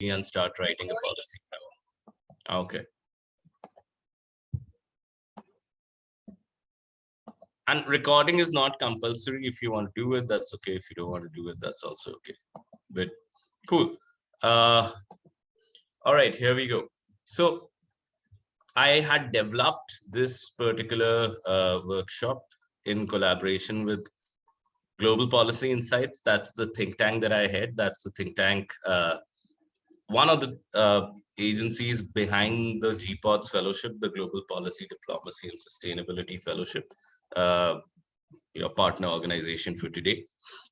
and start writing a policy memo. Okay. And recording is not compulsory. If you want to do it, that's okay. If you don't want to do it, that's also okay. But cool. All right, here we go. So I had developed this particular workshop in collaboration with Global Policy Insights. That's the think tank that I head. That's the think tank, one of the agencies behind the GPODS Fellowship, the Global Policy, Diplomacy, and Sustainability Fellowship, your partner organization for today.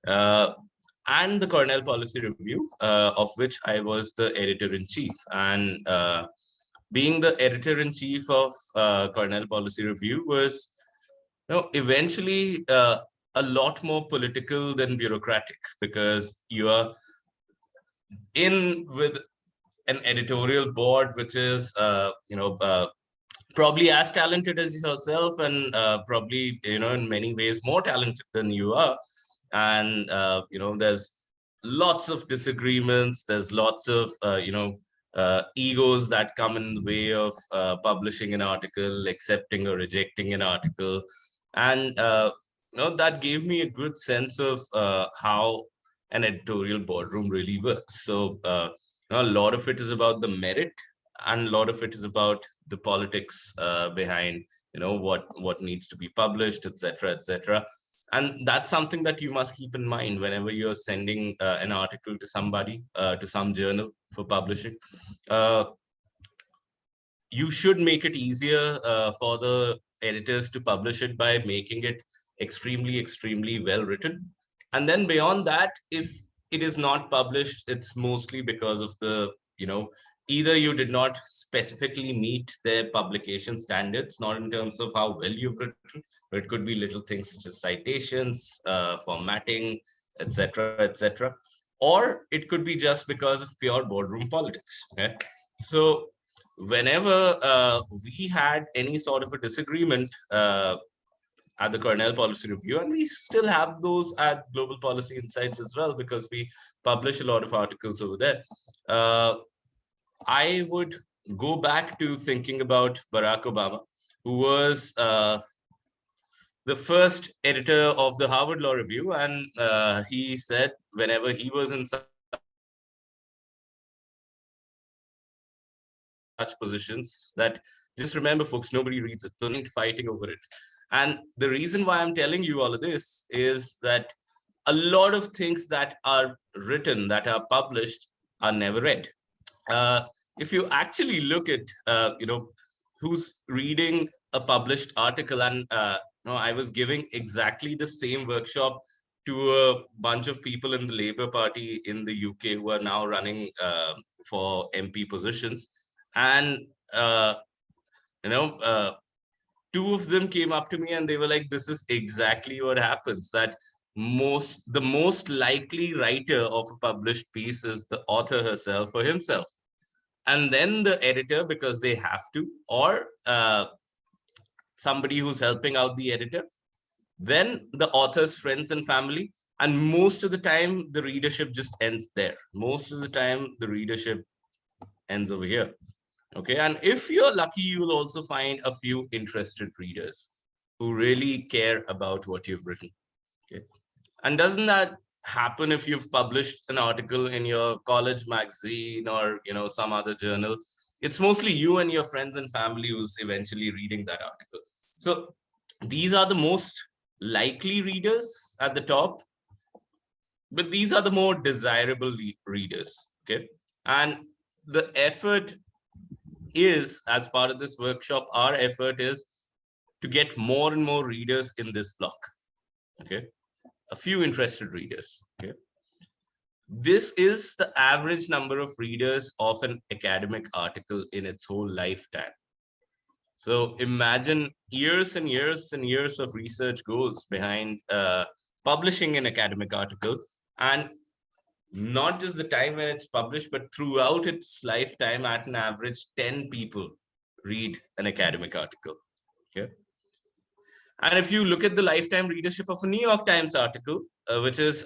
And the Cornell Policy Review, of which I was the editor-in-chief. And being the editor-in-chief of Cornell Policy Review was, eventually a lot more political than bureaucratic, because you are in with an editorial board, which is, probably as talented as yourself, and probably, in many ways more talented than you are. And, there's lots of disagreements. There's lots of, egos that come in the way of publishing an article, accepting or rejecting an article. And, that gave me a good sense of how an editorial boardroom really works. So a lot of it is about the merit, and a lot of it is about the politics behind, what needs to be published, etc., etc. And that's something that you must keep in mind whenever you're sending an article to somebody, to some journal for publishing. You should make it easier for the editors to publish it by making it extremely, extremely well written. And then beyond that, if it is not published, it's mostly because of the, either you did not specifically meet their publication standards, not in terms of how well you've written, but it could be little things such as citations, formatting, etc., etc. Or it could be just because of pure boardroom politics. Okay, so whenever we had any sort of a disagreement at the Cornell Policy Review, and we still have those at Global Policy Insights as well, because we publish a lot of articles over there. I would go back to thinking about Barack Obama, who was the first editor of the Harvard Law Review, and he said whenever he was in such positions that, just remember, folks, nobody reads it, don't need fighting over it. And the reason why I'm telling you all of this is that a lot of things that are written, that are published, are never read. If you actually look at, who's reading a published article, and I was giving exactly the same workshop to a bunch of people in the Labour Party in the UK who are now running for MP positions. And, two of them came up to me and they were like, this is exactly what happens, that the most likely writer of a published piece is the author herself or himself. And then the editor, because they have to, or somebody who's helping out the editor, then the author's friends and family. And most of the time, the readership just ends there. Most of the time, the readership ends over here. Okay, and if you're lucky, you will also find a few interested readers who really care about what you've written. Okay, and doesn't that happen if you've published an article in your college magazine or some other journal? It's mostly you and your friends and family who's eventually reading that article. So these are the most likely readers at the top, but these are the more desirable readers. Okay, and the effort is, as part of this workshop, our effort is to get more and more readers in this block. Okay, a few interested readers. Okay, this is the average number of readers of an academic article in its whole lifetime. So imagine years and years and years of research goes behind publishing an academic article, and not just the time when it's published, but throughout its lifetime, at an average, 10 people read an academic article. Okay. And if you look at the lifetime readership of a New York Times article, which is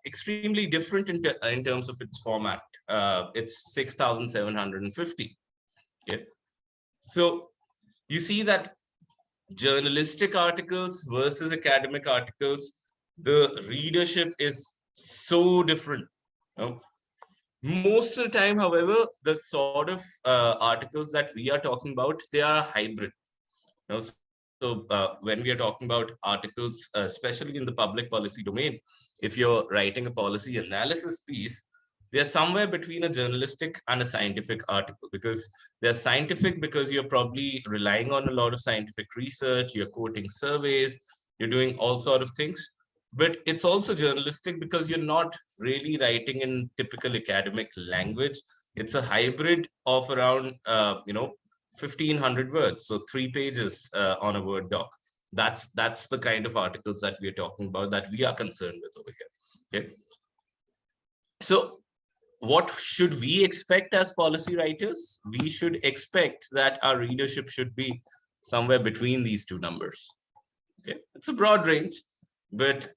extremely different in terms of its format, it's 6,750. Okay, so you see that journalistic articles versus academic articles, the readership is so different. You know? Most of the time, however, the sort of articles that we are talking about, they are hybrid. You know, so when we are talking about articles, especially in the public policy domain, if you're writing a policy analysis piece, they're somewhere between a journalistic and a scientific article, because they're scientific because you're probably relying on a lot of scientific research, you're quoting surveys, you're doing all sort of things. But it's also journalistic because you're not really writing in typical academic language. It's a hybrid of around 1,500 words, so 3 pages on a Word doc. That's the kind of articles that we are talking about, that we are concerned with over here. Okay, so what should we expect as policy writers? We should expect that our readership should be somewhere between these two numbers. Okay, it's a broad range, but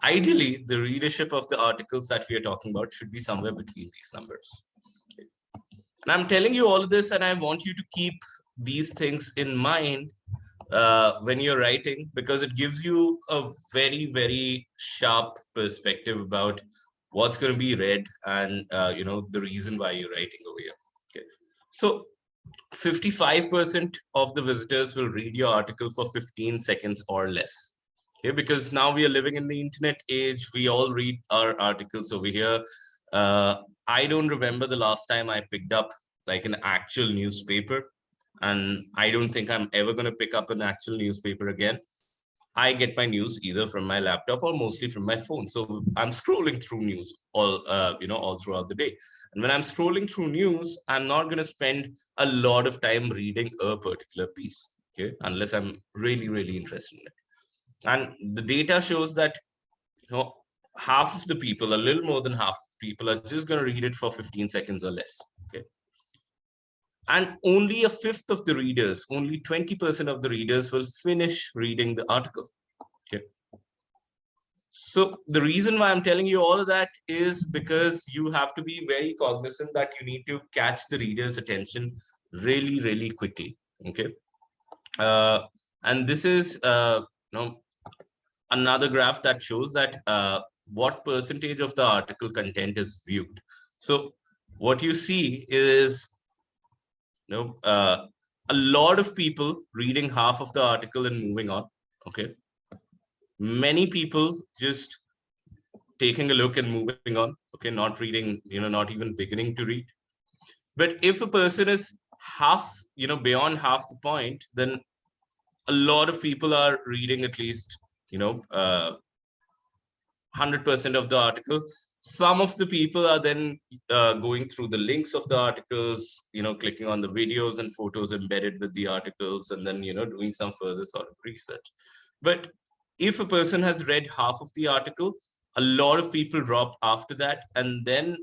ideally the readership of the articles that we are talking about should be somewhere between these numbers. Okay. And I'm telling you all of this, and I want you to keep these things in mind when you're writing, because it gives you a very, very sharp perspective about what's going to be read and the reason why you're writing over here. Okay, so 55% of the visitors will read your article for 15 seconds or less. Okay, because now we are living in the internet age, we all read our articles over here. I don't remember the last time I picked up like an actual newspaper, and I don't think I'm ever going to pick up an actual newspaper again. I get my news either from my laptop or mostly from my phone. So I'm scrolling through news all throughout the day. And when I'm scrolling through news, I'm not going to spend a lot of time reading a particular piece, okay, unless I'm really, really interested in it. And the data shows that half of the people, a little more than half of the people, are just going to read it for 15 seconds or less. Okay, and only a fifth of the readers, only 20% of the readers will finish reading the article. Okay. So the reason why I'm telling you all of that is because you have to be very cognizant that you need to catch the reader's attention really, really quickly. Okay. And this is another graph that shows that what percentage of the article content is viewed. So what you see is a lot of people reading half of the article and moving on. Okay, many people just taking a look and moving on. Okay, not reading, not even beginning to read. But if a person is beyond half the point, then a lot of people are reading at least 100% of the article. Some of the people are then going through the links of the articles, clicking on the videos and photos embedded with the articles, and then doing some further sort of research. But if a person has read half of the article, a lot of people drop after that, and then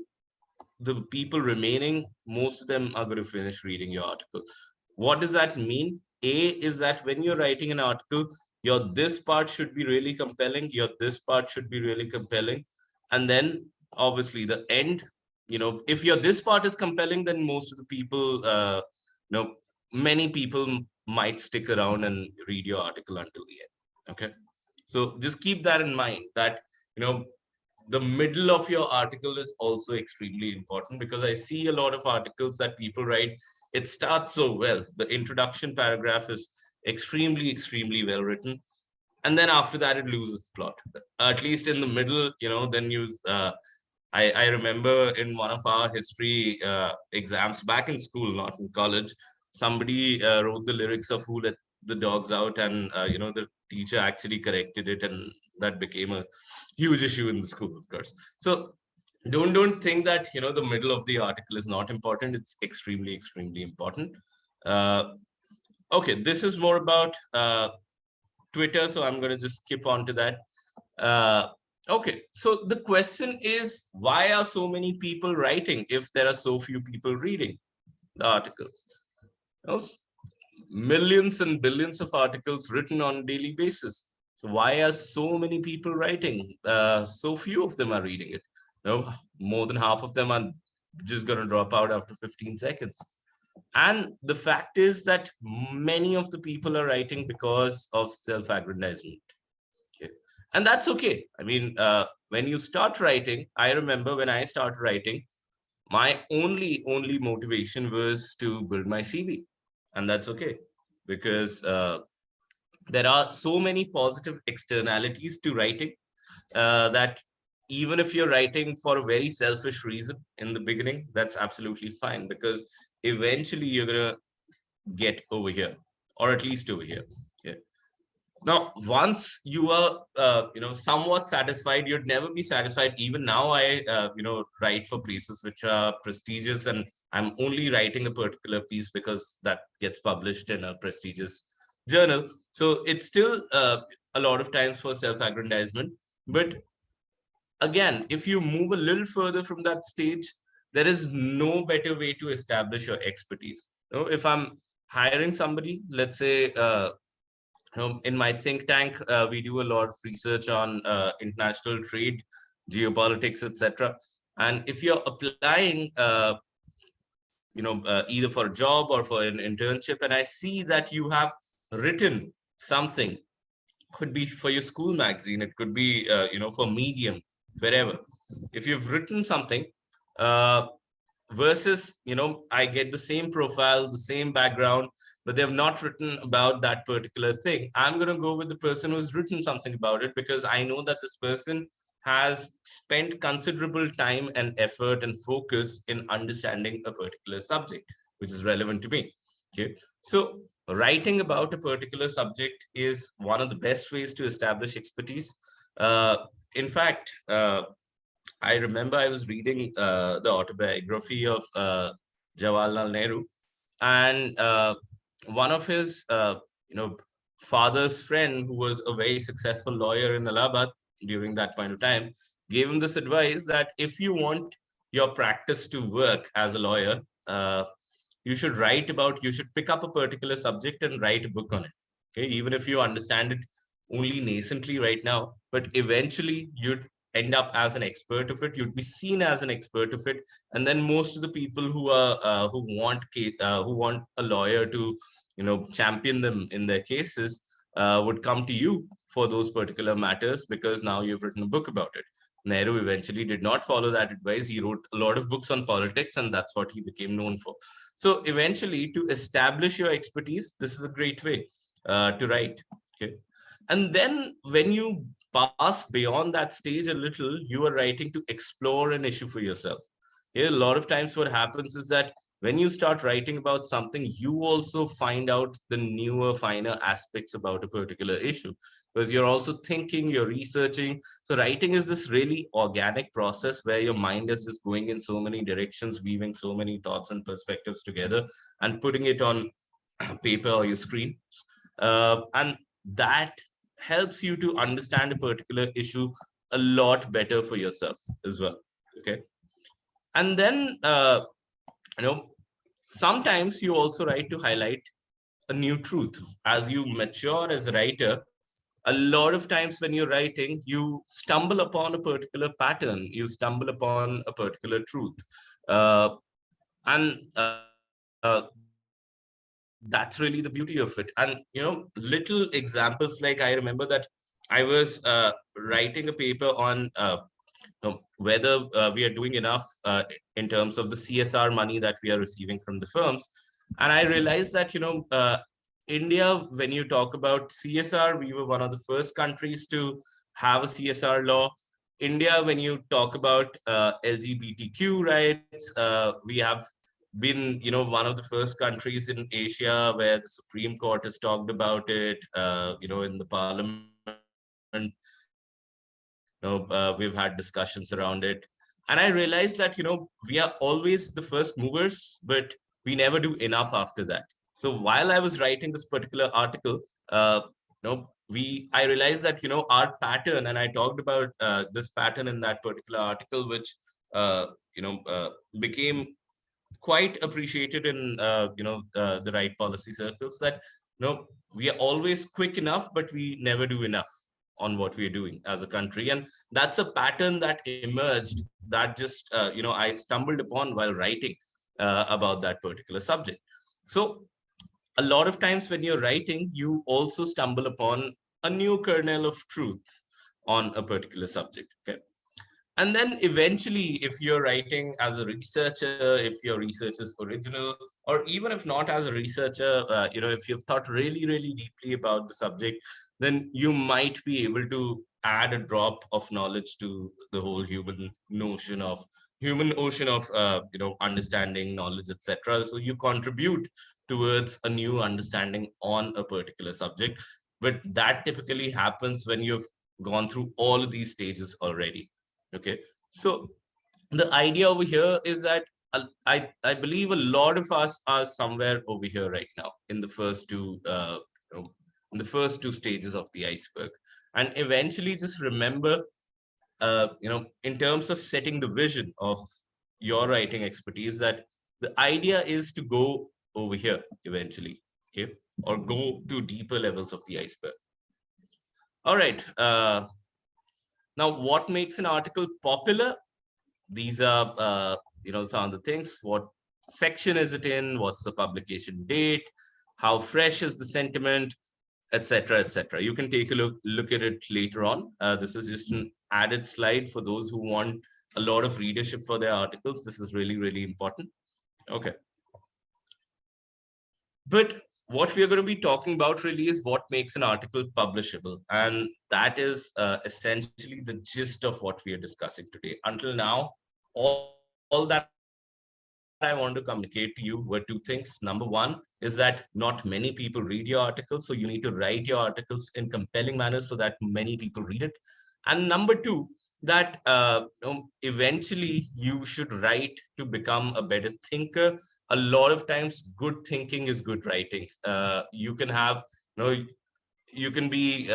the people remaining, most of them are going to finish reading your article. What does that mean? A is that when you're writing an article, your this part should be really compelling, your this part should be really compelling, and then obviously the end, if your this part is compelling, then most of the people, many people might stick around and read your article until the end. Okay, so just keep that in mind, that the middle of your article is also extremely important, because I see a lot of articles that people write. It starts so well. The introduction paragraph is extremely, extremely well written. And then after that, it loses the plot. At least in the middle, then I remember in one of our history exams back in school, not in college, somebody wrote the lyrics of Who Let the Dogs Out, and the teacher actually corrected it, and that became a huge issue in the school, of course. So don't think that the middle of the article is not important. It's extremely, extremely important. Okay, this is more about Twitter, so I'm going to just skip on to that. Okay, so the question is, why are so many people writing if there are so few people reading the articles? millions and billions of articles written on a daily basis. So why are so many people writing? So few of them are reading it. No, more than half of them are just going to drop out after 15 seconds. And the fact is that many of the people are writing because of self-aggrandizement. Okay. And that's okay. I mean, when you start writing, I remember when I started writing, my only motivation was to build my CV. And that's okay, because there are so many positive externalities to writing, that even if you're writing for a very selfish reason in the beginning, that's absolutely fine, because eventually you're going to get over here, or at least over here. Yeah. Now, once you are, somewhat satisfied, you'd never be satisfied. Even now, I, write for places which are prestigious, and I'm only writing a particular piece because that gets published in a prestigious journal. So it's still a lot of times for self-aggrandizement. But again, if you move a little further from that stage, there is no better way to establish your expertise. If I'm hiring somebody, let's say, in my think tank, we do a lot of research on international trade, geopolitics, etc. And if you're applying, either for a job or for an internship, and I see that you have written something, could be for your school magazine, it could be, for Medium, wherever. If you've written something, uh, versus, I get the same profile, the same background, but they've not written about that particular thing, I'm going to go with the person who's written something about it, because I know that this person has spent considerable time and effort and focus in understanding a particular subject which is relevant to me. Okay. So writing about a particular subject is one of the best ways to establish expertise. uh, in fact, I remember I was reading the autobiography of Jawaharlal Nehru, and one of his, father's friend, who was a very successful lawyer in Allahabad during that point of time, gave him this advice that if you want your practice to work as a lawyer, you should pick up a particular subject and write a book on it. Okay, even if you understand it only nascently right now, but eventually you'd end up as an expert of it. You'd be seen as an expert of it, and then most of the people who want a lawyer to, champion them in their cases, would come to you for those particular matters, because now you've written a book about it. Nehru eventually did not follow that advice. He wrote a lot of books on politics, and that's what he became known for. So eventually, to establish your expertise, this is a great way to write. Okay. And then when you pass beyond that stage a little, you are writing to explore an issue for yourself. Yeah, a lot of times what happens is that when you start writing about something, you also find out the newer, finer aspects about a particular issue, because you're also thinking, you're researching. So writing is this really organic process where your mind is just going in so many directions, weaving so many thoughts and perspectives together and putting it on paper or your screen. And that helps you to understand a particular issue a lot better for yourself as well. Okay. And then, you know, sometimes you also write to highlight a new truth. As you mature as a writer, a lot of times when you're writing, you stumble upon a particular pattern, you stumble upon a particular truth. Uh, and that's really the beauty of it. And, little examples, like I remember that I was writing a paper on whether we are doing enough in terms of the CSR money that we are receiving from the firms. And I realized that, India, when you talk about CSR, we were one of the first countries to have a CSR law. India, when you talk about LGBTQ rights, we have been, one of the first countries in Asia where the Supreme Court has talked about it, in the parliament. We've had discussions around it. And I realized that, we are always the first movers, but we never do enough after that. So while I was writing this particular article, I realized that, our pattern, and I talked about this pattern in that particular article, which, became quite appreciated in the right policy circles, that we are always quick enough, but we never do enough on what we are doing as a country. And that's a pattern that emerged, that just I stumbled upon while writing about that particular subject. So a lot of times when you're writing, you also stumble upon a new kernel of truth on a particular subject. Okay. And then eventually, if you're writing as a researcher, if your research is original, or even if not as a researcher, if you've thought really, really deeply about the subject, then you might be able to add a drop of knowledge to the whole human ocean of understanding, knowledge, etc. So you contribute towards a new understanding on a particular subject. But that typically happens when you've gone through all of these stages already. Okay, so the idea over here is that I believe a lot of us are somewhere over here right now in the first two in the first two stages of the iceberg. And eventually just remember, in terms of setting the vision of your writing expertise, that the idea is to go over here eventually, okay, or go to deeper levels of the iceberg. All right. Now, what makes an article popular? These are, some of the things. What section is it in? What's the publication date? How fresh is the sentiment, etc., etc. You can take a look at it later on. This is just an added slide for those who want a lot of readership for their articles. This is really, really important. Okay. But what we are going to be talking about really is what makes an article publishable. And that is essentially the gist of what we are discussing today. Until now, all that I want to communicate to you were two things. Number one is that not many people read your articles, so you need to write your articles in compelling manner so that many people read it. And number two, that eventually you should write to become a better thinker. A lot of times, good thinking is good writing. You can have, you can be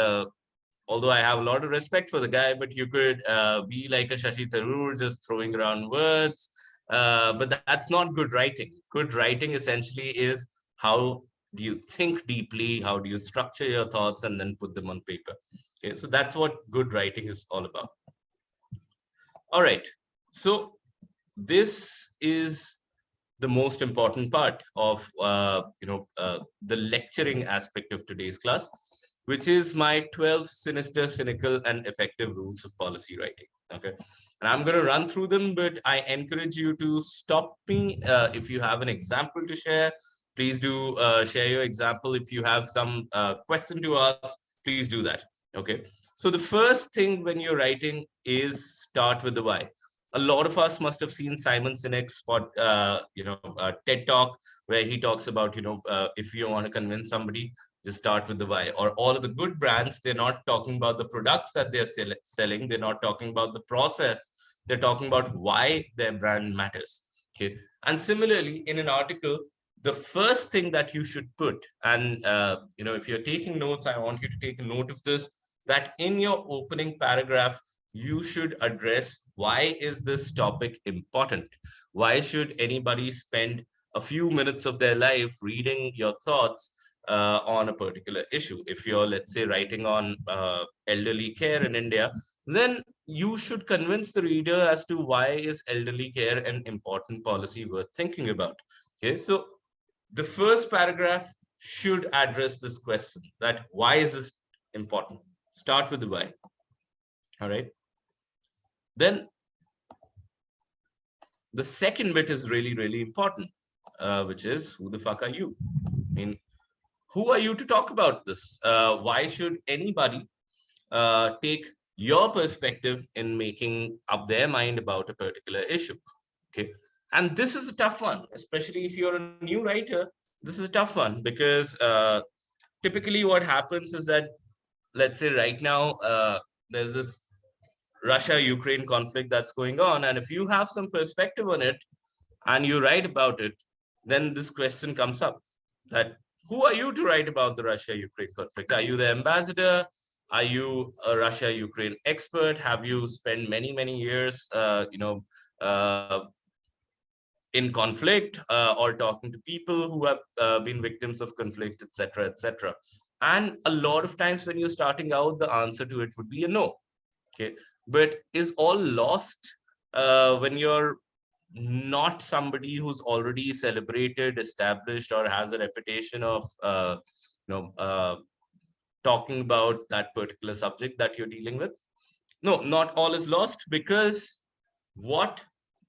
although I have a lot of respect for the guy, but you could be like a Shashi Tharoor, just throwing around words. But that's not good writing. Good writing essentially is how do you think deeply, how do you structure your thoughts and then put them on paper. Okay, so that's what good writing is all about. All right, so this is the most important part of the lecturing aspect of today's class, which is my 12 sinister, cynical, and effective rules of policy writing. Okay, and I'm going to run through them, but I encourage you to stop me if you have an example to share. Please do share your example. If you have some question to ask, please do that. Okay, so the first thing when you're writing is start with the why. A lot of us must have seen Simon Sinek's TED Talk, where he talks about, if you want to convince somebody, just start with the why. Or all of the good brands, they're not talking about the products that they're selling. They're not talking about the process. They're talking about why their brand matters. Okay. And similarly, in an article, the first thing that you should put, and if you're taking notes, I want you to take a note of this, that in your opening paragraph, you should address why is this topic important? Why should anybody spend a few minutes of their life reading your thoughts on a particular issue? If you're, let's say, writing on elderly care in India, then you should convince the reader as to why is elderly care an important policy worth thinking about. Okay, so the first paragraph should address this question, that why is this important? Start with the why. All right. Then the second bit is really, really important, which is who the fuck are you? I mean, who are you to talk about this? Why should anybody take your perspective in making up their mind about a particular issue? Okay. And this is a tough one, especially if you're a new writer. This is a tough one because typically what happens is that, let's say right now, there's this Russia-Ukraine conflict that's going on. And if you have some perspective on it and you write about it, then this question comes up, that who are you to write about the Russia-Ukraine conflict? Are you the ambassador? Are you a Russia-Ukraine expert? Have you spent many, many years, uh, in conflict or talking to people who have been victims of conflict, etc., etc. And a lot of times when you're starting out, the answer to it would be a no. Okay, but is all lost when you're not somebody who's already celebrated, established, or has a reputation of you know uh, talking about that particular subject that you're dealing with? No, not all is lost, because what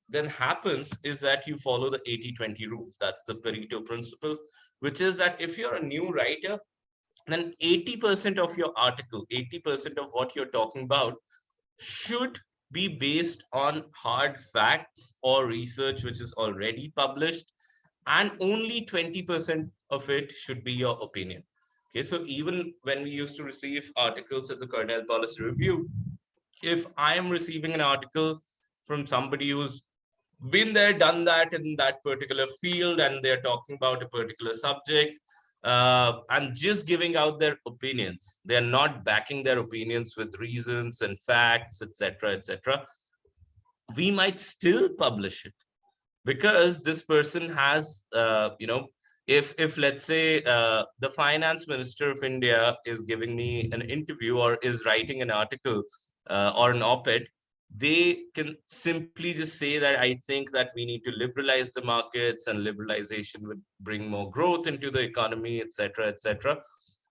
then happens is that you follow the 80-20 rules. That's the Pareto principle, which is that if you're a new writer, then 80% of your article, 80% of what you're talking about should be based on hard facts or research which is already published, and only 20% of it should be your opinion. Okay, so even when we used to receive articles at the Cornell Policy Review, if I am receiving an article from somebody who's been there, done that in that particular field, and they're talking about a particular subject, and just giving out their opinions, they're not backing their opinions with reasons and facts, etc., etc., we might still publish it, because this person has if let's say the finance minister of India is giving me an interview or is writing an article or an op-ed, they can simply just say that I think that we need to liberalize the markets, and liberalization would bring more growth into the economy, etc., etc.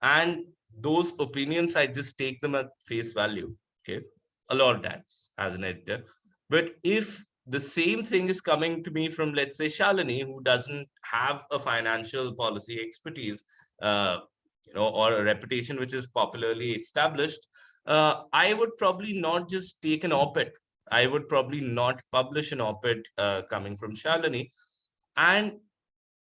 And those opinions, I just take them at face value. Okay, a lot of times as an editor. But if the same thing is coming to me from, let's say, Shalini, who doesn't have a financial policy expertise, or a reputation which is popularly established, I would probably not just take an op-ed. I would probably not publish an op-ed coming from Shalini. And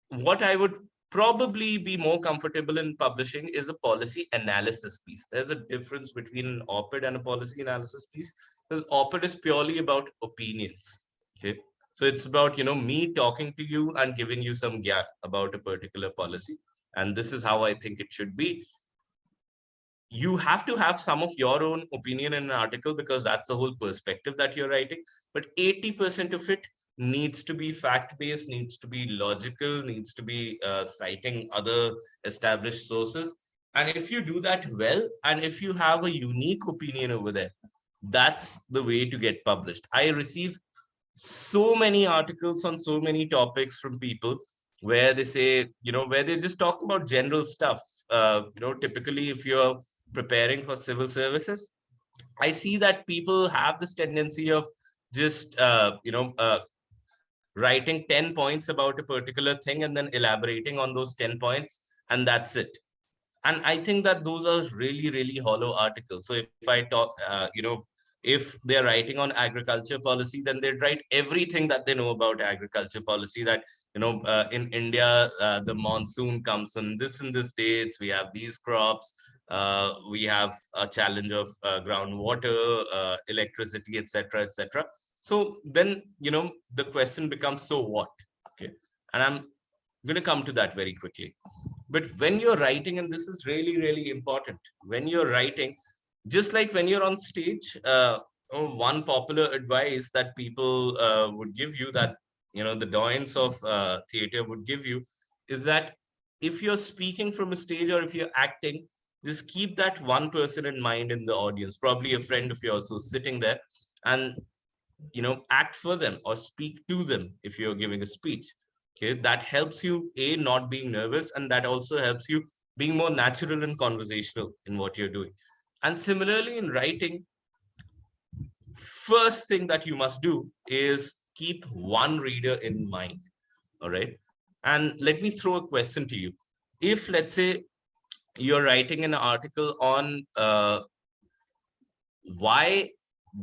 what I would probably be more comfortable in publishing is a policy analysis piece. There's a difference between an op-ed and a policy analysis piece, because op-ed is purely about opinions. Okay, so it's about me talking to you and giving you some gyan about a particular policy, and this is how I think it should be. You have to have some of your own opinion in an article, because that's the whole perspective that you're writing, but 80% of it needs to be fact-based, needs to be logical, needs to be citing other established sources. And if you do that well, and if you have a unique opinion over there, that's the way to get published. I receive so many articles on so many topics from people where they say, where they just talk about general stuff. Typically, if you're preparing for civil services, I see that people have this tendency of just, writing 10 points about a particular thing and then elaborating on those 10 points, and that's it. And I think that those are really, really hollow articles. So if I talk, if they're writing on agriculture policy, then they'd write everything that they know about agriculture policy, that in India the monsoon comes on this and this dates, we have these crops, we have a challenge of groundwater, electricity, etc., etc. So then the question becomes, so what? Okay, and I'm going to come to that very quickly. But when you're writing, and this is really, really important, when you're writing, just like when you're on stage, one popular advice that people would give you, that the doyens of theater would give you, is that if you're speaking from a stage or if you're acting, just keep that one person in mind in the audience, probably a friend of yours who's sitting there, and act for them or speak to them if you're giving a speech. Okay, that helps you not being nervous, and that also helps you being more natural and conversational in what you're doing. And similarly in writing, first thing that you must do is keep one reader in mind. All right, and let me throw a question to you. If, let's say, you're writing an article on why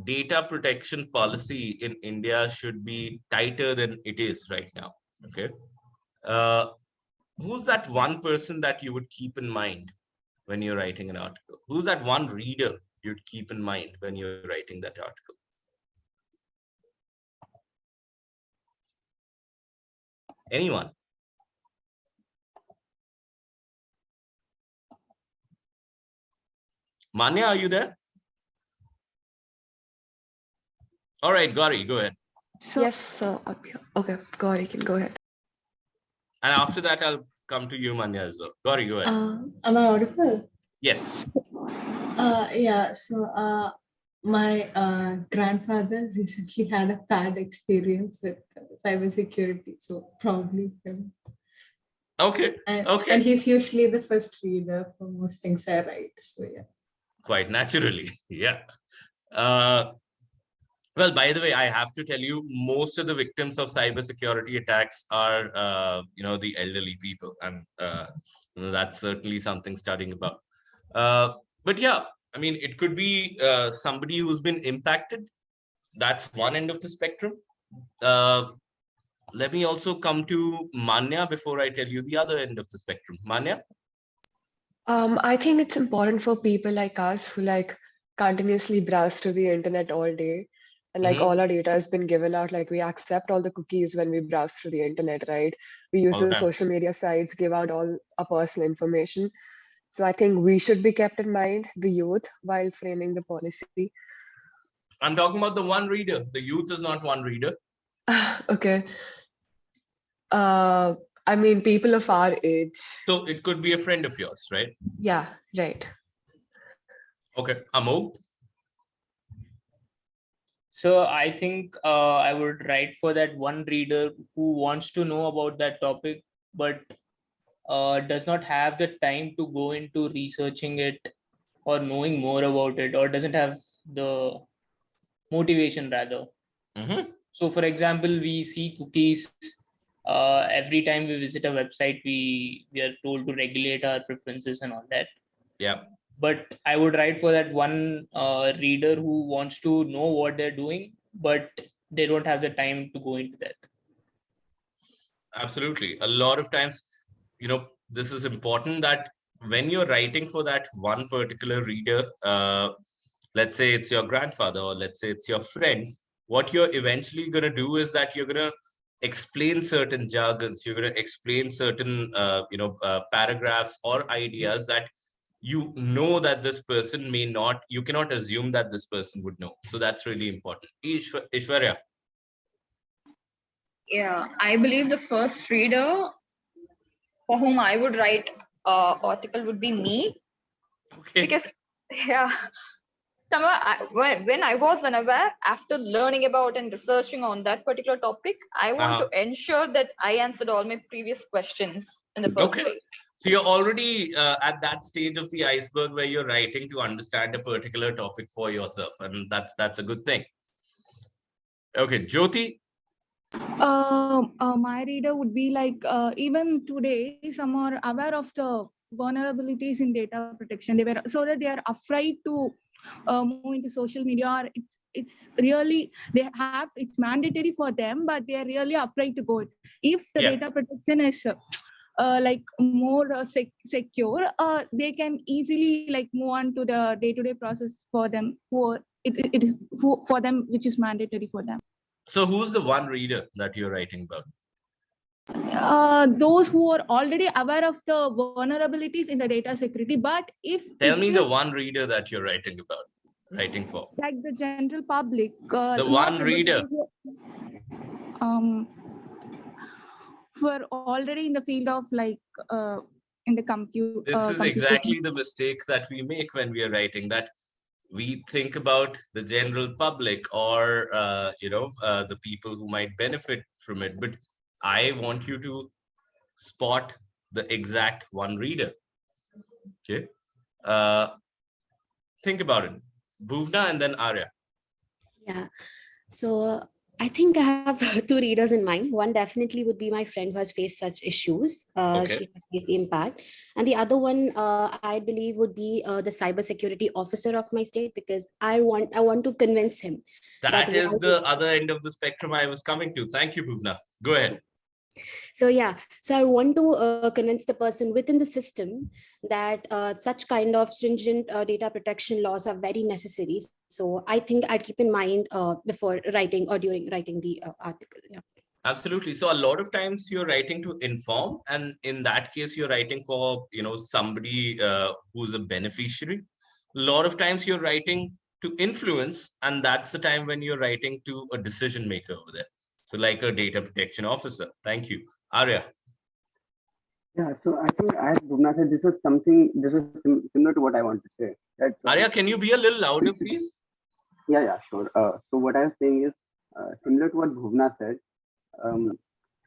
data protection policy in India should be tighter than it is right now. Okay. Uh, who's that one person that you would keep in mind when you're writing an article? Who's that one reader you'd keep in mind when you're writing that article? Anyone? Manya, are you there? All right, Gauri, go ahead. So, yes, up here. Okay, Gauri can go ahead. And after that, I'll come to you, Manya, as well. Gauri, go ahead. Am I audible? Yes. Yeah. So, my grandfather recently had a bad experience with cybersecurity. So probably him. Okay. And he's usually the first reader for most things I write. So yeah. Quite naturally, yeah. Well, by the way, I have to tell you, most of the victims of cybersecurity attacks are, the elderly people, and that's certainly something studying about. But yeah, I mean, it could be somebody who's been impacted. That's one end of the spectrum. Let me also come to Manya before I tell you the other end of the spectrum. Manya? I think it's important for people like us who like continuously browse through the internet all day. And like all our data has been given out, like we accept all the cookies when we browse through the internet, right? We use All the the time. social media sites, give out all our personal information. So I think we should be kept in mind, the youth, while framing the policy. I'm talking about the one reader. The youth is not one reader. Okay. I mean, people of our age. So it could be a friend of yours, right? Yeah, right. Okay. Amol? So I think I would write for that one reader who wants to know about that topic, but does not have the time to go into researching it or knowing more about it, or doesn't have the motivation rather. So for example, we see cookies every time we visit a website, we are told to regulate our preferences and all that. Yeah. But I would write for that one reader who wants to know what they're doing, but they don't have the time to go into that. Absolutely. A lot of times, this is important that when you're writing for that one particular reader, let's say it's your grandfather or let's say it's your friend, what you're eventually going to do is that you're going to explain certain jargons, you're going to explain certain, paragraphs or ideas that you know that this person may not, you cannot assume that this person would know. So that's really important. Ishwarya. Yeah, I believe the first reader for whom I would write article would be me. Okay. Because yeah, when I was unaware, after learning about and researching on that particular topic, I want to ensure that I answered all my previous questions in the first place. So you're already at that stage of the iceberg where you're writing to understand a particular topic for yourself, and that's a good thing. Okay, Jyoti. My reader would be like, even today, some are aware of the vulnerabilities in data protection. They were so that they are afraid to move into social media. Or it's really it's mandatory for them, but they are really afraid to go. If the data protection is like more secure, they can easily like move on to the day-to-day process for them. It is for them, which is mandatory for them. So who's the one reader that you're writing about? Those who are already aware of the vulnerabilities in the data security, but tell me the one reader that you're writing for, like the general public, the one reader were already in the field of like in the computer. This is exactly the mistake that we make when we are writing, that we think about the general public or the people who might benefit from it, but I want you to spot the exact one reader. Okay, think about it, Bhuvna and then Arya. Yeah, so I think I have two readers in mind. One definitely would be my friend who has faced such issues. She has faced the impact. And the other one, I believe, would be the cybersecurity officer of my state, because I want to convince him. That is the other end of the spectrum I was coming to. Thank you, Bhuvna. Go ahead. So yeah, so I want to convince the person within the system that such kind of stringent data protection laws are very necessary. So I think I'd keep in mind before writing or during writing the article. Yeah. Absolutely. So a lot of times you're writing to inform, and in that case, you're writing for somebody who's a beneficiary. A lot of times you're writing to influence, and that's the time when you're writing to a decision maker over there. So like a data protection officer. Thank you. Arya. Yeah, so I think as Bhuvna said, this was similar to what I want to say. Right? So, Arya, can you be a little louder, please? Yeah, sure. So what I was saying is similar to what Bhuvna said.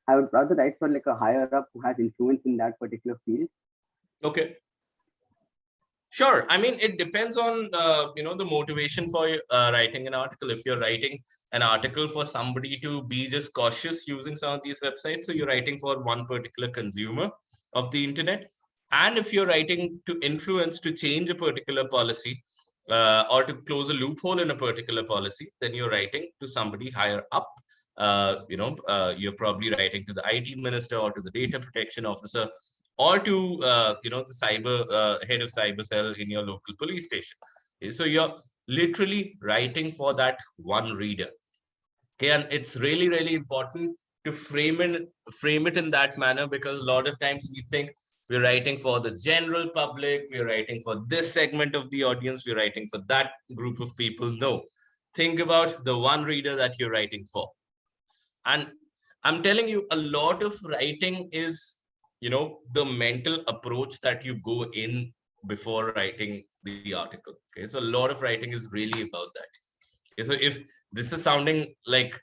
I would rather write for like a higher up who has influence in that particular field. Okay. Sure. I mean, it depends on, the motivation for writing an article. If you're writing an article for somebody to be just cautious using some of these websites, so you're writing for one particular consumer of the internet. And if you're writing to influence to change a particular policy or to close a loophole in a particular policy, then you're writing to somebody higher up. You're probably writing to the IT minister or to the data protection officer, or to the cyber head of cyber cell in your local police station. Okay, so you're literally writing for that one reader. Okay, and it's really, really important to frame it in that manner, because a lot of times we think we're writing for the general public, we're writing for this segment of the audience, we're writing for that group of people. No, think about the one reader that you're writing for. And I'm telling you, a lot of writing is the mental approach that you go in before writing the article. Okay, so a lot of writing is really about that. Okay, so if this is sounding like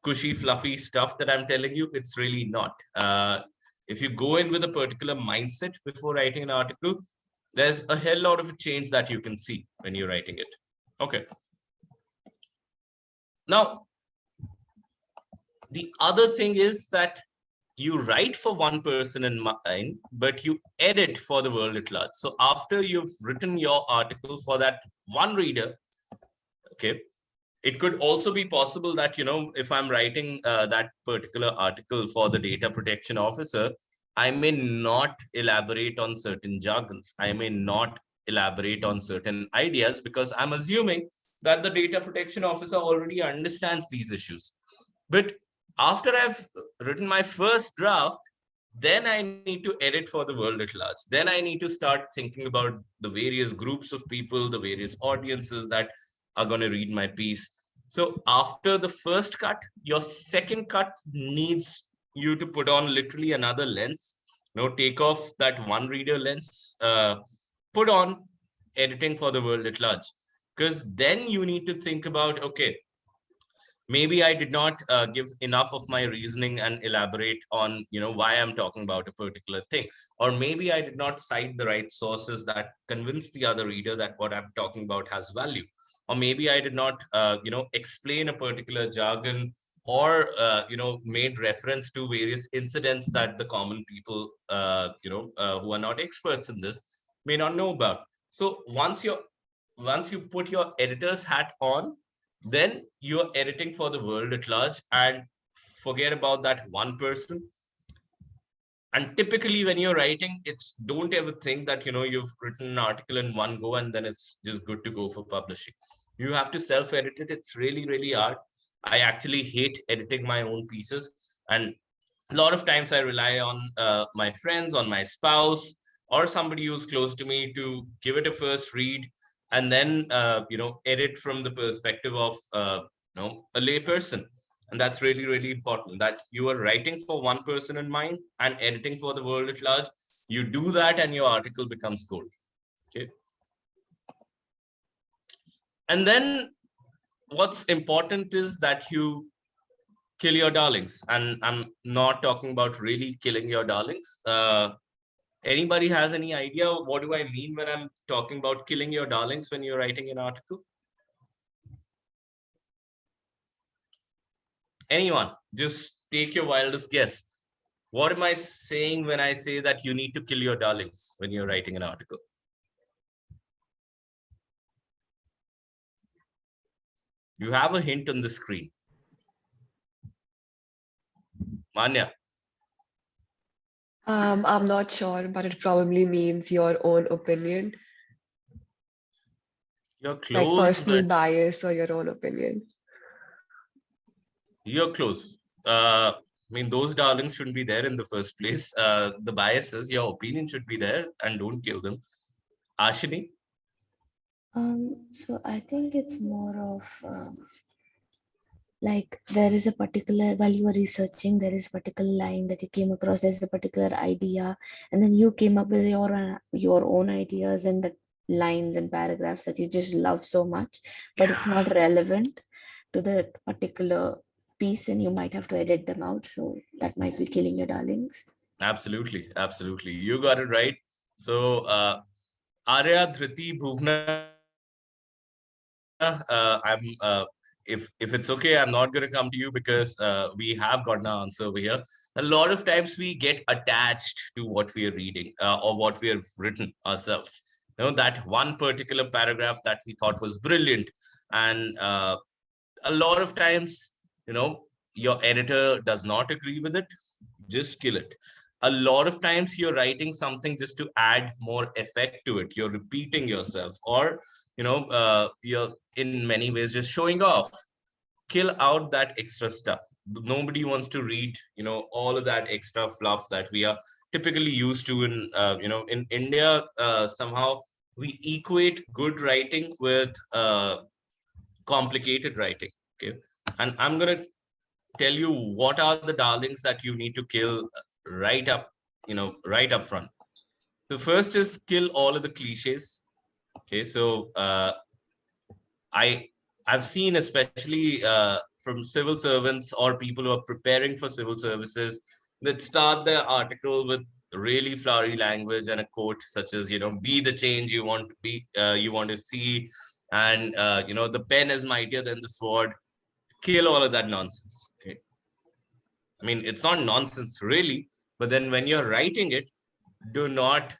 cushy fluffy stuff that I'm telling you, it's really not. If you go in with a particular mindset before writing an article, there's a hell lot of change that you can see when you're writing it. Okay, now the other thing is that you write for one person in mind, but you edit for the world at large. So after you've written your article for that one reader, okay, it could also be possible that, if I'm writing that particular article for the data protection officer, I may not elaborate on certain jargons. I may not elaborate on certain ideas, because I'm assuming that the data protection officer already understands these issues. But after I've written my first draft, then I need to edit for the world at large. Then I need to start thinking about the various groups of people, the various audiences that are going to read my piece. So after the first cut, your second cut needs you to put on literally another lens. Take off that one reader lens, put on editing for the world at large. Because then you need to think about, okay, maybe I did not give enough of my reasoning and elaborate on, why I'm talking about a particular thing. Or maybe I did not cite the right sources that convince the other reader that what I'm talking about has value. Or maybe I did not, explain a particular jargon, or, made reference to various incidents that the common people, who are not experts in this may not know about. So once you put your editor's hat on, then you're editing for the world at large, and forget about that one person. And typically when you're writing, don't ever think that you've written an article in one go and then it's just good to go for publishing. You have to self-edit it. It's really, really hard. I actually hate editing my own pieces, and a lot of times I rely on my friends, on my spouse, or somebody who's close to me to give it a first read, and then edit from the perspective of a lay person. And that's really, really important, that you are writing for one person in mind and editing for the world at large. You do that and your article becomes gold. Okay. And then what's important is that you kill your darlings. And I'm not talking about really killing your darlings. Anybody has any idea what do I mean when I'm talking about killing your darlings when you're writing an article? Anyone? Just take your wildest guess. What am I saying when I say that you need to kill your darlings when you're writing an article? You have a hint on the screen. Manya. I'm not sure, but it probably means your own opinion. You're close. Like personal bias or your own opinion. You're close. I mean, those darlings shouldn't be there in the first place. The biases, your opinion should be there, and don't kill them. Ashini? So I think it's more of like there is a particular, while you were researching, there is a particular line that you came across, there's a particular idea, and then you came up with your own ideas and the lines and paragraphs that you just love so much, but it's not relevant to the particular piece, and you might have to edit them out. So that might be killing your darlings. Absolutely, absolutely. You got it right. So, Arya, Dhriti, Bhuvna, if it's okay, I'm not going to come to you because we have gotten our answer over here. A lot of times we get attached to what we are reading or what we have written ourselves. You know, that one particular paragraph that we thought was brilliant, and a lot of times, you know, your editor does not agree with it. Just kill it. A lot of times you're writing something just to add more effect to it. You're repeating yourself, or you're in many ways just showing off. Kill out that extra stuff. Nobody wants to read, you know, all of that extra fluff that we are typically used to in in India. Somehow we equate good writing with complicated writing. Okay, and I'm gonna tell you what are the darlings that you need to kill right up, right up front. The first is kill all of the cliches. Okay, so I've seen, especially from civil servants or people who are preparing for civil services, that start their article with really flowery language and a quote such as, be the change you want to be, you want to see, and the pen is mightier than the sword. Kill all of that nonsense. Okay, I mean, it's not nonsense really, but then when you're writing it, do not,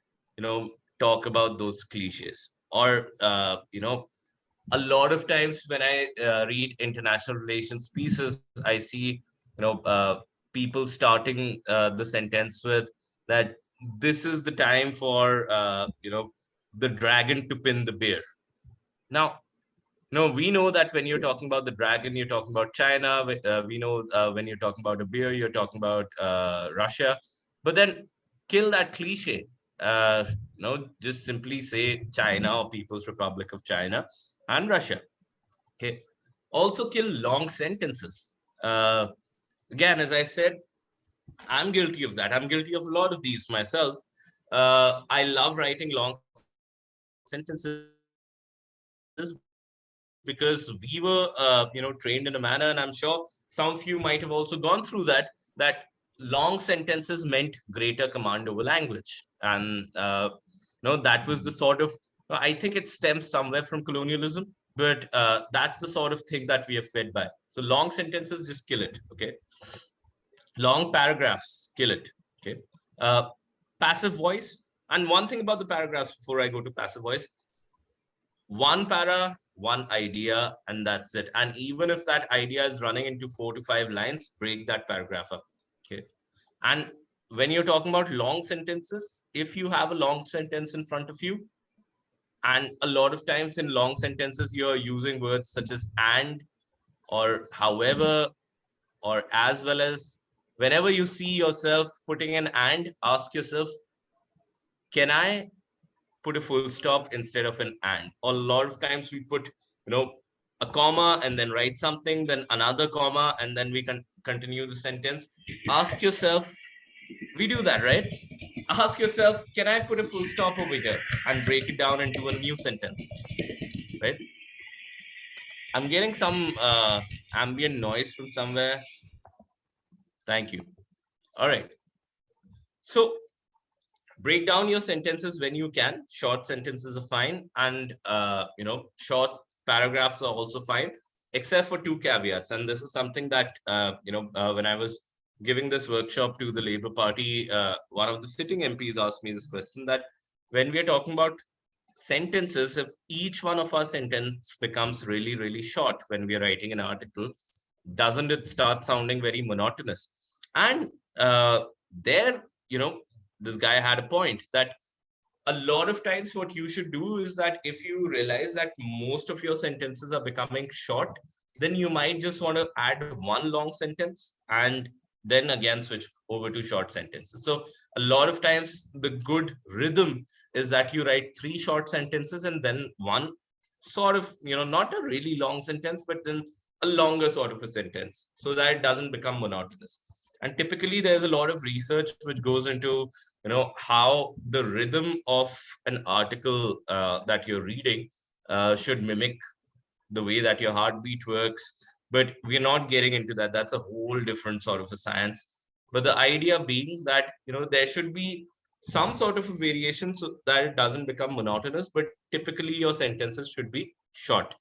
talk about those cliches. Or, a lot of times when I read international relations pieces, I see, people starting the sentence with that this is the time for, the dragon to pin the bear. Now, no, we know that when you're talking about the dragon, you're talking about China. We know when you're talking about a beer, you're talking about Russia. But then kill that cliche. Just simply say China or People's Republic of China and Russia. Okay. Also kill long sentences. Again, as I said, I'm guilty of that. I'm guilty of a lot of these myself. I love writing long sentences because we were, trained in a manner, and I'm sure some of you might have also gone through that long sentences meant greater command over language. And, that was the sort of, I think it stems somewhere from colonialism, but that's the sort of thing that we are fed by. So long sentences, just kill it, okay? Long paragraphs, kill it, okay? Passive voice. And one thing about the paragraphs before I go to passive voice, one para, one idea, and that's it. And even if that idea is running into 4 to 5 lines, break that paragraph up. Okay. And when you're talking about long sentences, if you have a long sentence in front of you, and a lot of times in long sentences, you're using words such as and, or however, or as well as, whenever you see yourself putting an and, ask yourself, can I put a full stop instead of an and? Or a lot of times we put, a comma and then write something, then another comma, and then we can continue the sentence. Ask yourself, we do that, right? Ask yourself, can I put a full stop over here and break it down into a new sentence, right? I'm getting some ambient noise from somewhere. Thank you. All right. So break down your sentences when you can. Short sentences are fine, and short paragraphs are also fine, except for 2 caveats. And this is something that when I was giving this workshop to the Labour Party, one of the sitting MPs asked me this question, that when we are talking about sentences, if each one of our sentence becomes really, really short when we are writing an article, doesn't it start sounding very monotonous? And there, this guy had a point that a lot of times what you should do is that if you realize that most of your sentences are becoming short, then you might just want to add one long sentence and then again switch over to short sentences. So a lot of times the good rhythm is that you write 3 short sentences and then one sort of, not a really long sentence, but then a longer sort of a sentence so that it doesn't become monotonous. And typically there's a lot of research which goes into, how the rhythm of an article that you're reading should mimic the way that your heartbeat works. But we're not getting into that. That's a whole different sort of a science. But the idea being that, there should be some sort of a variation so that it doesn't become monotonous, but typically your sentences should be short.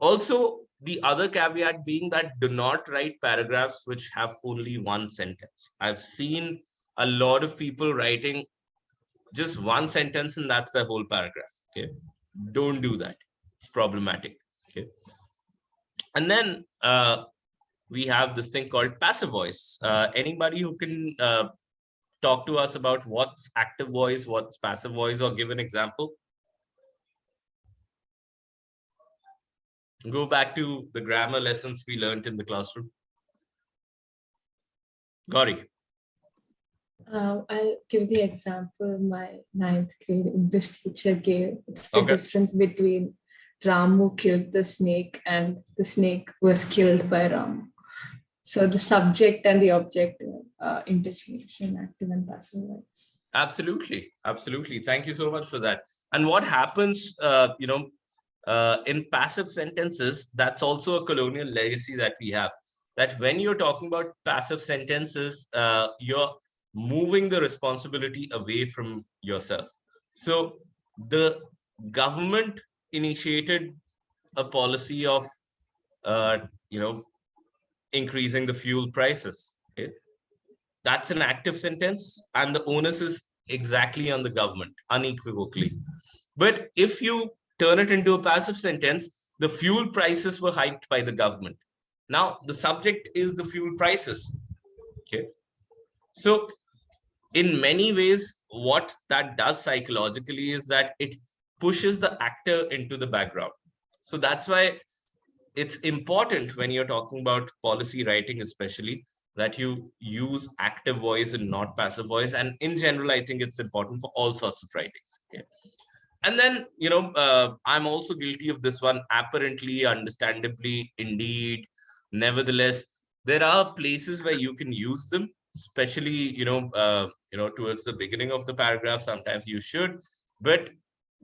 Also, the other caveat being that do not write paragraphs which have only one sentence. I've seen a lot of people writing just one sentence and that's the whole paragraph. Okay, don't do that. It's problematic. Okay, and then we have this thing called passive voice. Anybody who can talk to us about what's active voice, what's passive voice, or give an example? Go back to the grammar lessons we learned in the classroom. Gauri. I'll give the example my 9th grade English teacher gave. It's the difference between Ramu killed the snake and the snake was killed by Ramu. So the subject and the object interchange in active and passive voice. Absolutely. Absolutely. Thank you so much for that. And what happens, in passive sentences, that's also a colonial legacy that we have. That when you're talking about passive sentences, you're moving the responsibility away from yourself. So the government initiated a policy of, increasing the fuel prices. Okay? That's an active sentence, and the onus is exactly on the government, unequivocally. But if you turn it into a passive sentence, the fuel prices were hiked by the government. Now, the subject is the fuel prices. Okay. So, in many ways, what that does psychologically is that it pushes the actor into the background. So that's why it's important when you're talking about policy writing, especially, that you use active voice and not passive voice. And in general, I think it's important for all sorts of writings. Okay. And then, I'm also guilty of this one, apparently, understandably, indeed, nevertheless. There are places where you can use them, especially, towards the beginning of the paragraph. Sometimes you should, but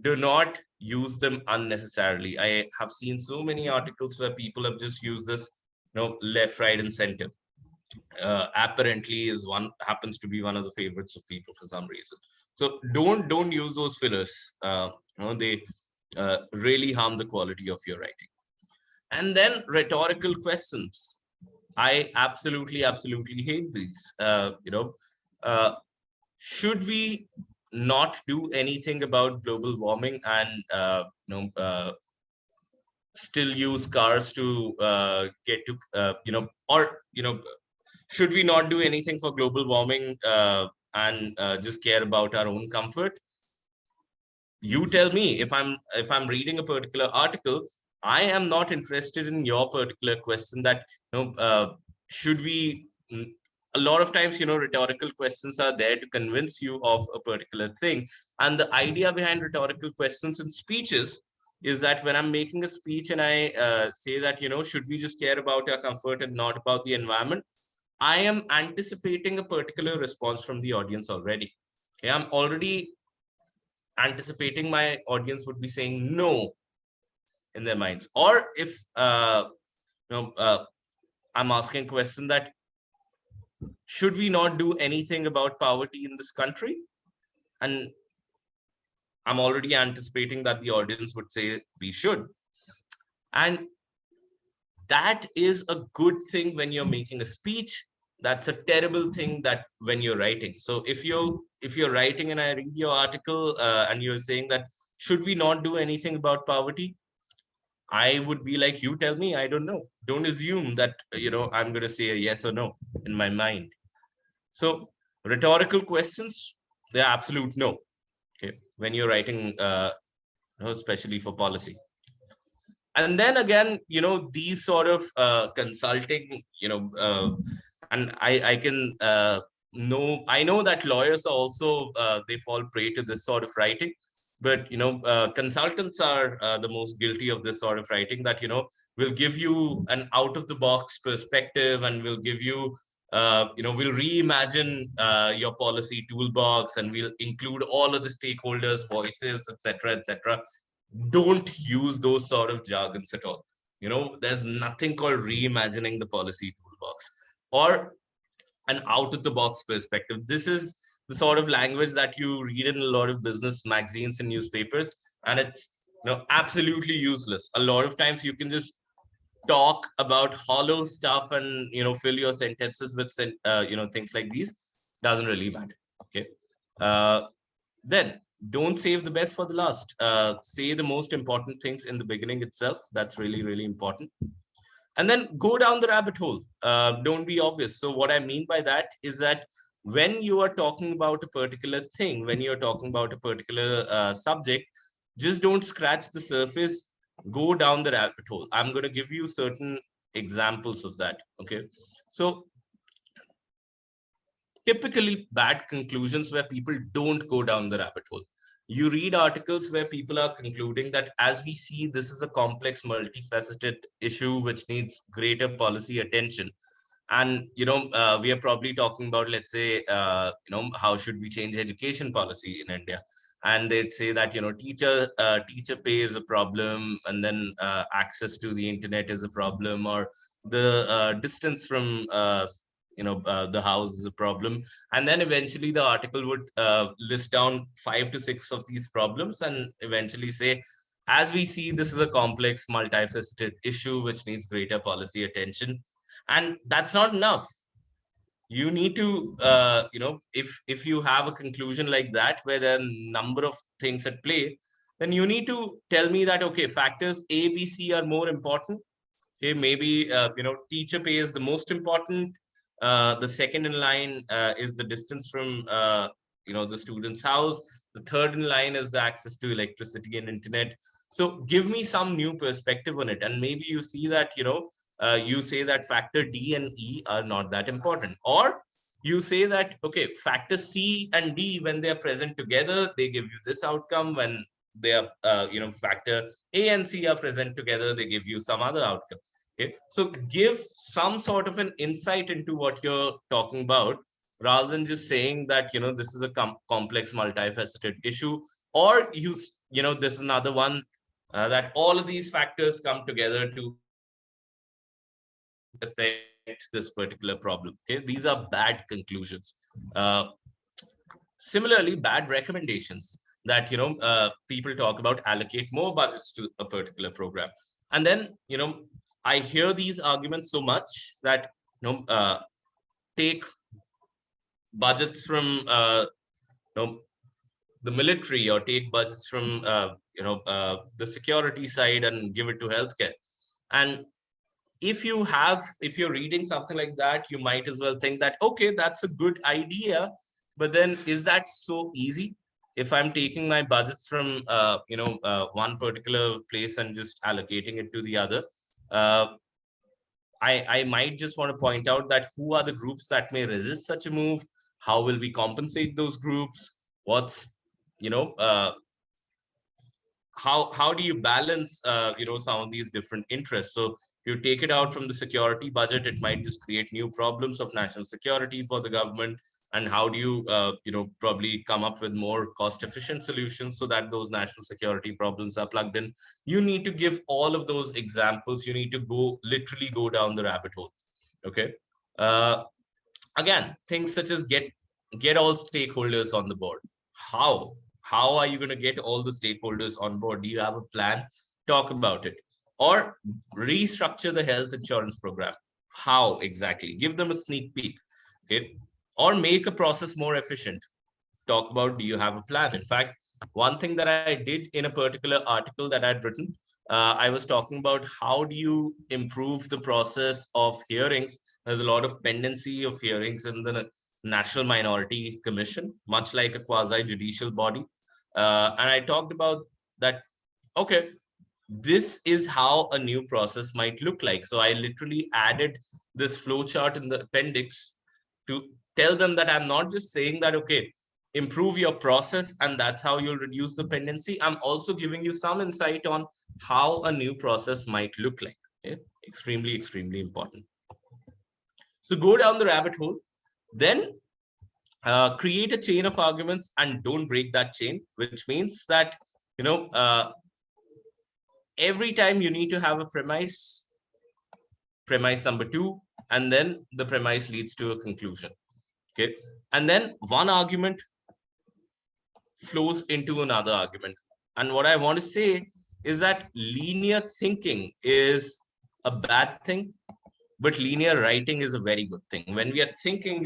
do not use them unnecessarily. I have seen so many articles where people have just used this, left, right, and center. Apparently happens to be one of the favorites of people for some reason. So don't use those fillers. They really harm the quality of your writing. And then rhetorical questions. I absolutely hate these. Should we not do anything about global warming and still use cars to get to should we not do anything for global warming and just care about our own comfort? You tell me. If I'm reading a particular article, I am not interested in your particular question that should we. A lot of times, rhetorical questions are there to convince you of a particular thing. And the idea behind rhetorical questions in speeches is that when I'm making a speech and I say that, should we just care about our comfort and not about the environment, I am anticipating a particular response from the audience already. Okay, I'm already anticipating my audience would be saying no in their minds. Or if I'm asking a question that, should we not do anything about poverty in this country? And I'm already anticipating that the audience would say we should. And that is a good thing when you're making a speech. That's a terrible thing that when you're writing. So if you're writing and I read your article and you're saying that, should we not do anything about poverty? I would be like, you tell me, I don't know. Don't assume that, I'm going to say a yes or no in my mind. So rhetorical questions, they're absolute no. Okay. When you're writing, especially for policy. And then again, these sort of consulting, and I can I know that lawyers are also, they fall prey to this sort of writing. but consultants are the most guilty of this sort of writing, that will give you an out of the box perspective, and will give you we'll reimagine your policy toolbox, and we'll include all of the stakeholders' voices, etc., etc. Don't use those sort of jargons at all. There's nothing called reimagining the policy toolbox or an out of the box perspective. This is the sort of language that you read in a lot of business magazines and newspapers, and it's absolutely useless. A lot of times you can just talk about hollow stuff and fill your sentences with things like these. Doesn't really matter. Okay. Then don't save the best for the last. Say the most important things in the beginning itself. That's really, really important. And then go down the rabbit hole. Don't be obvious. So what I mean by that is that when you are talking about a particular thing, when you're talking about a particular subject, just don't scratch the surface, go down the rabbit hole. I'm going to give you certain examples of that. Okay. So typically bad conclusions where people don't go down the rabbit hole. You read articles where people are concluding that, as we see, this is a complex, multifaceted issue which needs greater policy attention. And we are probably talking about, let's say, how should we change education policy in India? And they'd say that teacher pay is a problem, and then access to the internet is a problem, or the distance from the house is a problem. And then eventually the article would list down 5 to 6 of these problems, and eventually say, as we see, this is a complex, multifaceted issue which needs greater policy attention. And that's not enough. You need to if you have a conclusion like that where there are a number of things at play, then you need to tell me that, okay, factors A, B, C are more important. Okay, maybe teacher pay is the most important. The second in line is the distance from the student's house. The third in line is the access to electricity and internet. So give me some new perspective on it, and maybe you see that you say that factor D and E are not that important, or you say that, okay, factor C and D, when they are present together, they give you this outcome. When they are factor A and C are present together, they give you some other outcome. Okay, so give some sort of an insight into what you're talking about, rather than just saying that this is a complex, multifaceted issue, or this is another one that all of these factors come together to affect this particular problem. Okay, these are bad conclusions. Similarly, bad recommendations that people talk about, allocate more budgets to a particular program, and then I hear these arguments so much that take budgets from the military, or take budgets from the security side and give it to healthcare. And if you're reading something like that, you might as well think that, okay, that's a good idea, but then is that so easy? If I'm taking my budgets from one particular place and just allocating it to the other, I might just want to point out that who are the groups that may resist such a move? How will we compensate those groups? What's how do you balance some of these different interests? So if you take it out from the security budget, it might just create new problems of national security for the government. And how do you probably come up with more cost efficient solutions so that those national security problems are plugged in? You need to give all of those examples. You need to literally go down the rabbit hole. Okay. Again, things such as get all stakeholders on the board. How are you going to get all the stakeholders on board? Do you have a plan? Talk about it. Or restructure the health insurance program. How exactly? Give them a sneak peek. Okay. Or make a process more efficient. Talk about, do you have a plan? In fact, one thing that I did in a particular article that I'd written, I was talking about how do you improve the process of hearings. There's a lot of pendency of hearings in the National Minority Commission, much like a quasi-judicial body. And I talked about that, okay, this is how a new process might look like. So I literally added this flow chart in the appendix to tell them that I'm not just saying that, okay, improve your process, and that's how you'll reduce dependency. I'm also giving you some insight on how a new process might look like. Okay? Extremely, extremely important. So go down the rabbit hole, then create a chain of arguments and don't break that chain, which means that, every time you need to have a premise number 2, and then the premise leads to a conclusion. Okay. And then one argument flows into another argument. And what I want to say is that linear thinking is a bad thing, but linear writing is a very good thing. When we are thinking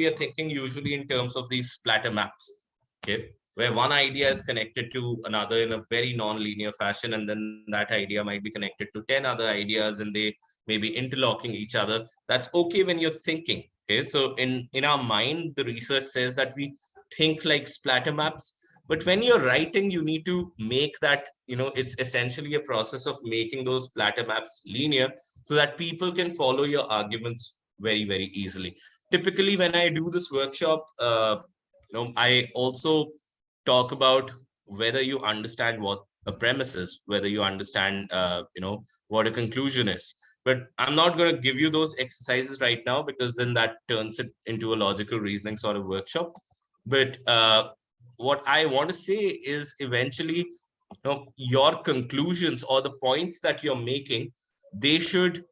usually in terms of these splatter maps, okay, where one idea is connected to another in a very non-linear fashion, and then that idea might be connected to 10 other ideas, and they may be interlocking each other. That's okay when you're thinking. Okay, so in our mind, the research says that we think like splatter maps, but when you're writing, you need to make that, it's essentially a process of making those splatter maps linear so that people can follow your arguments very, very easily. Typically, when I do this workshop, I also talk about whether you understand what a premise is, whether you understand, what a conclusion is. But I'm not going to give you those exercises right now, because then that turns it into a logical reasoning sort of workshop. But what I want to say is eventually, your conclusions or the points that you're making, they should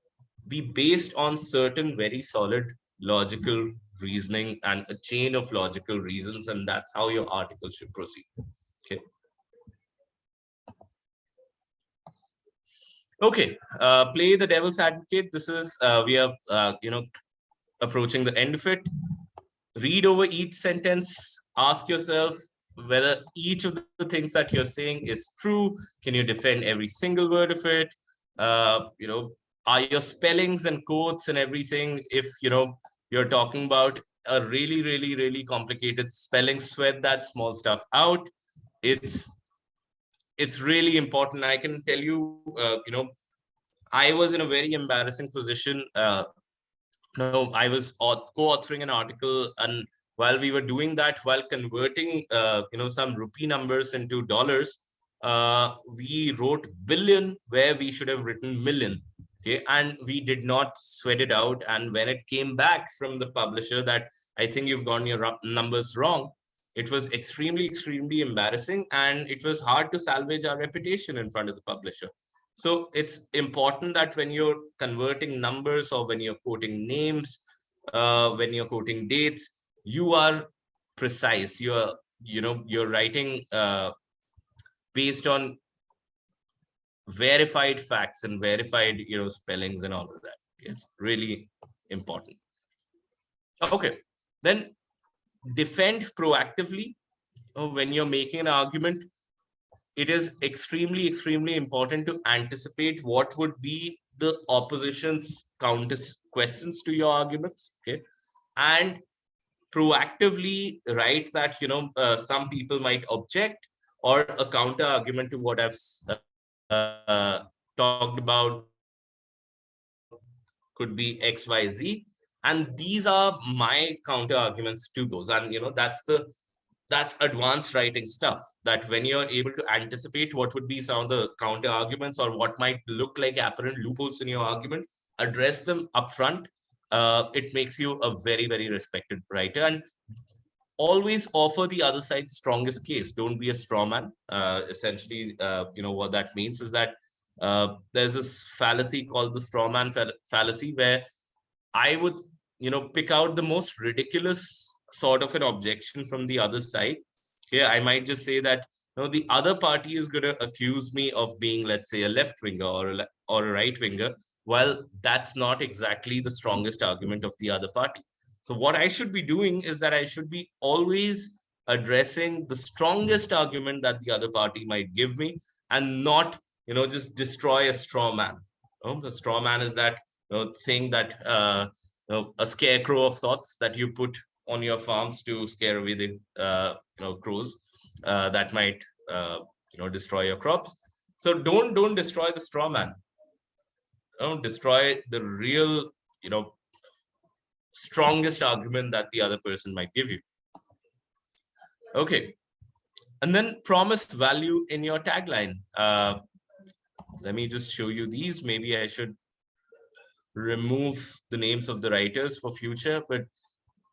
be based on certain very solid logical reasoning and a chain of logical reasons, and that's how your article should proceed. Okay. Okay. Play the devil's advocate. This is we are approaching the end of it. Read over each sentence. Ask yourself whether each of the things that you're saying is true. Can you defend every single word of it? Are your spellings and quotes and everything, if you're talking about a really, really, really complicated spelling, sweat that small stuff out. It's really important. I can tell you, I was in a very embarrassing position. I was co-authoring an article, and while we were doing that, while converting some rupee numbers into dollars, we wrote billion where we should have written million. Okay, and we did not sweat it out. And when it came back from the publisher that I think you've gotten your numbers wrong, it was extremely, extremely embarrassing, and it was hard to salvage our reputation in front of the publisher. So it's important that when you're converting numbers or when you're quoting names, when you're quoting dates, you are precise. You're writing based on verified facts and verified spellings and all of that. It's really important. Okay, then defend proactively. When you're making an argument, it is extremely, extremely important to anticipate what would be the opposition's counter questions to your arguments. Okay, and proactively write that some people might object, or a counter argument to what I've talked about could be XYZ, and these are my counter arguments to those. And that's advanced writing stuff, that when you're able to anticipate what would be some of the counter arguments or what might look like apparent loopholes in your argument, address them upfront. It makes you a very, very respected writer. And always offer the other side's strongest case. Don't be a straw man. Essentially, what that means is that there's this fallacy called the straw man fallacy, where I would, pick out the most ridiculous sort of an objection from the other side. Here, I might just say that, the other party is going to accuse me of being, let's say, a left winger or a right winger, while that's not exactly the strongest argument of the other party. So what I should be doing is that I should be always addressing the strongest argument that the other party might give me, and not, just destroy a straw man. The straw man is that thing that a scarecrow of sorts that you put on your farms to scare away the crows that might destroy your crops. So don't destroy the straw man. Don't destroy the real strongest argument that the other person might give you. Okay. And then promised value in your tagline. Let me just show you these. Maybe I should remove the names of the writers for future, but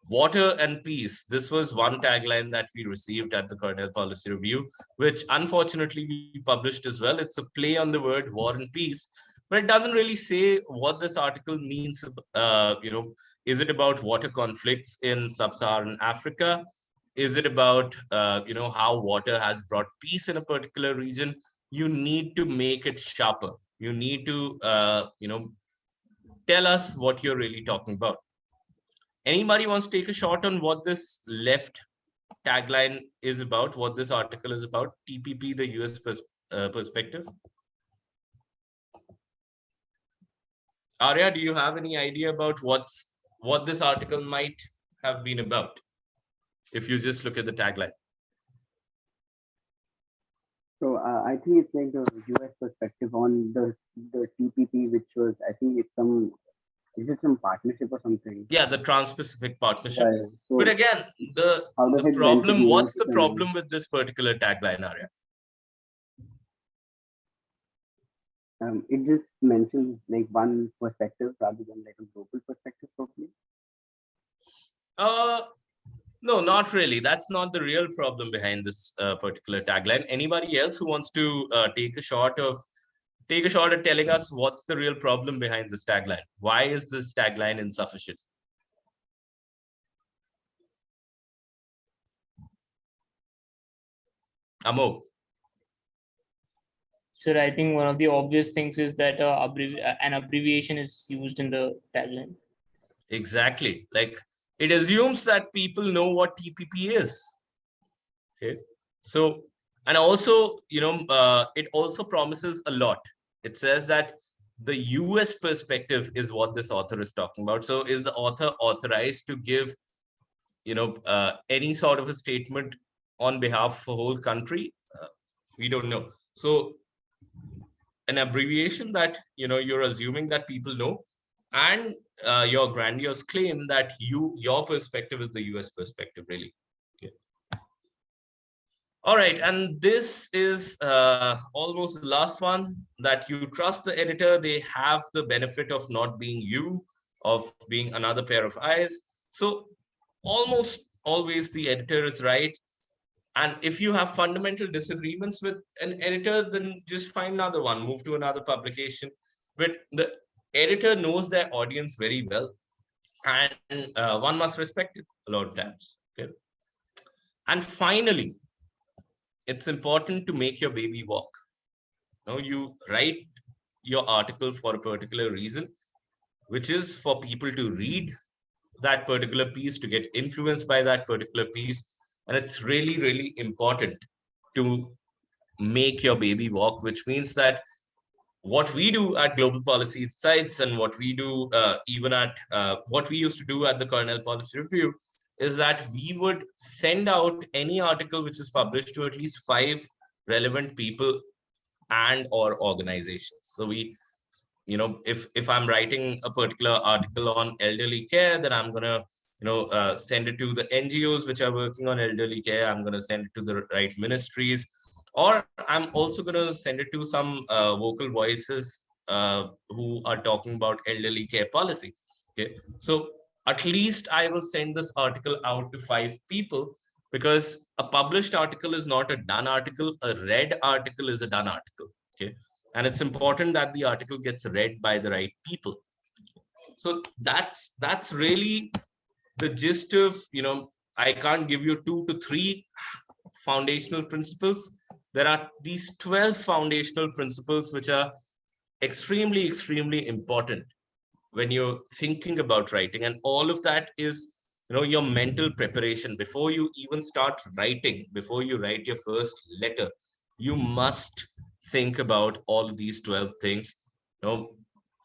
water and peace. This was one tagline that we received at the Cornell Policy Review, which unfortunately we published as well. It's a play on the word war and peace, but it doesn't really say what this article means. Is it about water conflicts in sub-Saharan Africa? Is it about, how water has brought peace in a particular region? You need to make it sharper. You need to, tell us what you're really talking about. Anybody wants to take a shot on what this left tagline is about, what this article is about? TPP, the US perspective. Arya, do you have any idea about what this article might have been about, if you just look at the tagline? So I think it's like the US perspective on the TPP, which was, I think it's some, is it some partnership or something? Yeah, the Trans-Pacific Partnership. Yeah, so but again, the problem, what's the problem with this particular tagline, Arya? It just mentions like one perspective rather than like a global perspective, probably. No, not really. That's not the real problem behind this particular tagline. Anybody else who wants to take a shot at telling us what's the real problem behind this tagline? Why is this tagline insufficient? Amol. Sir, I think one of the obvious things is that an abbreviation is used in the tagline. Exactly. Like, it assumes that people know what TPP is. Okay. So, and also, it also promises a lot. It says that the US perspective is what this author is talking about. So is the author authorized to give, any sort of a statement on behalf of a whole country? We don't know. So an abbreviation that, you're assuming that people know, and your grandiose claim that your perspective is the US perspective, really. Okay. All right, and this is almost the last one, that you trust the editor. They have the benefit of not being you, of being another pair of eyes. So almost always the editor is right. And if you have fundamental disagreements with an editor, then just find another one, move to another publication. But the editor knows their audience very well, and one must respect it a lot of times. Okay. And finally, it's important to make your baby walk. You write your article for a particular reason, which is for people to read that particular piece, to get influenced by that particular piece. And it's really, really important to make your baby walk, which means that what we do at Global Policy Insights, and what we do even at what we used to do at the Cornell Policy Review, is that we would send out any article which is published to at least 5 relevant people and or organizations. So we, if I'm writing a particular article on elderly care, then I'm gonna send it to the NGOs which are working on elderly care. I'm going to send it to the right ministries, or I'm also going to send it to some vocal voices who are talking about elderly care policy. Okay, so at least I will send this article out to 5 people, because a published article is not a done article. A read article is a done article. Okay, and it's important that the article gets read by the right people. So that's really the gist of, I can't give you 2 to 3 foundational principles. There are these 12 foundational principles which are extremely, extremely important when you're thinking about writing. And all of that is, your mental preparation. Before you even start writing, before you write your first letter, you must think about all of these 12 things.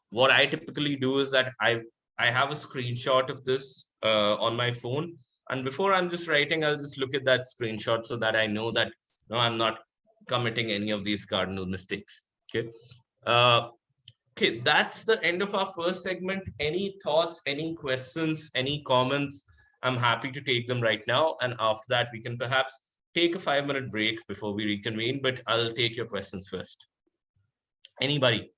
What I typically do is that I have a screenshot of this on my phone, and before I'm just writing, I'll just look at that screenshot so that I know that I'm not committing any of these cardinal mistakes. Okay. Okay, that's the end of our first segment. Any thoughts, any questions, any comments? I'm happy to take them right now. And after that, we can perhaps take a 5-minute break before we reconvene, but I'll take your questions first. Anybody?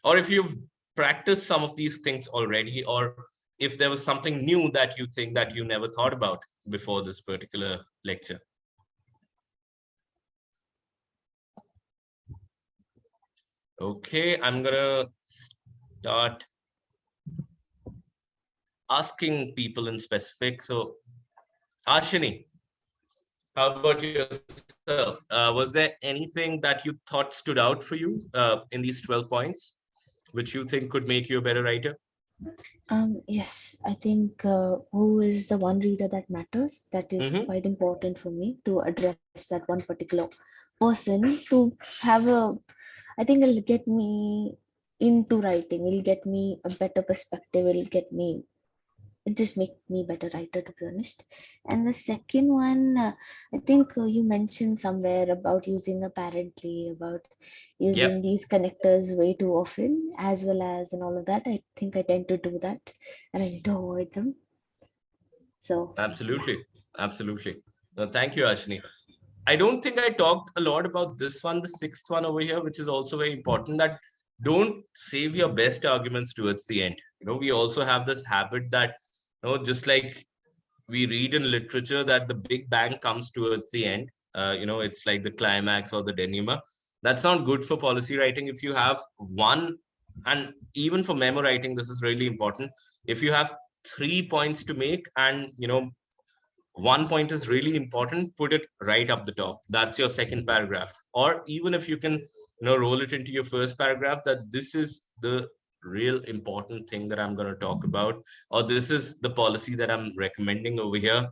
Or if you've practiced some of these things already, or if there was something new that you think that you never thought about before this particular lecture. Okay, I'm gonna start asking people in specific. So, Ashini, how about yourself? Was there anything that you thought stood out for you in these 12 points, which you think could make you a better writer? Yes, I think who is the one reader that matters. That is quite important for me to address that one particular person to have a, I think it'll get me into writing. It'll get me a better perspective. It just makes me better writer, to be honest. And the second one, I think you mentioned somewhere about using apparently, about using these connectors way too often, as well as and all of that. I think I tend to do that, and I need to avoid them. So absolutely, absolutely. Thank you, Ashini. I don't think I talked a lot about this one, the sixth one over here, which is also very important, that don't save your best arguments towards the end. We also have this habit that, just like we read in literature that the big bang comes towards the end. It's like the climax or the denouement. That's not good for policy writing. If you have one, and even for memo writing, this is really important. If you have 3 points to make and, one point is really important, put it right up the top. That's your second paragraph. Or even if you can, roll it into your first paragraph, that this is the real important thing that I'm going to talk about, or this is the policy that I'm recommending over here.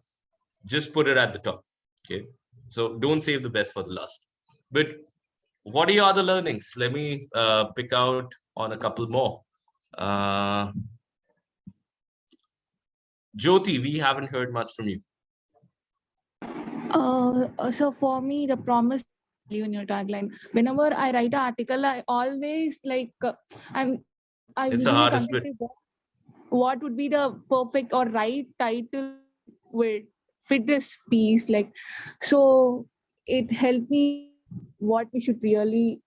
Just put it at the top. Okay. So don't save the best for the last. But what are your other learnings? Let me pick out on a couple more. Jyoti, we haven't heard much from you. So for me, the promise in your tagline. Whenever I write an article, I always I it's the really hardest bit. What would be the perfect or right title would fit this piece. So it helped me what we should really.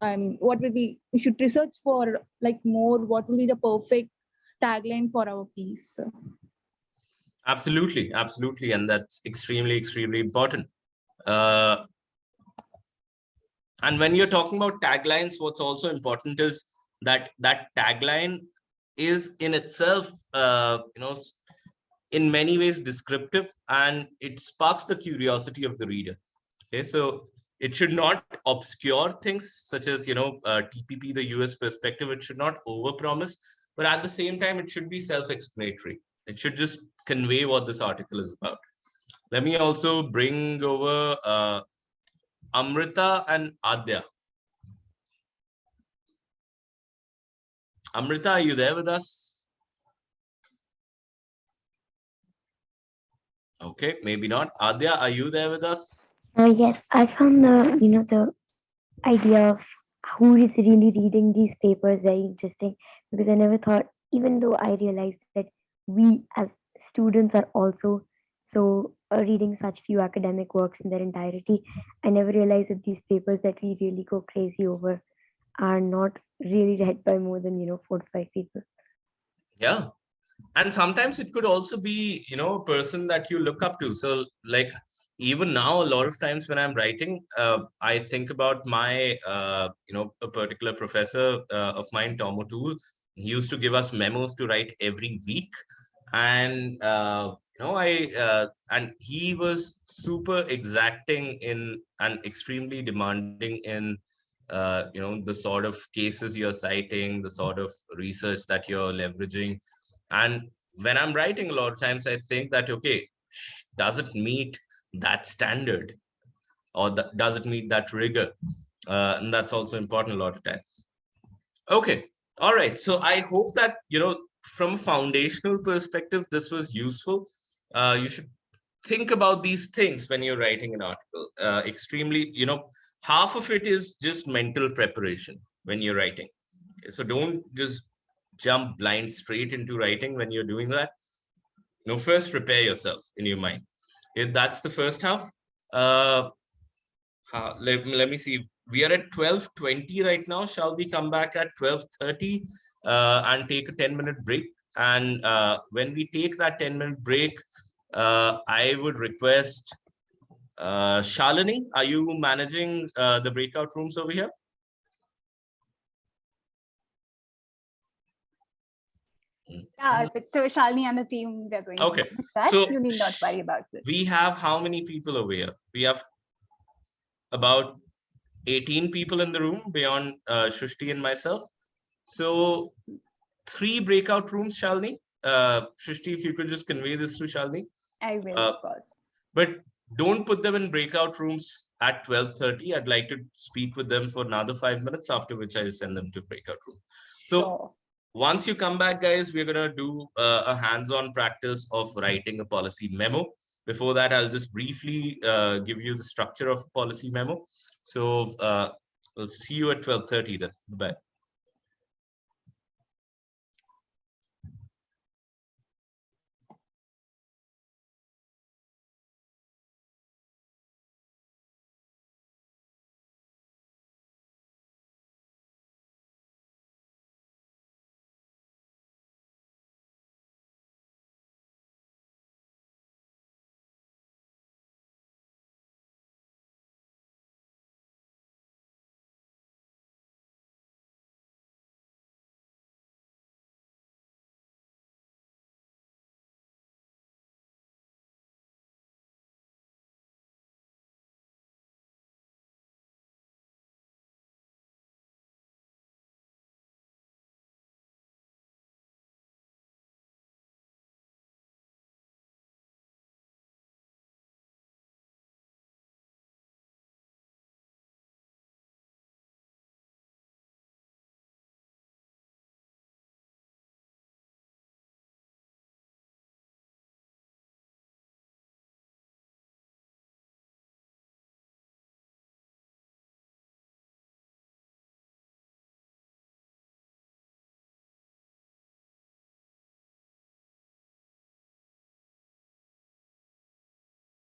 What would we should research for more. What will be the perfect tagline for our piece? Absolutely, absolutely, and that's extremely, extremely important. And when you're talking about taglines, what's also important is that tagline is in itself, in many ways descriptive, and it sparks the curiosity of the reader. Okay, so it should not obscure things such as, TPP, the US perspective. It should not overpromise, but at the same time, it should be self-explanatory. It should just convey what this article is about. Let me also bring over Amrita and Adya. Amrita, are you there with us? Okay, maybe not. Adya, are you there with us? Yes, I found the idea of who is really reading these papers very interesting, because I never thought, even though I realized that we as students are also reading such few academic works in their entirety, I never realized that these papers that we really go crazy over are not really read by more than 4 to 5 people. Yeah, and sometimes it could also be, a person that you look up to. So like, even now, a lot of times when I'm writing, I think about my, a particular professor of mine, Tom O'Toole. He used to give us memos to write every week. And, and he was super exacting in and extremely demanding in, the sort of cases you're citing, the sort of research that you're leveraging. And when I'm writing, a lot of times I think that, okay, does it meet that standard, or does it meet that rigor? And that's also important a lot of times. Okay. All right. So I hope that, from a foundational perspective, this was useful. You should think about these things when you're writing an article. Extremely, half of it is just mental preparation when you're writing. Okay, so don't just jump blind straight into writing when you're doing that. First prepare yourself in your mind. If that's the first half. Let me see. We are at 12:20 right now. Shall we come back at 12:30 and take a 10-minute break? And when we take that 10-minute break, I would request Shalini, are you managing the breakout rooms over here? Yeah, so Shalini and the team, they're going to manage that. So you need not worry about this. We have how many people over here? We have about 18 people in the room beyond Shushti and myself. So 3 breakout rooms, Shalini. Shushti, if you could just convey this to Shalini. I will, of course. But don't put them in breakout rooms at 12:30. I'd like to speak with them for another 5 minutes, after which I send them to breakout room. So once you come back, guys, we're going to do a hands-on practice of writing a policy memo. Before that, I'll just briefly give you the structure of a policy memo. So we'll see you at 12:30 then. Bye.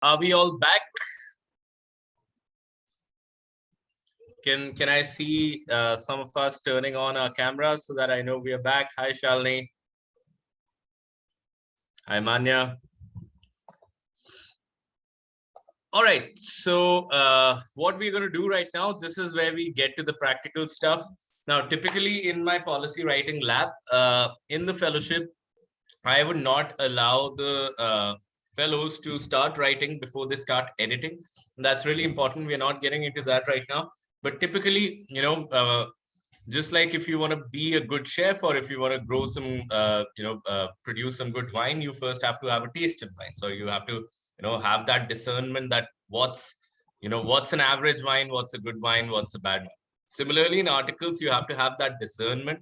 Are we all back? Can I see some of us turning on our cameras so that I know we are back? Hi, Shalini. Hi, Manya. All right, so what we're going to do right now, this is where we get to the practical stuff. Now, typically in my policy writing lab, in the fellowship, I would not allow the fellows to start writing before they start editing. That's really important. We're not getting into that right now. But typically, just like if you want to be a good chef, or if you want to grow some, produce some good wine, you first have to have a taste in wine. So you have to, have that discernment that what's an average wine, what's a good wine, what's a bad wine. Similarly, in articles, you have to have that discernment,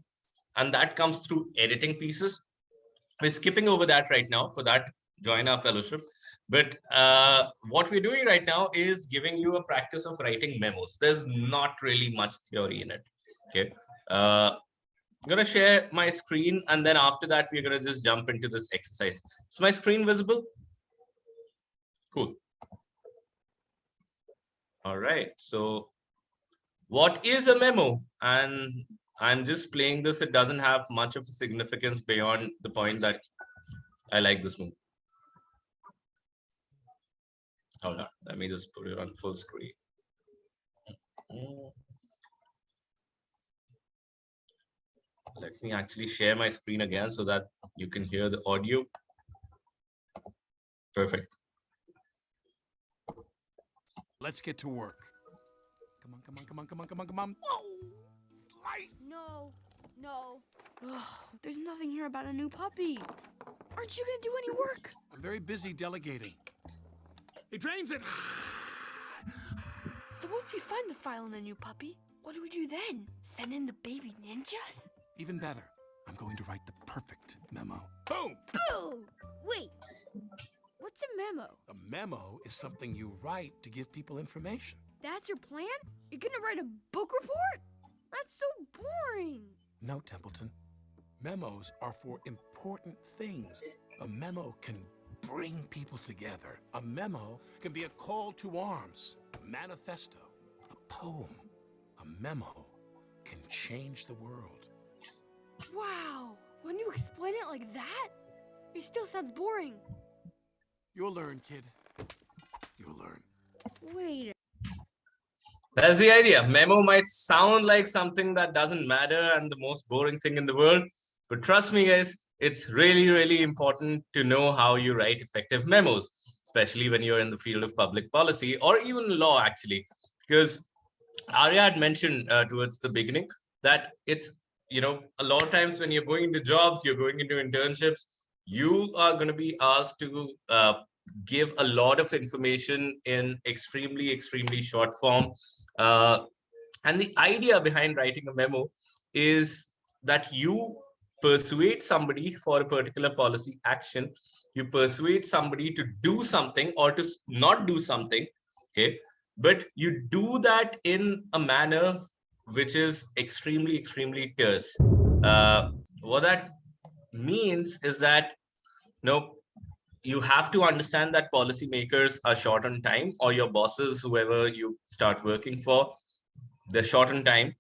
and that comes through editing pieces. We're skipping over that right now. For that, join our fellowship. But what we're doing right now is giving you a practice of writing memos. There's not really much theory in it. Okay. I'm going to share my screen, and then after that, we're going to just jump into this exercise. Is my screen visible? Cool. All right. So what is a memo? And I'm just playing this. It doesn't have much of a significance beyond the point that I like this movie. Hold on. Let me just put it on full screen. Let me actually share my screen again so that you can hear the audio. Perfect. Let's get to work. Come on, come on, come on, come on, come on, come on. Whoa! Slice! No. Ugh, there's nothing here about a new puppy. Aren't you gonna do any work? I'm very busy delegating. It drains it. So what if we find the file on the new puppy? What do we do then? Send in the baby ninjas? Even better, I'm going to write the perfect memo. Boom! Boo! Wait, what's a memo? A memo is something you write to give people information. That's your plan? You're gonna write a book report? That's so boring. No, Templeton. Memos are for important things. A memo can bring people together. A memo can be a call to arms, a manifesto, a poem. A memo can change the world. Wow, when you explain it like that, it still sounds boring. You'll learn, kid. You'll learn. Wait. That's the idea. Memo might sound like something that doesn't matter and the most boring thing in the world. But trust me, guys, it's really, really important to know how you write effective memos, especially when you're in the field of public policy or even law, actually. Because Arya had mentioned towards the beginning that it's, a lot of times when you're going into jobs, you're going into internships, you are going to be asked to give a lot of information in extremely, extremely short form. And the idea behind writing a memo is that you persuade somebody for a particular policy action, you persuade somebody to do something or to not do something, okay? But you do that in a manner which is extremely, extremely terse. What that means is that, you have to understand that policymakers are short on time, or your bosses, whoever you start working for, they're short on time.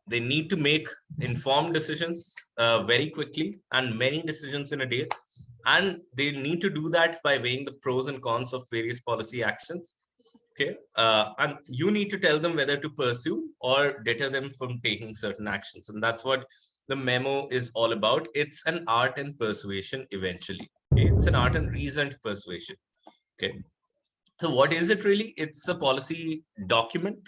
They need to make informed decisions very quickly and many decisions in a day. And they need to do that by weighing the pros and cons of various policy actions. Okay. And you need to tell them whether to pursue or deter them from taking certain actions. And that's what the memo is all about. It's an art and persuasion eventually. Okay? It's an art and reasoned persuasion. Okay. So what is it really? It's a policy document.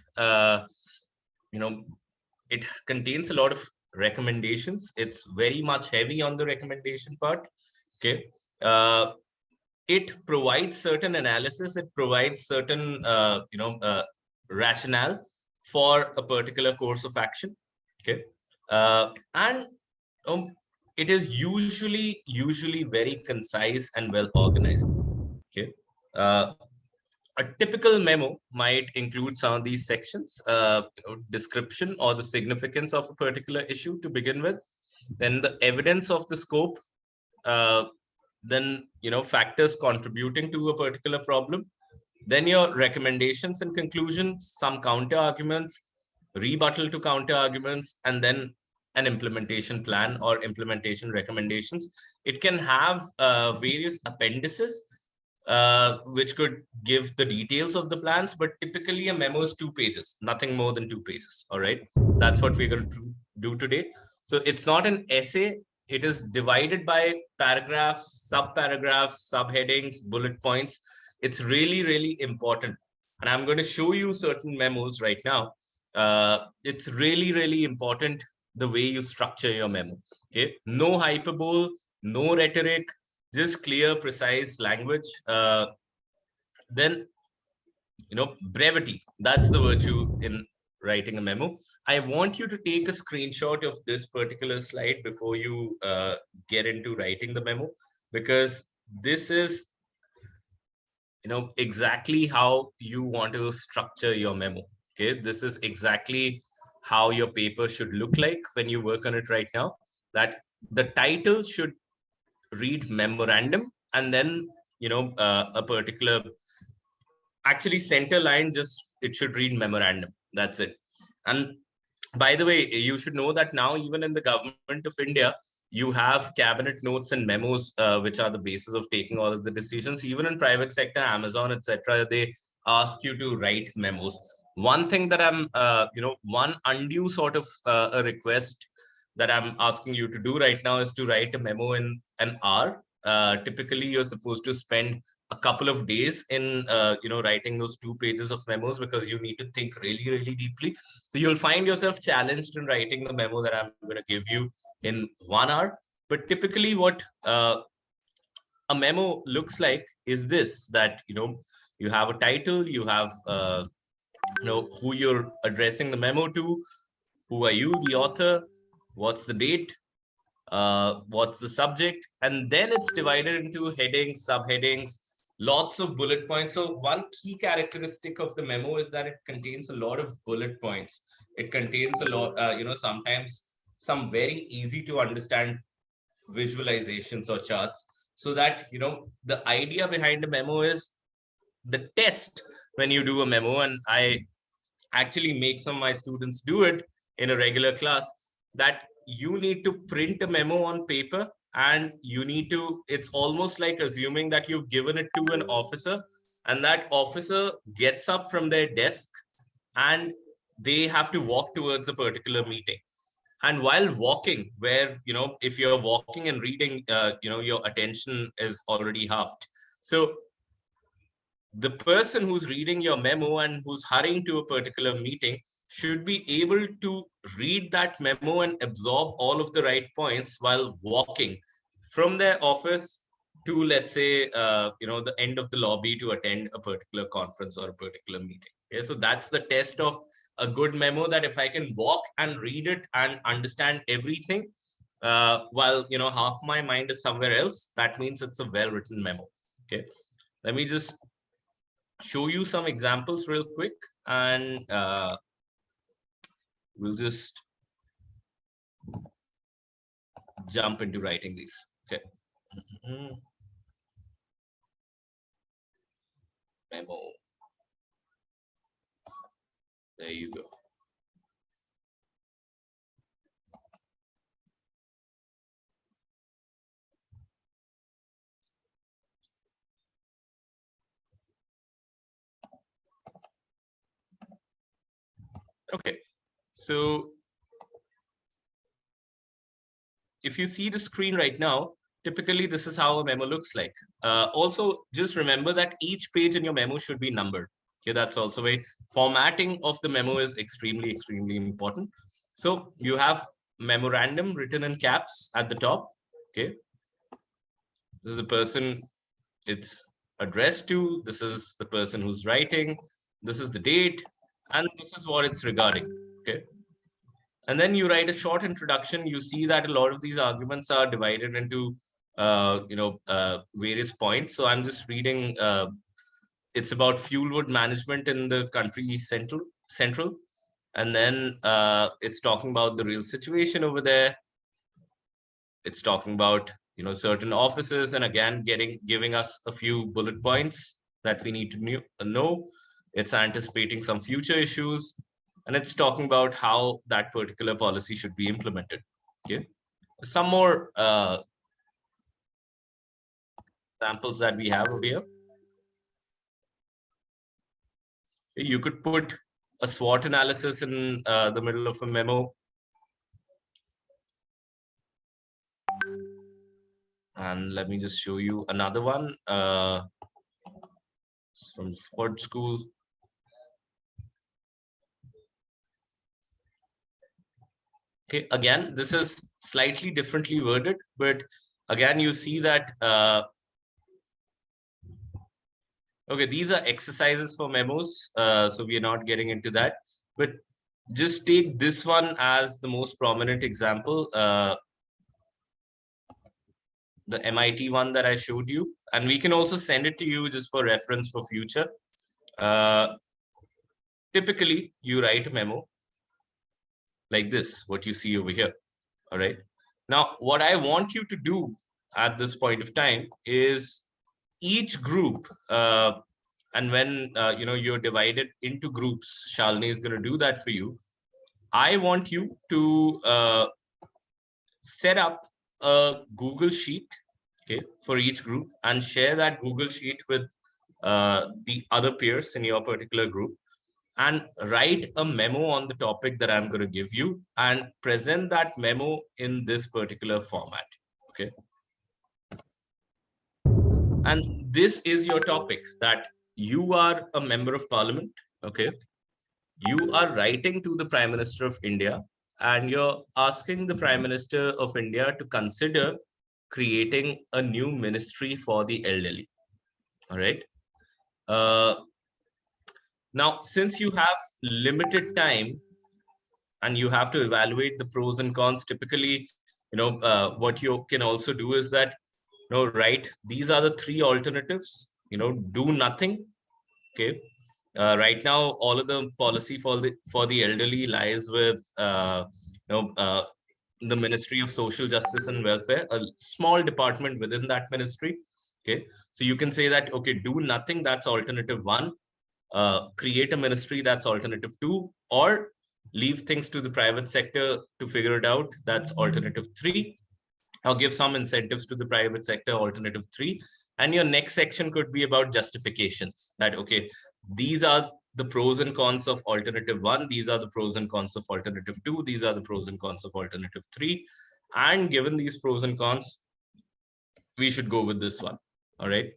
It contains a lot of recommendations. It's very much heavy on the recommendation part. Okay. It provides certain analysis. It provides certain, rationale for a particular course of action. Okay. And it is usually very concise and well organized. Okay. A typical memo might include some of these sections, description or the significance of a particular issue to begin with, then the evidence of the scope, then, factors contributing to a particular problem, then your recommendations and conclusions, some counter arguments, rebuttal to counter arguments, and then an implementation plan or implementation recommendations. It can have various appendices, which could give the details of the plans, but typically a memo is 2 pages, nothing more than 2 pages. All right. That's what we're going to do today. So it's not an essay. It is divided by paragraphs, sub-paragraphs, subheadings, bullet points. It's really, really important. And I'm going to show you certain memos right now. It's really, really important the way you structure your memo. Okay. No hyperbole, no rhetoric, just clear, precise language. Then, brevity. That's the virtue in writing a memo. I want you to take a screenshot of this particular slide before you get into writing the memo, because this is, exactly how you want to structure your memo. Okay, this is exactly how your paper should look like when you work on it right now. That the title should read memorandum, and then, a particular, actually center line, just it should read memorandum. That's it. And by the way, you should know that now even in the government of India, you have cabinet notes and memos, which are the basis of taking all of the decisions. Even in private sector, Amazon, etc., they ask you to write memos. One thing that I'm, one undue sort of a request that I'm asking you to do right now is to write a memo in an hour. Typically, you're supposed to spend a couple of days in, writing those 2 pages of memos, because you need to think really, really deeply. So you'll find yourself challenged in writing the memo that I'm going to give you in 1 hour. But typically what a memo looks like is this, that, you have a title, you have, who you're addressing the memo to, who are you, the author, what's the date, what's the subject, and then it's divided into headings, subheadings, lots of bullet points. So one key characteristic of the memo is that it contains a lot of bullet points. It contains a lot, sometimes some very easy to understand visualizations or charts, so that, the idea behind a memo is the test when you do a memo, and I actually make some of my students do it in a regular class, that you need to print a memo on paper, and it's almost like assuming that you've given it to an officer, and that officer gets up from their desk and they have to walk towards a particular meeting. And while walking, where, if you're walking and reading, your attention is already halved. So the person who's reading your memo and who's hurrying to a particular meeting should be able to read that memo and absorb all of the right points while walking from their office to, let's say, the end of the lobby to attend a particular conference or a particular meeting. Okay, so that's the test of a good memo, that if I can walk and read it and understand everything, while, half my mind is somewhere else, that means it's a well-written memo. Okay, let me just show you some examples real quick, and we'll just jump into writing these. Okay. Memo. There you go. Okay, so if you see the screen right now, typically this is how a memo looks like. Also, just remember that each page in your memo should be numbered. Okay, that's also a formatting of the memo is extremely, extremely important. So you have memorandum written in caps at the top. Okay, this is the person it's addressed to. This is the person who's writing. This is the date, and this is what it's regarding. Okay. And then you write a short introduction. You see that a lot of these arguments are divided into, various points. So I'm just reading. It's about fuel wood management in the country central, and then it's talking about the real situation over there. It's talking about certain offices, and again giving us a few bullet points that we need to know. It's anticipating some future issues, and it's talking about how that particular policy should be implemented. Okay, some more examples that we have over here. You could put a SWOT analysis in the middle of a memo. And let me just show you another one from Ford School. Okay, again, this is slightly differently worded, but again, you see that, okay, these are exercises for memos, so we are not getting into that, but just take this one as the most prominent example, the MIT one that I showed you, and we can also send it to you just for reference for future. Typically, you write a memo like this, what you see over here. All right. Now, what I want you to do at this point of time is each group, and when you're divided into groups, Shalini is going to do that for you. I want you to set up a Google Sheet, okay, for each group, and share that Google Sheet with the other peers in your particular group, and write a memo on the topic that I'm going to give you, and present that memo in this particular format. Okay. And this is your topic, that you are a member of parliament. Okay. You are writing to the Prime Minister of India, and you're asking the Prime Minister of India to consider creating a new ministry for the elderly. All right. Now, since you have limited time and you have to evaluate the pros and cons, typically, what you can also do is that, right, these are the three alternatives, do nothing. Okay. Right now, all of the policy for the elderly lies with, the Ministry of Social Justice and Welfare, a small department within that ministry. Okay, so you can say that, okay, do nothing, that's alternative 1. Create a ministry, that's alternative 2, or leave things to the private sector to figure it out, that's alternative 3, or give some incentives to the private sector, alternative 3. And your next section could be about justifications, that, okay, these are the pros and cons of alternative 1, these are the pros and cons of alternative 2, these are the pros and cons of alternative 3, and given these pros and cons, we should go with this one. All right.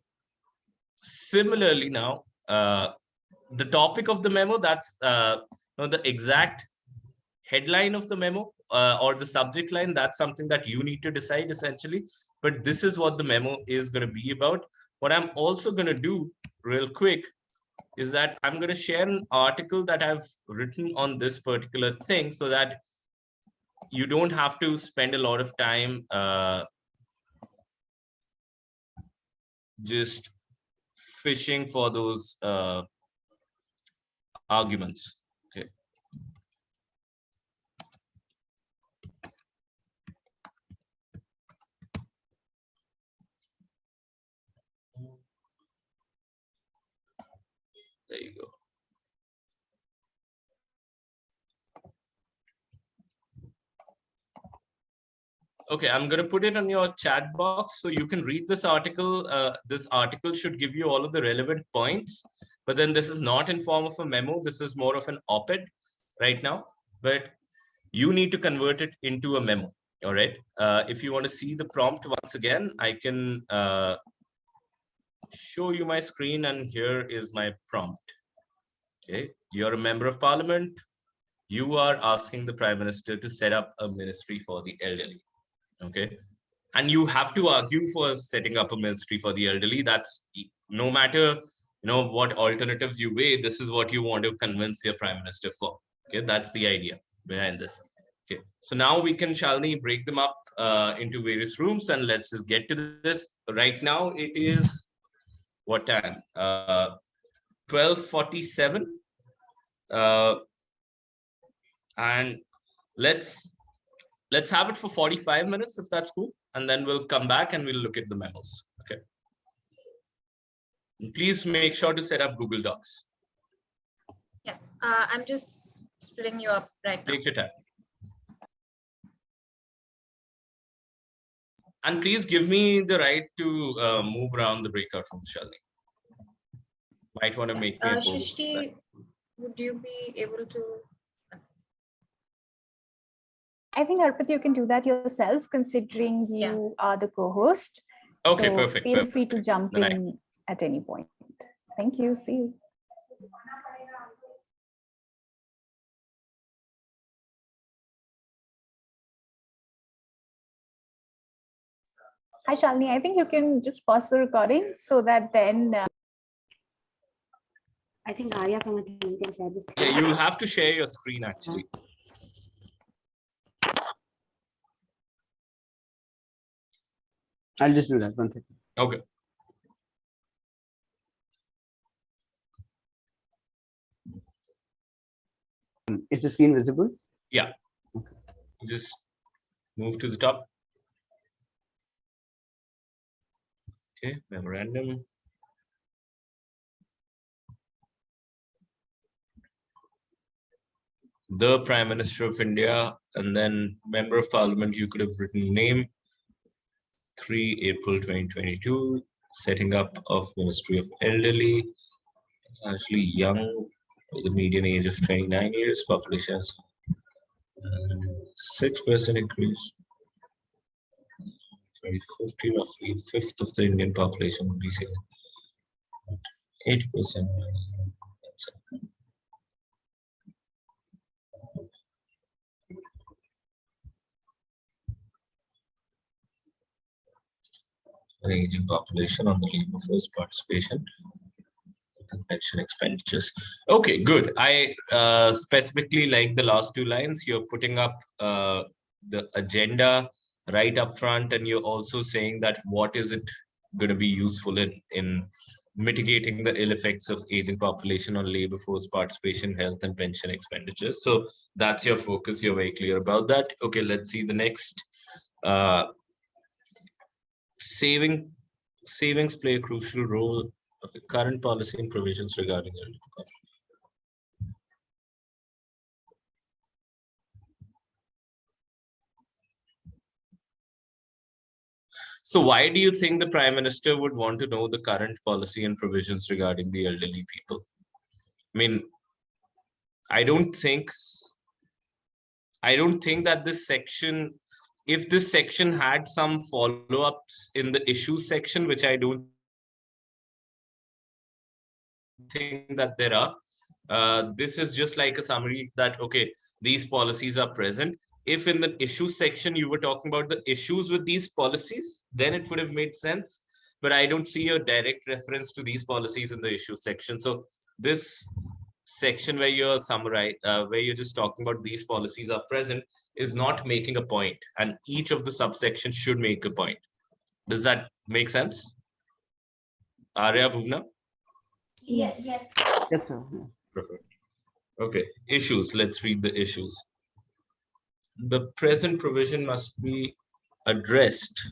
Similarly, now, the topic of the memo, that's the exact headline of the memo or the subject line, that's something that you need to decide essentially. But this is what the memo is going to be about. What I'm also going to do real quick is that I'm going to share an article that I've written on this particular thing, so that you don't have to spend a lot of time just fishing for those arguments. Okay. There you go. Okay, I'm going to put it on your chat box so you can read this article. This article should give you all of the relevant points, but then this is not in form of a memo. This is more of an op-ed right now, but you need to convert it into a memo. All right. If you want to see the prompt once again, I can show you my screen, and here is my prompt. Okay, you're a member of parliament. You are asking the Prime Minister to set up a ministry for the elderly. Okay, and you have to argue for setting up a ministry for the elderly. That's no matter what alternatives you weigh, this is what you want to convince your Prime Minister for. Okay, that's the idea behind this. Okay, so now we can, Shalini, break them up into various rooms, and let's just get to this. Right now it is what time? 12:47. And let's have it for 45 minutes, if that's cool, and then we'll come back and we'll look at the memos. Okay, and please make sure to set up Google Docs. Yes, I'm just splitting you up right now. Take your time. And please give me the right to move around the breakout rooms, Shalini. Might want to make me a Shrishti, would you be able to? I think, Arpit, you can do that yourself, considering you are the co-host. Okay, so perfect. Feel perfect. free to jump Then in at any point. Thank you. See you. Hi, Shalini. I think you can just pause the recording so that then. I think Arya from a team can share this. Yeah, you'll have to share your screen actually. I'll just do that. 1 second. Okay. Is the screen visible? Yeah. Okay. Just move to the top. Okay, memorandum. The Prime Minister of India, and then Member of Parliament, you could have written name. 3 April 2022, setting up of Ministry of Elderly, actually young, with a median age of 29 years, population 6% increase. 2050, roughly fifth of the Indian population would be 8%. An aging population on the labor force participation, the pension expenditures. Okay, good. I specifically like the last 2 lines. You're putting up the agenda right up front, and you're also saying that what is it going to be useful in mitigating the ill effects of aging population on labor force participation, health, and pension expenditures. So that's your focus. You're very clear about that. Okay, let's see the next. Savings play a crucial role of the current policy and provisions regarding elderly population. So why do you think the Prime Minister would want to know the current policy and provisions regarding the elderly people? I mean, I don't think that this section, if this section had some follow-ups in the issues section, which I don't think that there are, this is just like a summary that, okay, these policies are present. If in the issues section you were talking about the issues with these policies, then it would have made sense. But I don't see a direct reference to these policies in the issues section. So this section where you're where you're just talking about these policies are present is not making a point, and each of the subsections should make a point. Does that make sense? Arya, Bhuvna? Yes. Yes, sir. Perfect. Okay, issues. Let's read the issues. The present provision must be addressed.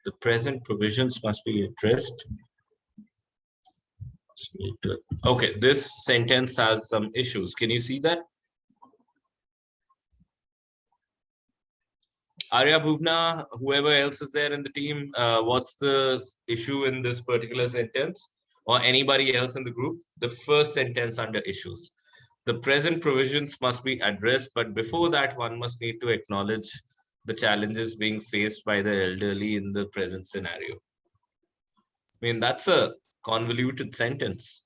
The present provisions must be addressed. Okay, this sentence has some issues. Can you see that? Arya, Bhuvna, whoever else is there in the team, what's the issue in this particular sentence? Or anybody else in the group? The first sentence under issues. The present provisions must be addressed, but before that, one must need to acknowledge the challenges being faced by the elderly in the present scenario. I mean, that's a convoluted sentence,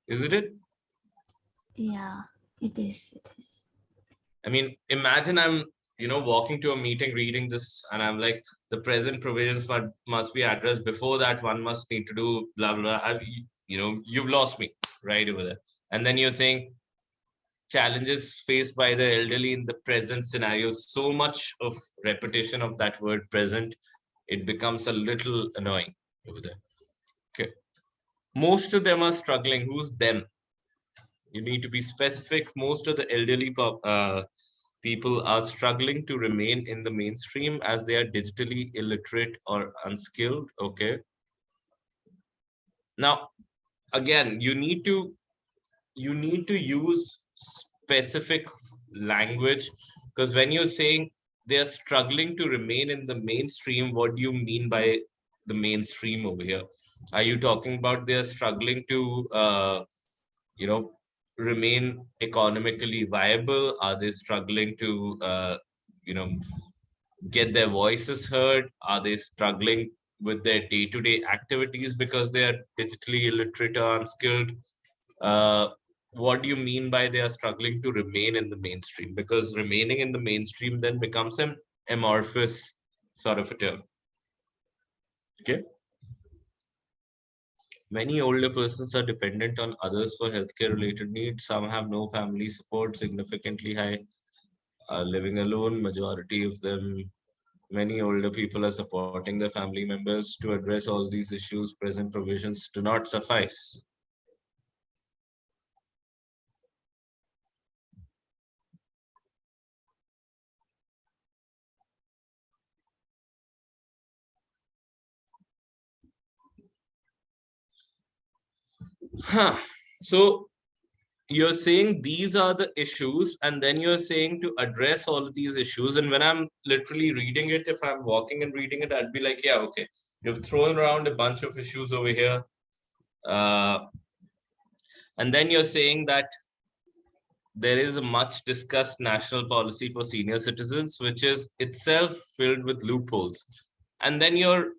isn't it? Yeah, it is. It is. I mean, imagine I'm, walking to a meeting, reading this, and I'm like, the present provisions must be addressed. Before that, one must need to do blah, blah. You've lost me right over there. And then you're saying, challenges faced by the elderly in the present scenario. So much of repetition of that word present, it becomes a little annoying over there. Okay. Most of them are struggling. Who's them? You need to be specific. Most of the elderly people are struggling to remain in the mainstream as they are digitally illiterate or unskilled. Okay. Now, again, you need to use specific language, because when you're saying they're struggling to remain in the mainstream, what do you mean by the mainstream over here? Are you talking about they're struggling to remain economically viable? Are they struggling to get their voices heard? Are they struggling with their day-to-day activities because they are digitally illiterate or unskilled? What do you mean by they are struggling to remain in the mainstream? Because remaining in the mainstream then becomes an amorphous sort of a term. Okay. Many older persons are dependent on others for healthcare related needs. Some have no family support, significantly high, living alone. Majority of them, many older people are supporting their family members. To address all these issues, present provisions do not suffice. So you're saying these are the issues, and then you're saying to address all of these issues. And when I'm literally reading it, if I'm walking and reading it, I'd be like, yeah, okay, you've thrown around a bunch of issues over here. And then you're saying that there is a much discussed national policy for senior citizens, which is itself filled with loopholes. And then you're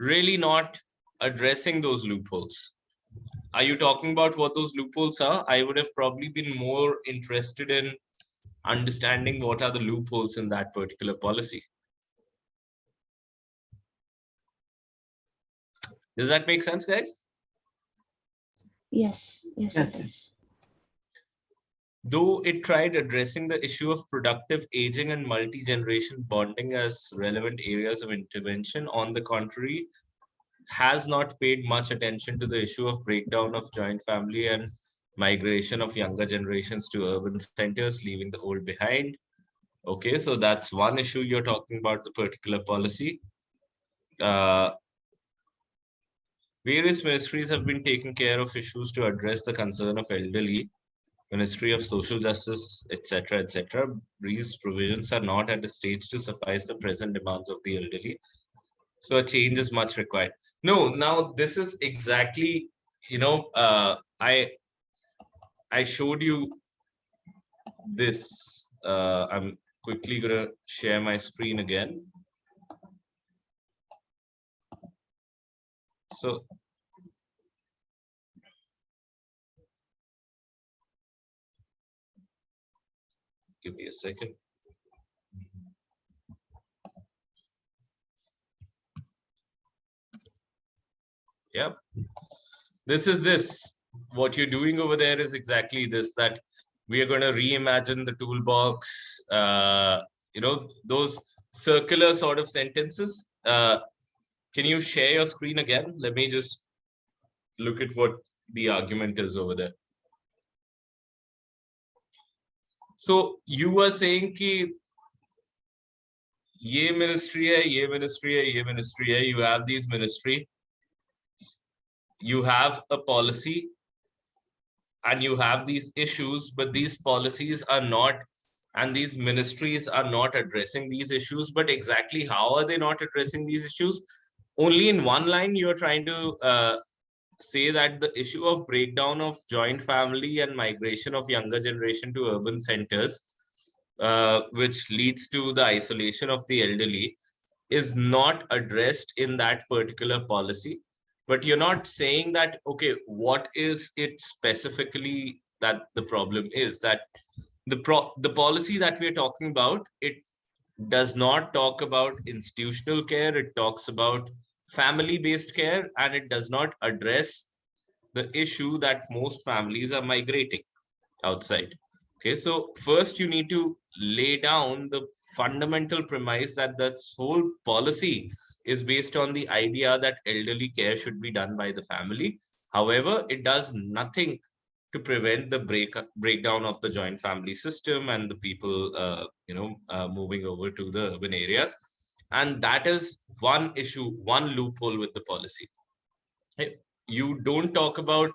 really not addressing those loopholes. Are you talking about what those loopholes are? I would have probably been more interested in understanding what are the loopholes in that particular policy. Does that make sense, guys? Yes, yes, it is. Though it tried addressing the issue of productive aging and multi-generation bonding as relevant areas of intervention, on the contrary, has not paid much attention to the issue of breakdown of joint family and migration of younger generations to urban centers, leaving the old behind. Okay, so that's one issue you're talking about, the particular policy. Various ministries have been taking care of issues to address the concern of elderly. Ministry of Social Justice, etc., etc. These provisions are not at a stage to suffice the present demands of the elderly. So a change is much required. No, now this is exactly, I showed you this. I'm quickly gonna share my screen again. So give me a second. Yep. This is this. What you're doing over there is exactly this, that we are going to reimagine the toolbox, those circular sort of sentences. Can you share your screen again? Let me just look at what the argument is over there. So you were saying ki ye ministry hai, ye ministry hai, ye ministry hai. You have these ministry. You have a policy and you have these issues, but these policies are not, and these ministries are not addressing these issues. But exactly how are they not addressing these issues? Only in one line, you're trying to say that the issue of breakdown of joint family and migration of younger generation to urban centers, which leads to the isolation of the elderly, is not addressed in that particular policy. But you're not saying that, okay, what is it specifically that the problem is? That the policy that we're talking about, it does not talk about institutional care, it talks about family-based care, and it does not address the issue that most families are migrating outside. Okay, so first you need to lay down the fundamental premise that this whole policy is based on the idea that elderly care should be done by the family. However, it does nothing to prevent the breakdown of the joint family system and the people, moving over to the urban areas. And that is one issue, one loophole with the policy. You don't talk about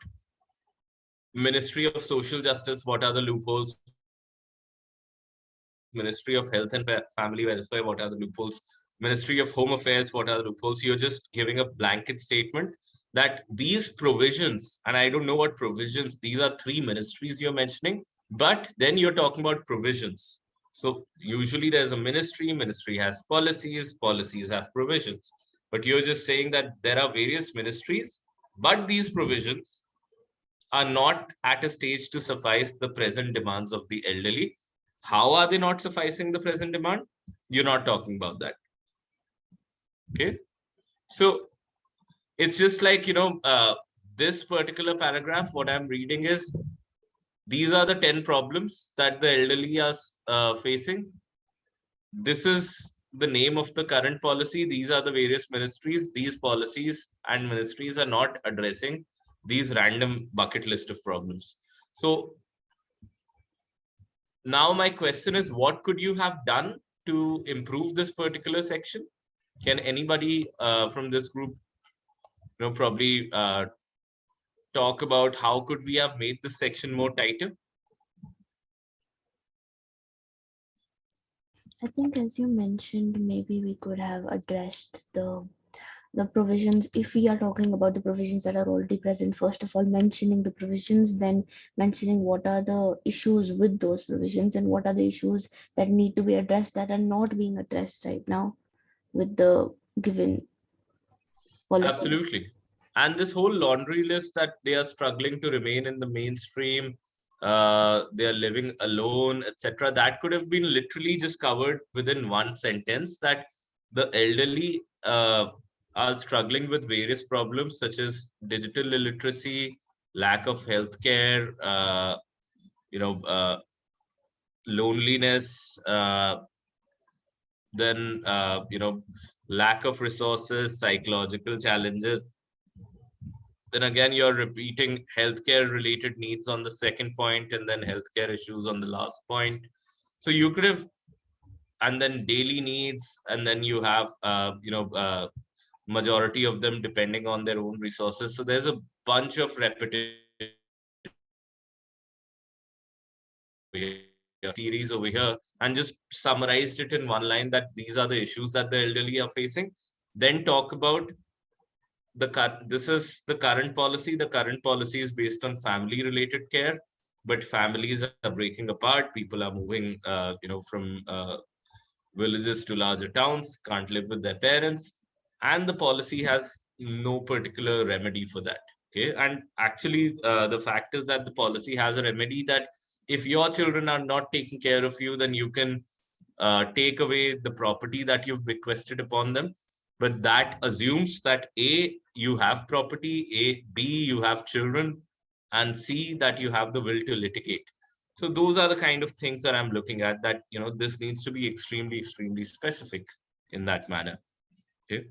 Ministry of Social Justice, what are the loopholes? Ministry of Health and Family Welfare, what are the loopholes? Ministry of Home Affairs, what are the loopholes? You're just giving a blanket statement that these provisions, and I don't know what provisions, these are three ministries you're mentioning, but then you're talking about provisions. So usually there's a ministry has policies, policies have provisions, but you're just saying that there are various ministries, but these provisions are not at a stage to suffice the present demands of the elderly. How are they not sufficing the present demand? You're not talking about that. Okay. So it's just like, this particular paragraph, what I'm reading is, these are the 10 problems that the elderly are facing. This is the name of the current policy. These are the various ministries. These policies and ministries are not addressing these random bucket list of problems. So now my question is, what could you have done to improve this particular section? Can anybody from this group, probably talk about how could we have made this section more tighter? I think, as you mentioned, maybe we could have addressed the provisions. If we are talking about the provisions that are already present, first of all mentioning the provisions, then mentioning what are the issues with those provisions and what are the issues that need to be addressed that are not being addressed right now with the given policies. Absolutely. And this whole laundry list that they are struggling to remain in the mainstream, they are living alone, etc., that could have been literally just covered within one sentence, that the elderly are struggling with various problems such as digital illiteracy, lack of healthcare, loneliness, then lack of resources, psychological challenges. Then again, you're repeating healthcare related needs on the second point, and then healthcare issues on the last point. So you could have, and then daily needs, and then you have, majority of them depending on their own resources. So there's a bunch of repetition series over here, and just summarized it in one line that these are the issues that the elderly are facing. Then talk about this is the current policy. The current policy is based on family related care, but families are breaking apart. People are moving, from villages to larger towns, can't live with their parents, and the policy has no particular remedy for that. Okay, and actually, the fact is that the policy has a remedy that if your children are not taking care of you, then you can take away the property that you've bequested upon them. But that assumes that A, you have property, B, you have children, and C, that you have the will to litigate. So those are the kind of things that I'm looking at, that, this needs to be extremely, extremely specific in that manner. Okay.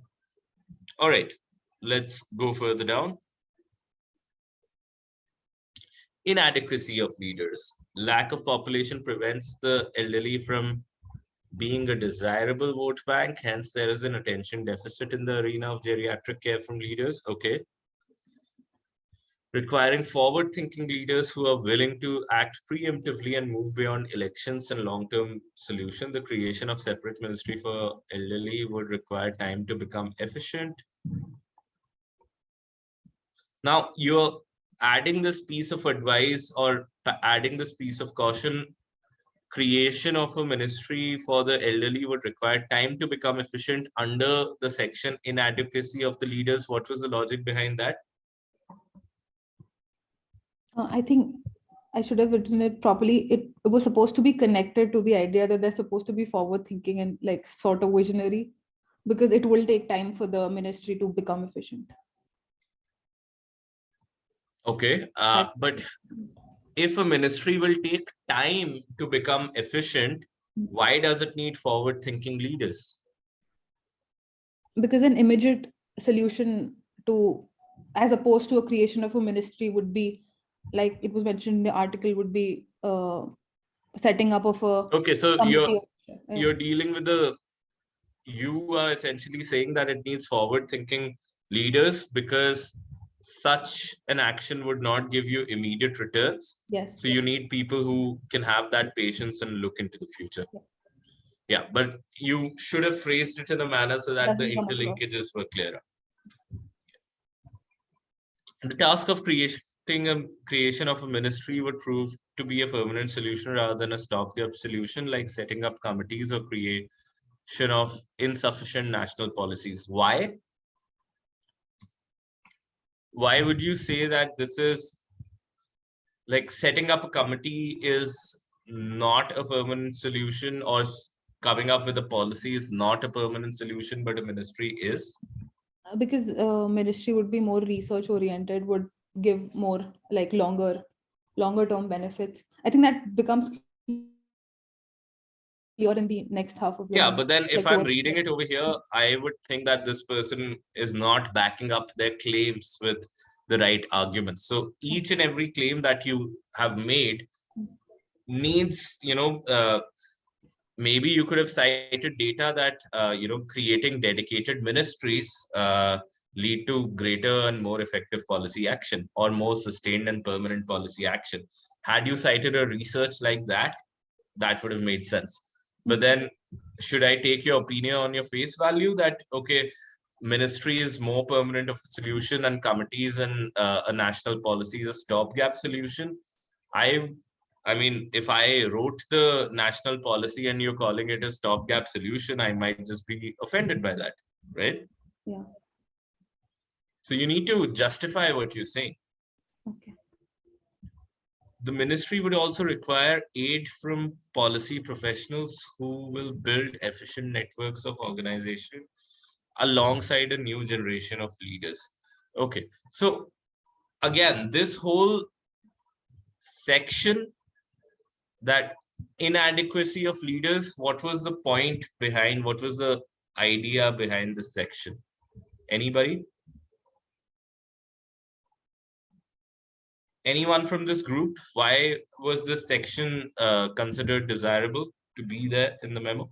All right, let's go further down. Inadequacy of leaders. Lack of population prevents the elderly from being a desirable vote bank. Hence, there is an attention deficit in the arena of geriatric care from leaders. Okay. Requiring forward-thinking leaders who are willing to act preemptively and move beyond elections and long-term solution. The creation of separate ministry for elderly would require time to become efficient. Now, you're adding this piece of advice, or adding this piece of caution. Creation of a ministry for the elderly would require time to become efficient under the section inadequacy of the leaders. What was the logic behind that? I think I should have written it properly. It was supposed to be connected to the idea that they're supposed to be forward thinking and like sort of visionary, because it will take time for the ministry to become efficient. Okay, but if a ministry will take time to become efficient, why does it need forward-thinking leaders? Because an immediate solution to, as opposed to a creation of a ministry, would be, like it was mentioned in the article, would be setting up of a. Okay, so you're dealing with you are essentially saying that it needs forward-thinking leaders because such an action would not give you immediate returns. Yes. So you need people who can have that patience and look into the future. Yeah, but you should have phrased it in a manner so that the interlinkages were clearer. The task of creation of a ministry would prove to be a permanent solution rather than a stopgap solution, like setting up committees or creation of insufficient national policies. Why? Why would you say that this is like setting up a committee is not a permanent solution, or coming up with a policy is not a permanent solution, but a ministry is? Because ministry would be more research oriented, would give more like longer term benefits. I think that becomes clear in the next half of the. Yeah, but then if I'm reading it over here, I would think that this person is not backing up their claims with the right arguments. So each and every claim that you have made needs, maybe you could have cited data that, creating dedicated ministries lead to greater and more effective policy action, or more sustained and permanent policy action. Had you cited a research like that, that would have made sense. But then should I take your opinion on your face value that, okay, ministry is more permanent of a solution and committees and a national policy is a stopgap solution? I mean, if I wrote the national policy and you're calling it a stopgap solution, I might just be offended by that, right? Yeah. So you need to justify what you're saying. Okay. The ministry would also require aid from policy professionals who will build efficient networks of organization alongside a new generation of leaders. Okay, so again, this whole section, that inadequacy of leaders, what was the point behind, what was the idea behind this section? Anybody? Anyone from this group? Why was this section considered desirable to be there in the memo?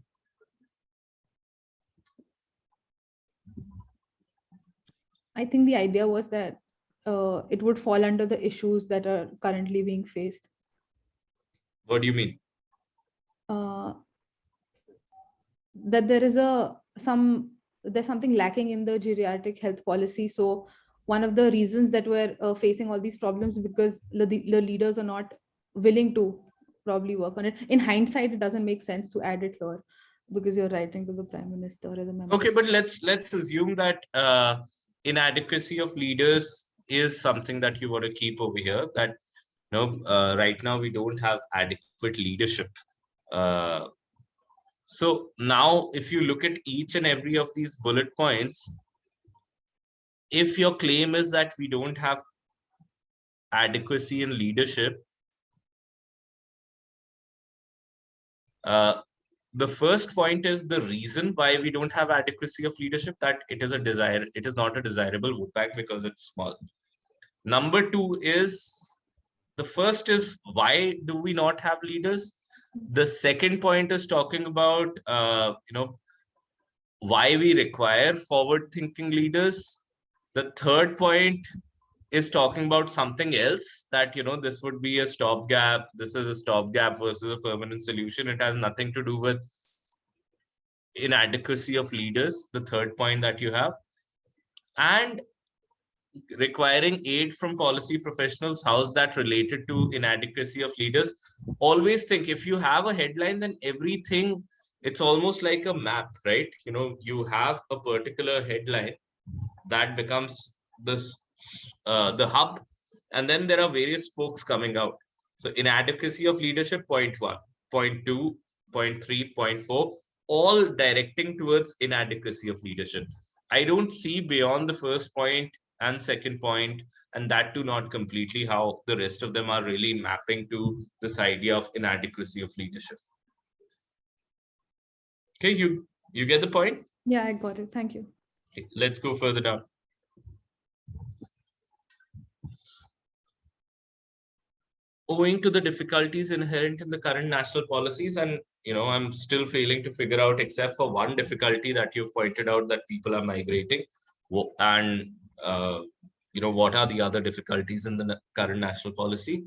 I think the idea was that it would fall under the issues that are currently being faced. What do you mean? That there's something lacking in the geriatric health policy. So one of the reasons that we're facing all these problems because the leaders are not willing to probably work on it. In hindsight, it doesn't make sense to add it here because you're writing to the prime minister or the member. Okay, but let's assume that inadequacy of leaders is something that you want to keep over here. That right now we don't have adequate leadership. So now, if you look at each and every of these bullet points, if your claim is that we don't have adequacy in leadership, the first point is the reason why we don't have adequacy of leadership, that it is not a desirable vote bank because it's small. Number two is, the first is, why do we not have leaders? The second point is talking about, why we require forward-thinking leaders. The third point is talking about something else, that, this would be a stopgap. This is a stopgap versus a permanent solution. It has nothing to do with inadequacy of leaders, the third point that you have. And requiring aid from policy professionals, how's that related to inadequacy of leaders? Always think, if you have a headline, then everything, it's almost like a map, right? You have a particular headline that becomes this the hub, and then there are various spokes coming out. So inadequacy of leadership, point 1, point 2, point 3, point 4, all directing towards inadequacy of leadership. I don't see beyond the first point and second point, and that too not completely, how the rest of them are really mapping to this idea of inadequacy of leadership. Okay, you get the point? Yeah, I got it. Thank you. Okay, let's go further down. Owing to the difficulties inherent in the current national policies, and I'm still failing to figure out, except for one difficulty that you've pointed out, that people are migrating, and what are the other difficulties in the current national policy?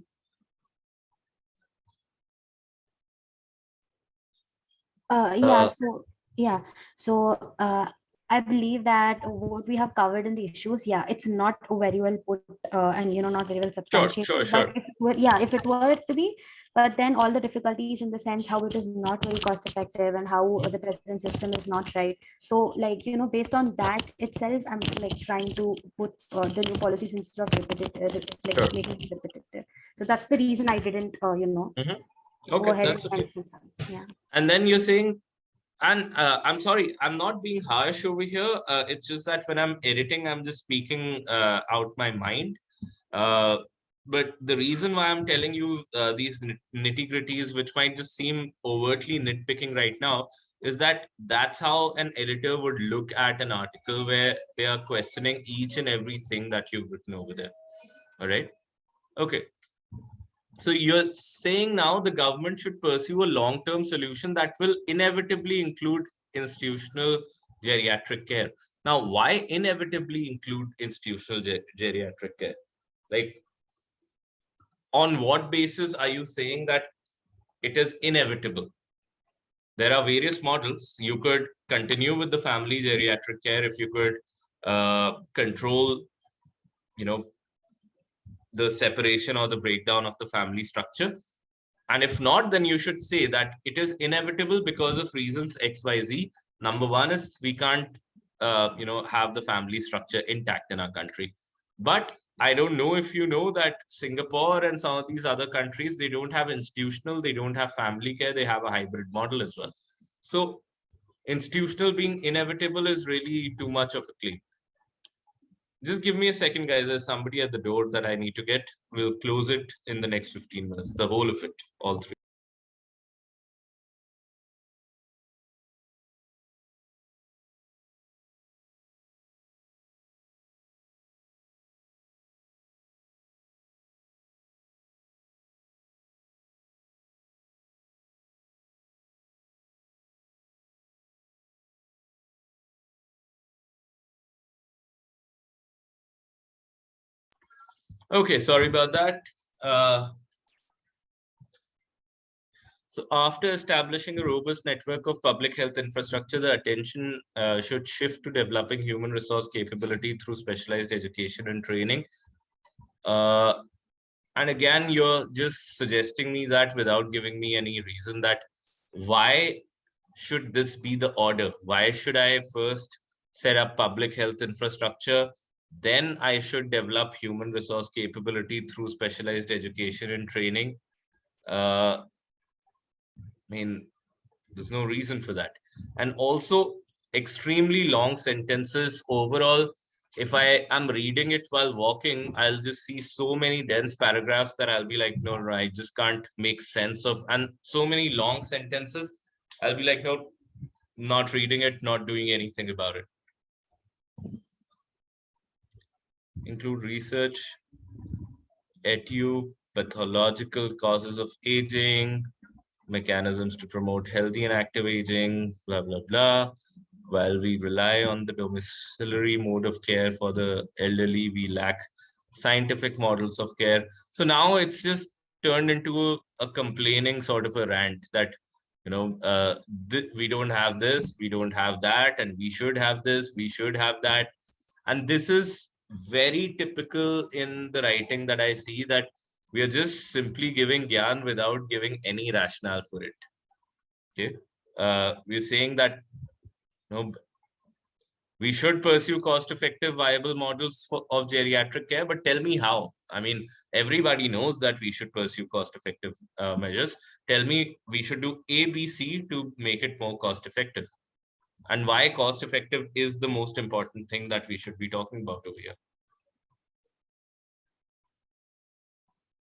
So I believe that what we have covered in the issues, it's not very well put and not very well substantiated. Sure. But if it were to be, but then all the difficulties in the sense how it is not very cost effective and how the present system is not right. So based on that itself, I'm trying to put the new policies instead of making it repetitive. So that's the reason I didn't Okay, go ahead that's okay. Yeah. And then you're saying, and I'm sorry, I'm not being harsh over here. It's just that when I'm editing, I'm just speaking out my mind. But the reason why I'm telling you these nitty-gritties, which might just seem overtly nitpicking right now, is that that's how an editor would look at an article where they are questioning each and everything that you've written over there. All right. Okay. So you're saying now the government should pursue a long-term solution that will inevitably include institutional geriatric care. Now, why inevitably include institutional geriatric care? On what basis are you saying that it is inevitable? There are various models. You could continue with the family geriatric care if you could control, the separation or the breakdown of the family structure. And if not, then you should say that it is inevitable because of reasons XYZ. Number one is we can't, have the family structure intact in our country. But I don't know if you know that Singapore and some of these other countries, they don't have institutional, they don't have family care, they have a hybrid model as well. So institutional being inevitable is really too much of a claim. Just give me a second, guys. There's somebody at the door that I need to get. We'll close it in the next 15 minutes, the whole of it, all three. Okay, sorry about that. So after establishing a robust network of public health infrastructure, the attention should shift to developing human resource capability through specialized education and training. And again, you're just suggesting me that without giving me any reason that why should this be the order? Why should I first set up public health infrastructure? Then I should develop human resource capability through specialized education and training. I mean, there's no reason for that. And also extremely long sentences overall. If I am reading it while walking, I'll just see so many dense paragraphs that I'll be like, no, I just can't make sense of. And so many long sentences, I'll be like, no, not reading it, not doing anything about it. Include research, pathological causes of aging, mechanisms to promote healthy and active aging, blah, blah, blah. While we rely on the domiciliary mode of care for the elderly, we lack scientific models of care. So now it's just turned into a complaining sort of a rant that, you know, we don't have this, we don't have that, and we should have this, we should have that. And this is very typical in the writing that I see, that we are just simply giving gyan without giving any rationale for it. Okay, we're saying that, you know, we should pursue cost-effective, viable models of geriatric care, but tell me how. I mean, everybody knows that we should pursue cost-effective measures. Tell me we should do A, B, C to make it more cost-effective. And why cost-effective is the most important thing that we should be talking about over here.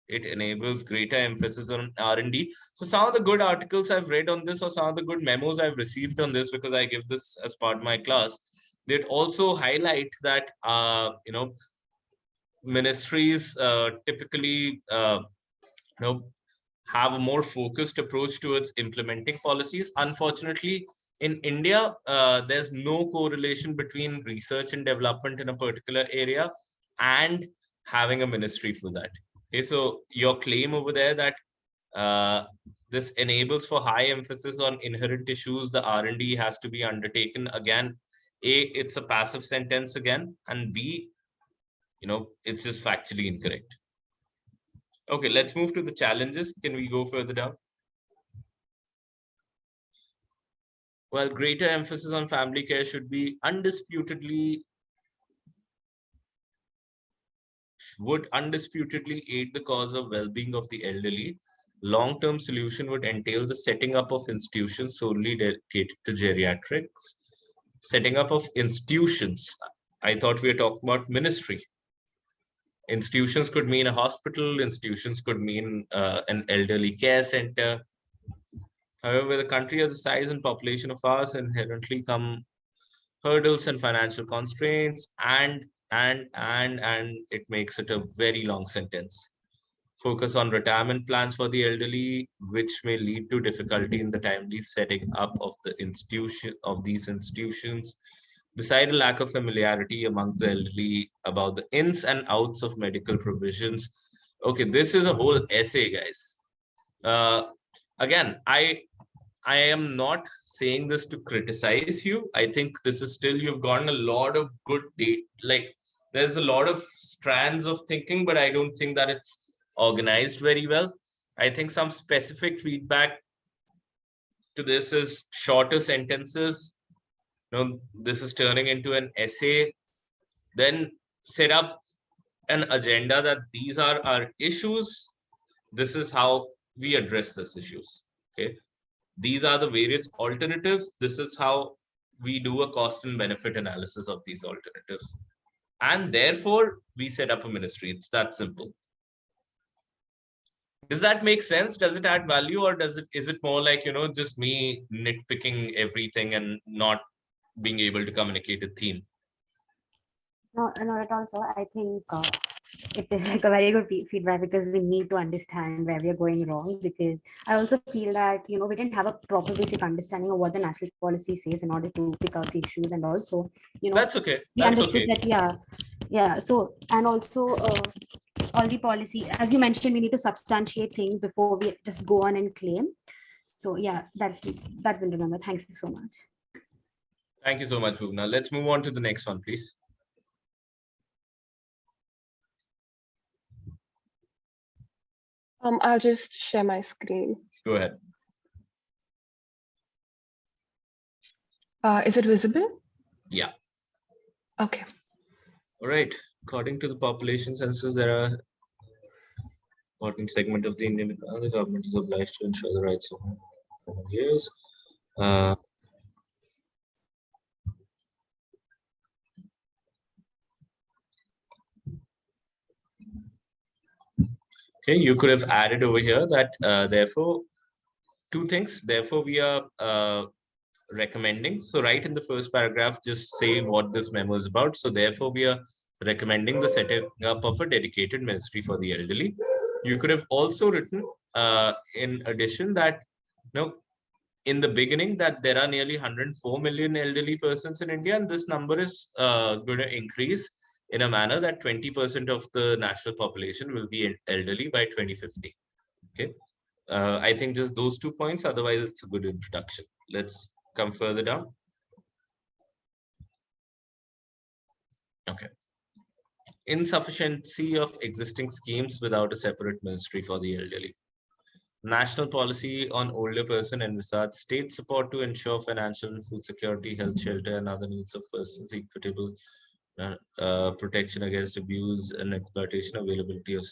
It enables greater emphasis on R&D. So some of the good articles I've read on this, or some of the good memos I've received on this, because I give this as part of my class, they'd also highlight that, you know, ministries typically, you know, have a more focused approach towards implementing policies. Unfortunately, in India, there's no correlation between research and development in a particular area and having a ministry for that. Okay, so your claim over there that this enables for high emphasis on inherent issues, the R&D has to be undertaken. Again, A, it's a passive sentence again, and B, you know, it's just factually incorrect. Okay, let's move to the challenges. Can we go further down? Well, greater emphasis on family care should would undisputedly aid the cause of well-being of the elderly. Long-term solution would entail the setting up of institutions solely dedicated to geriatrics. Setting up of institutions. I thought we were talking about ministry. Institutions could mean a hospital, institutions could mean an elderly care center. However, with a country of the size and population of ours, inherently come hurdles and financial constraints, and it makes it a very long sentence. Focus on retirement plans for the elderly, which may lead to difficulty in the timely setting up of the institution of these institutions. Beside a lack of familiarity amongst the elderly about the ins and outs of medical provisions. Okay, this is a whole essay, guys. Again, I am not saying this to criticize you. I think this is still, you've gotten a lot of good data. Like, there's a lot of strands of thinking, but I don't think that it's organized very well. I think some specific feedback to this is shorter sentences. You know, this is turning into an essay. Then set up an agenda that these are our issues. This is how we address these issues. Okay. These are the various alternatives. This is how we do a cost and benefit analysis of these alternatives. And therefore, we set up a ministry. It's that simple. Does that make sense? Does it add value, or is it more like, you know, just me nitpicking everything and not being able to communicate a theme? No, not at all, sir. I think it is like a very good feedback, because we need to understand where we are going wrong. Because I also feel that, you know, we didn't have a proper basic understanding of what the national policy says in order to pick out the issues, and also, you know, that's okay. We understood that, yeah. So, and also all the policy, as you mentioned, we need to substantiate things before we just go on and claim. So yeah, that will remember. Thank you so much. Thank you so much, Bhuvna. Let's move on to the next one, please. I'll just share my screen. Go ahead. Is it visible? Yeah. Okay. All right. According to the population census, there are important segment of the Indian economy. The government is obliged to ensure the rights of years. Okay, you could have added over here that therefore, two things. Therefore, we are recommending. So right in the first paragraph, just say what this memo is about. So therefore, we are recommending the setting up of a dedicated ministry for the elderly. You could have also written in addition that, in the beginning, that there are nearly 104 million elderly persons in India, and this number is going to increase in a manner that 20% of the national population will be elderly by 2050. Okay. I think just those 2 points, otherwise it's a good introduction. Let's come further down. Okay. Insufficiency of existing schemes without a separate ministry for the elderly. National policy on older person envisage state support to ensure financial and food security, health, shelter, and other needs of persons, equitable protection against abuse and exploitation, availability of.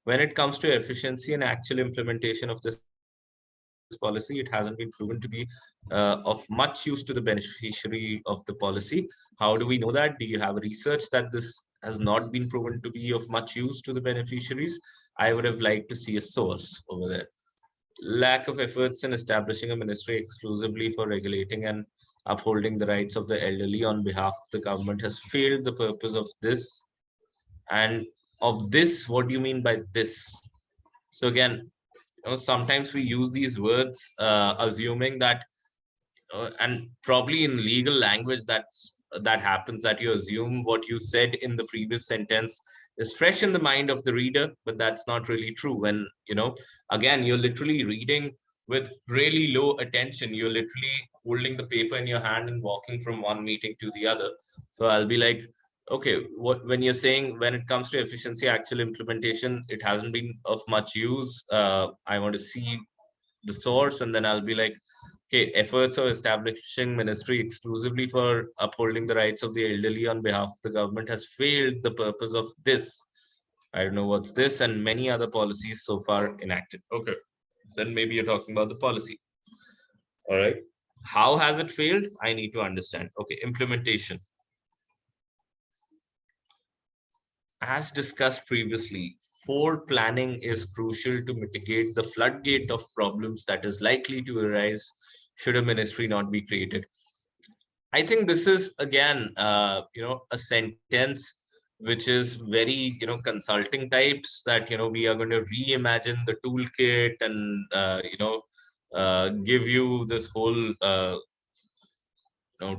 When it comes to efficiency and actual implementation of this policy, it hasn't been proven to be of much use to the beneficiary of the policy. How do we know that? Do you have research that this has not been proven to be of much use to the beneficiaries? I would have liked to see a source over there. Lack of efforts in establishing a ministry exclusively for regulating and upholding the rights of the elderly on behalf of the government has failed the purpose of this. And of this, what do you mean by this? So again, sometimes we use these words assuming that, and probably in legal language that happens, that you assume what you said in the previous sentence is fresh in the mind of the reader, but that's not really true. When, again, you're literally reading with really low attention. You're literally holding the paper in your hand and walking from one meeting to the other. So I'll be like, okay, when you're saying when it comes to efficiency, actual implementation, it hasn't been of much use. I want to see the source, and then I'll be like, okay, efforts of establishing ministry exclusively for upholding the rights of the elderly on behalf of the government has failed the purpose of this. I don't know what's this, and many other policies so far enacted. Okay, then maybe you're talking about the policy. All right. How has it failed? I need to understand. Okay, implementation. As discussed previously, foreplanning is crucial to mitigate the floodgate of problems that is likely to arise should a ministry not be created. I think this is, again, a sentence which is very, consulting types, that, we are going to reimagine the toolkit and, give you this whole,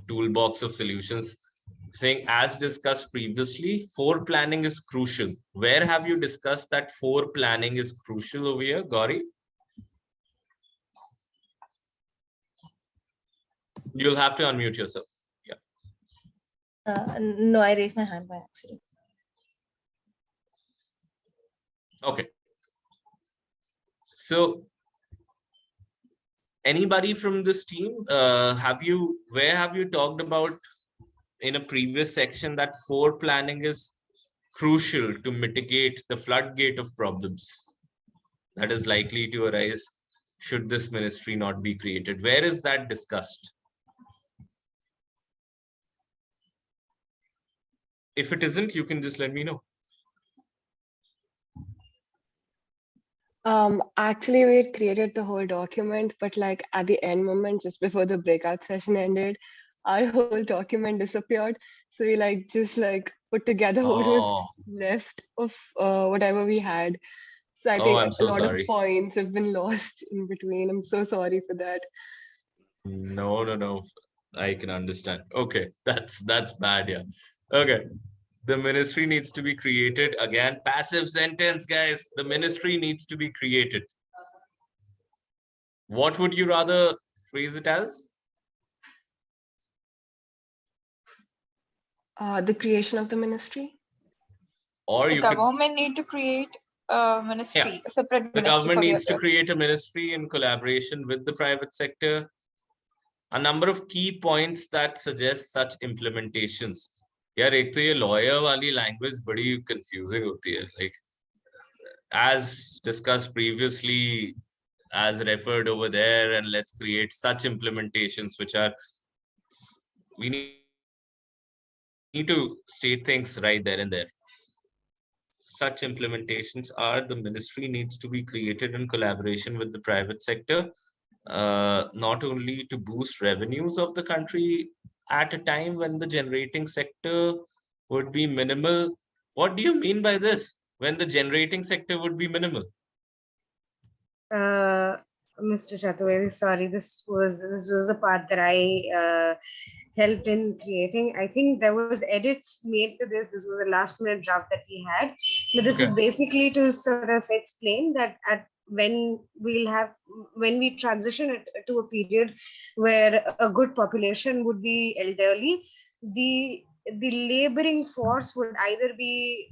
toolbox of solutions. Saying, as discussed previously, foreplanning is crucial. Where have you discussed that foreplanning is crucial over here, Gauri? You'll have to unmute yourself. Yeah. No, I raised my hand by accident. Okay. So, anybody from this team, where have you talked about in a previous section that foreplanning is crucial to mitigate the floodgate of problems that is likely to arise should this ministry not be created? Where is that discussed? If it isn't, you can just let me know. Actually, we had created the whole document, but like at the end moment, just before the breakout session ended, our whole document disappeared. So we just put together what was left of whatever we had. So I think I'm so a lot sorry. of points have been lost in between. I'm so sorry for that. No. I can understand. Okay, that's bad. Yeah. Okay. The ministry needs to be created. Again, passive sentence, guys. The ministry needs to be created. What would you rather phrase it as? The creation of the ministry. Or The you could, government need to create a ministry, a separate the ministry government for the needs to other. create a ministry in collaboration with the private sector. A number of key points that suggest such implementations. यार एक तो ये lawyer वाली language बड़ी confusing होती है. Like, as discussed previously, as referred over there, and let's create such implementations which are, we need to state things right there and there. Such implementations are, the ministry needs to be created in collaboration with the private sector, not only to boost revenues of the country at a time when the generating sector would be minimal. What do you mean by this? When the generating sector would be minimal? Mr. Chaturvedi, sorry, this was a part that I helped in creating. I think there was edits made to this. This was a last minute draft that we had. But this is basically to sort of explain that when we transition it to a period where a good population would be elderly, the laboring force would either be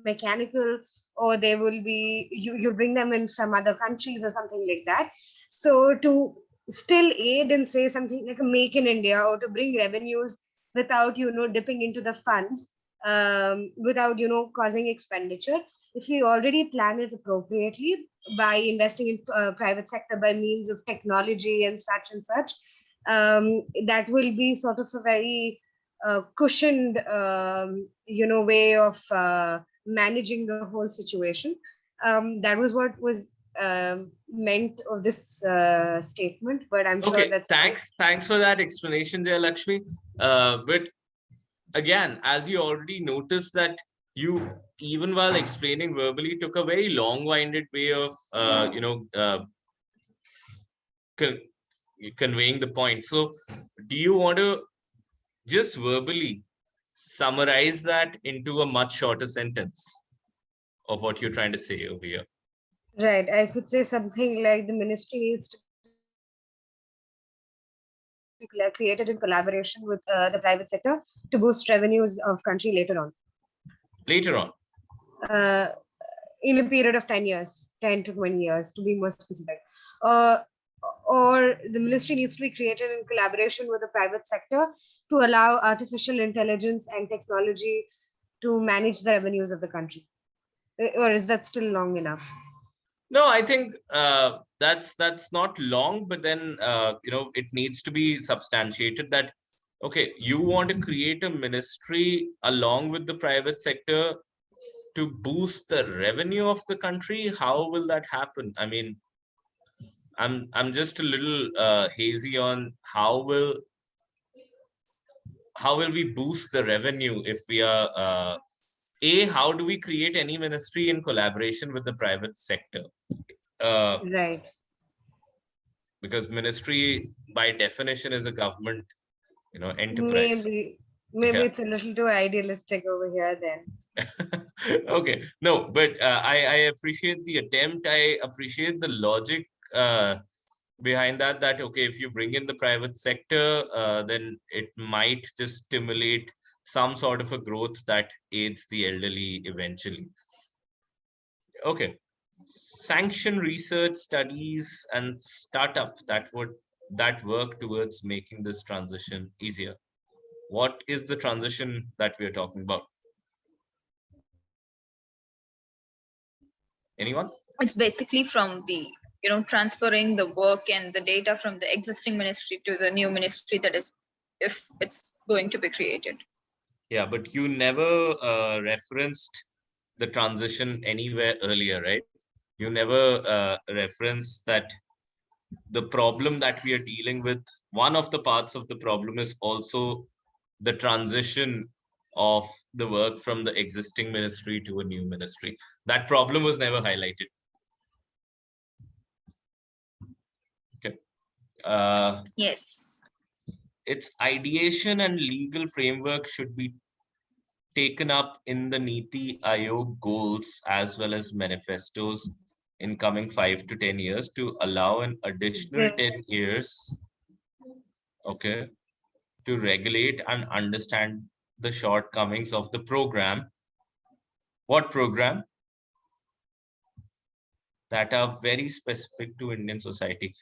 mechanical, or they will be you bring them in from other countries or something like that. So to still aid in, say, something like a Make in India, or to bring revenues without dipping into the funds, without causing expenditure, if we already plan it appropriately by investing in private sector by means of technology and such, that will be sort of a very cushioned way of managing the whole situation. That was what was meant of this statement, but I'm sure that thanks for that explanation there, Lakshmi. But again, as you already noticed, that you, even while explaining verbally, took a very long-winded way of conveying the point. So do you want to just verbally summarize that into a much shorter sentence of what you're trying to say over here? Right. I could say something like the ministry needs to be created in collaboration with the private sector to boost revenues of country later on. Later on? In a period of 10 years, 10 to 20 years, to be more specific. Or the ministry needs to be created in collaboration with the private sector to allow artificial intelligence and technology to manage the revenues of the country. Or is that still long enough? No, I think that's not long, but then it needs to be substantiated that, okay, you want to create a ministry along with the private sector to boost the revenue of the country. How will that happen? I mean, I'm just a little hazy on how will we boost the revenue if we are how do we create any ministry in collaboration with the private sector? Right. Because ministry by definition is a government enterprise. Maybe Yeah. It's a little too idealistic over here then. Okay, no, but I appreciate the attempt. I appreciate the logic behind that okay, if you bring in the private sector, then it might just stimulate some sort of a growth that aids the elderly eventually. Okay, sanction research studies and startup that work towards making this transition easier. What is the transition that we are talking about? Anyone? It's basically from the transferring the work and the data from the existing ministry to the new ministry that is, if it's going to be created. Yeah, but you never referenced the transition anywhere earlier, right? You never referenced that the problem that we are dealing with, one of the parts of the problem is also the transition of the work from the existing ministry to a new ministry. That problem was never highlighted. Okay. Yes. Its ideation and legal framework should be taken up in the Niti Aayog goals as well as manifestos in coming 5 to 10 years to allow an additional 10 years, okay, to regulate and understand the shortcomings of the program. What program? That are very specific to Indian society.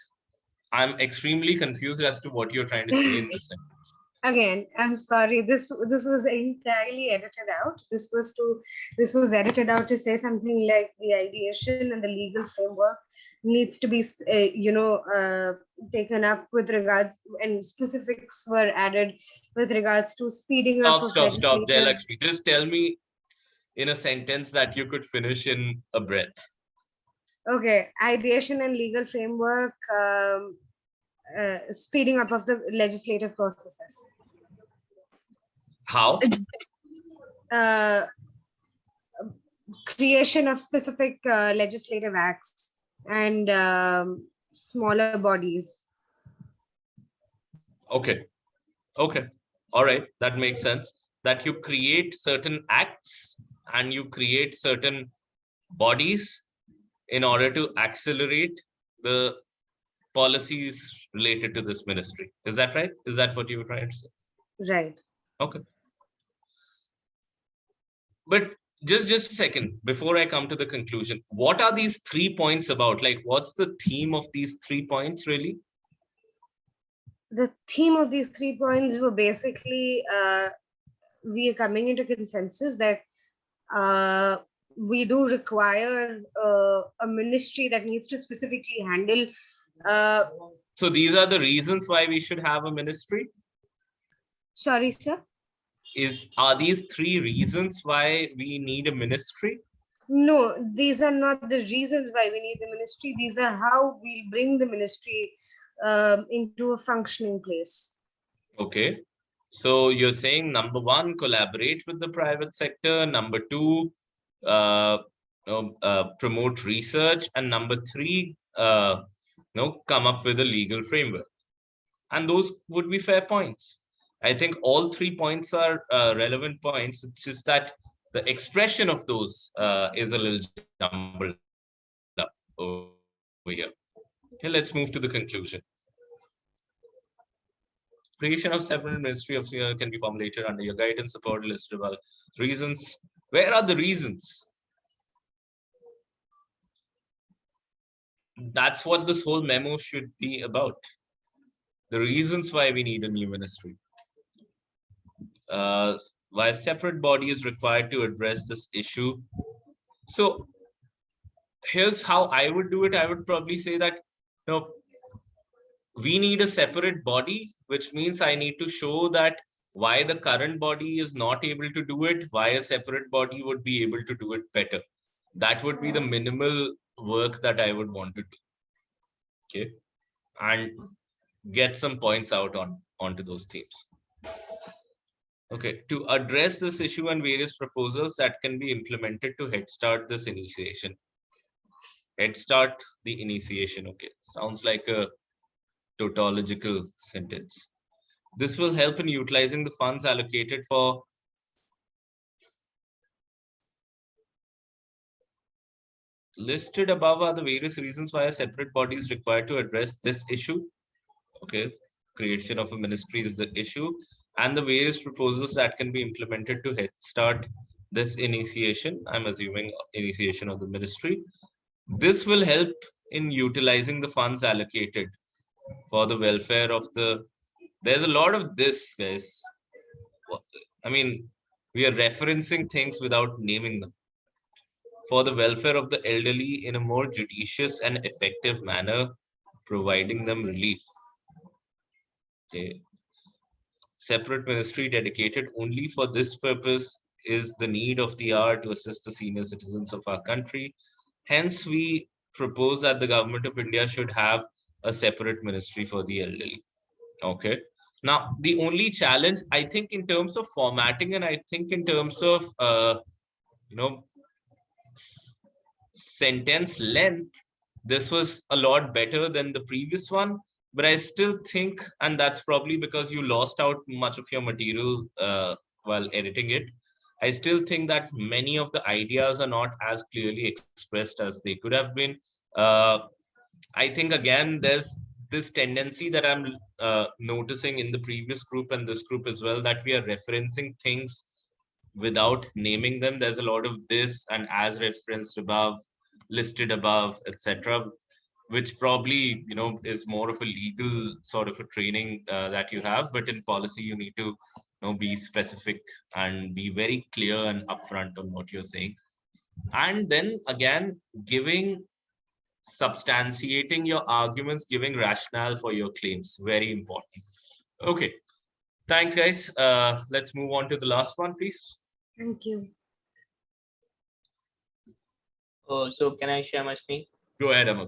I'm extremely confused as to what you're trying to say in this sentence. Again, I'm sorry. This was entirely edited out. This was edited out to say something like the ideation and the legal framework needs to be taken up with regards, and specifics were added with regards to speeding up of Stop, legislative. Jayalakshmi. Just tell me in a sentence that you could finish in a breath. Okay, ideation and legal framework, speeding up of the legislative processes. How? Creation of specific legislative acts and smaller bodies. Okay. Okay. All right. That makes sense. That you create certain acts and you create certain bodies in order to accelerate the policies related to this ministry. Is that right? Is that what you were trying to say? Right. Okay. But just a second, before I come to the conclusion, what are these 3 points about? Like, what's the theme of these 3 points, really? The theme of these 3 points were basically, we are coming into consensus that we do require a ministry that needs to specifically handle. So these are the reasons why we should have a ministry? Sorry, sir? Are these 3 reasons why we need a ministry? No, these are not the reasons why we need the ministry. These are how we bring the ministry into a functioning place. Okay. So you're saying, number 1, collaborate with the private sector. Number 2, promote research. And number 3, come up with a legal framework. And those would be fair points. I think all 3 points are relevant points. It's just that the expression of those is a little jumbled up over here. Okay, let's move to the conclusion. Creation of separate ministry of can be formulated under your guidance, support listed about reasons. Where are the reasons? That's what this whole memo should be about. The reasons why we need a new ministry. Why a separate body is required to address this issue. So here's how I would do it. I would probably say that, we need a separate body, which means I need to show that why the current body is not able to do it, why a separate body would be able to do it better. That would be the minimal work that I would want to do. Okay. And get some points out onto those themes. Okay, to address this issue and various proposals that can be implemented to head start this initiation. Head start the initiation. Okay, sounds like a tautological sentence. This will help in utilizing the funds allocated for listed above are the various reasons why a separate body is required to address this issue. Okay, creation of a ministry is the issue, and the various proposals that can be implemented to head start this initiation. I'm assuming initiation of the ministry. This will help in utilizing the funds allocated for the welfare of the. There's a lot of this, guys. I mean, we are referencing things without naming them. For the welfare of the elderly in a more judicious and effective manner, providing them relief. Okay. Separate ministry dedicated only for this purpose is the need of the hour to assist the senior citizens of our country. Hence, we propose that the government of India should have a separate ministry for the elderly. Okay. Now, the only challenge, I think, in terms of formatting, and I think in terms of, sentence length, this was a lot better than the previous one. But I still think, and that's probably because you lost out much of your material while editing it. I still think that many of the ideas are not as clearly expressed as they could have been. I think again, there's this tendency that I'm noticing in the previous group and this group as well, that we are referencing things without naming them. There's a lot of this and as referenced above, listed above, etc., which probably, you know, is more of a legal sort of a training that you have, but in policy you need to, you know, be specific and be very clear and upfront on what you're saying. And then again, substantiating your arguments, giving rationale for your claims, very important. Okay, thanks guys. Let's move on to the last one, please. Thank you. So can I share my screen? Go ahead, Amar.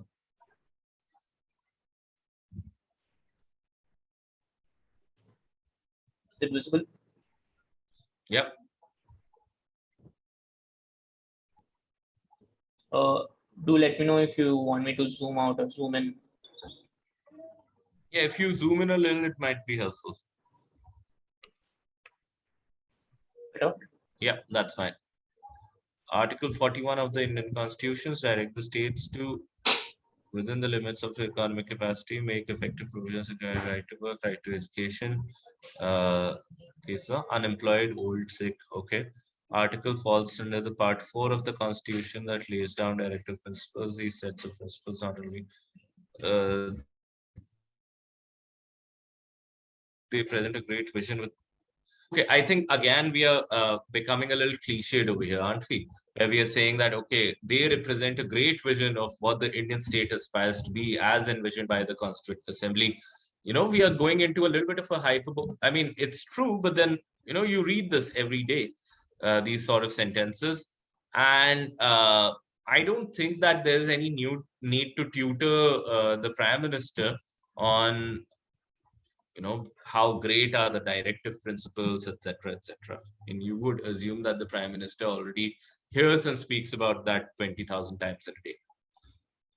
Is it visible? Yep. Do let me know if you want me to zoom out or zoom in. Yeah, if you zoom in a little, it might be helpful. Yeah, that's fine. Article 41 of the Indian Constitution directs the states to, within the limits of economic capacity, make effective provisions regarding right to work, right to education. Okay, so unemployed, old, sick. Okay. Article falls under the part 4 of the Constitution that lays down directive principles. These sets of principles not only they present a great vision with. Okay, I think again we are becoming a little cliched over here, aren't we? Where we are saying that, okay, they represent a great vision of what the Indian state aspires to be as envisioned by the Constituent Assembly. You know, we are going into a little bit of a hyperbole. I mean, it's true, but then, you know, you read this every day, these sort of sentences. And I don't think that there's any new need to tutor the Prime Minister on, you know, how great are the directive principles, etc., etc. And you would assume that the Prime Minister already hears and speaks about that 20,000 times a day.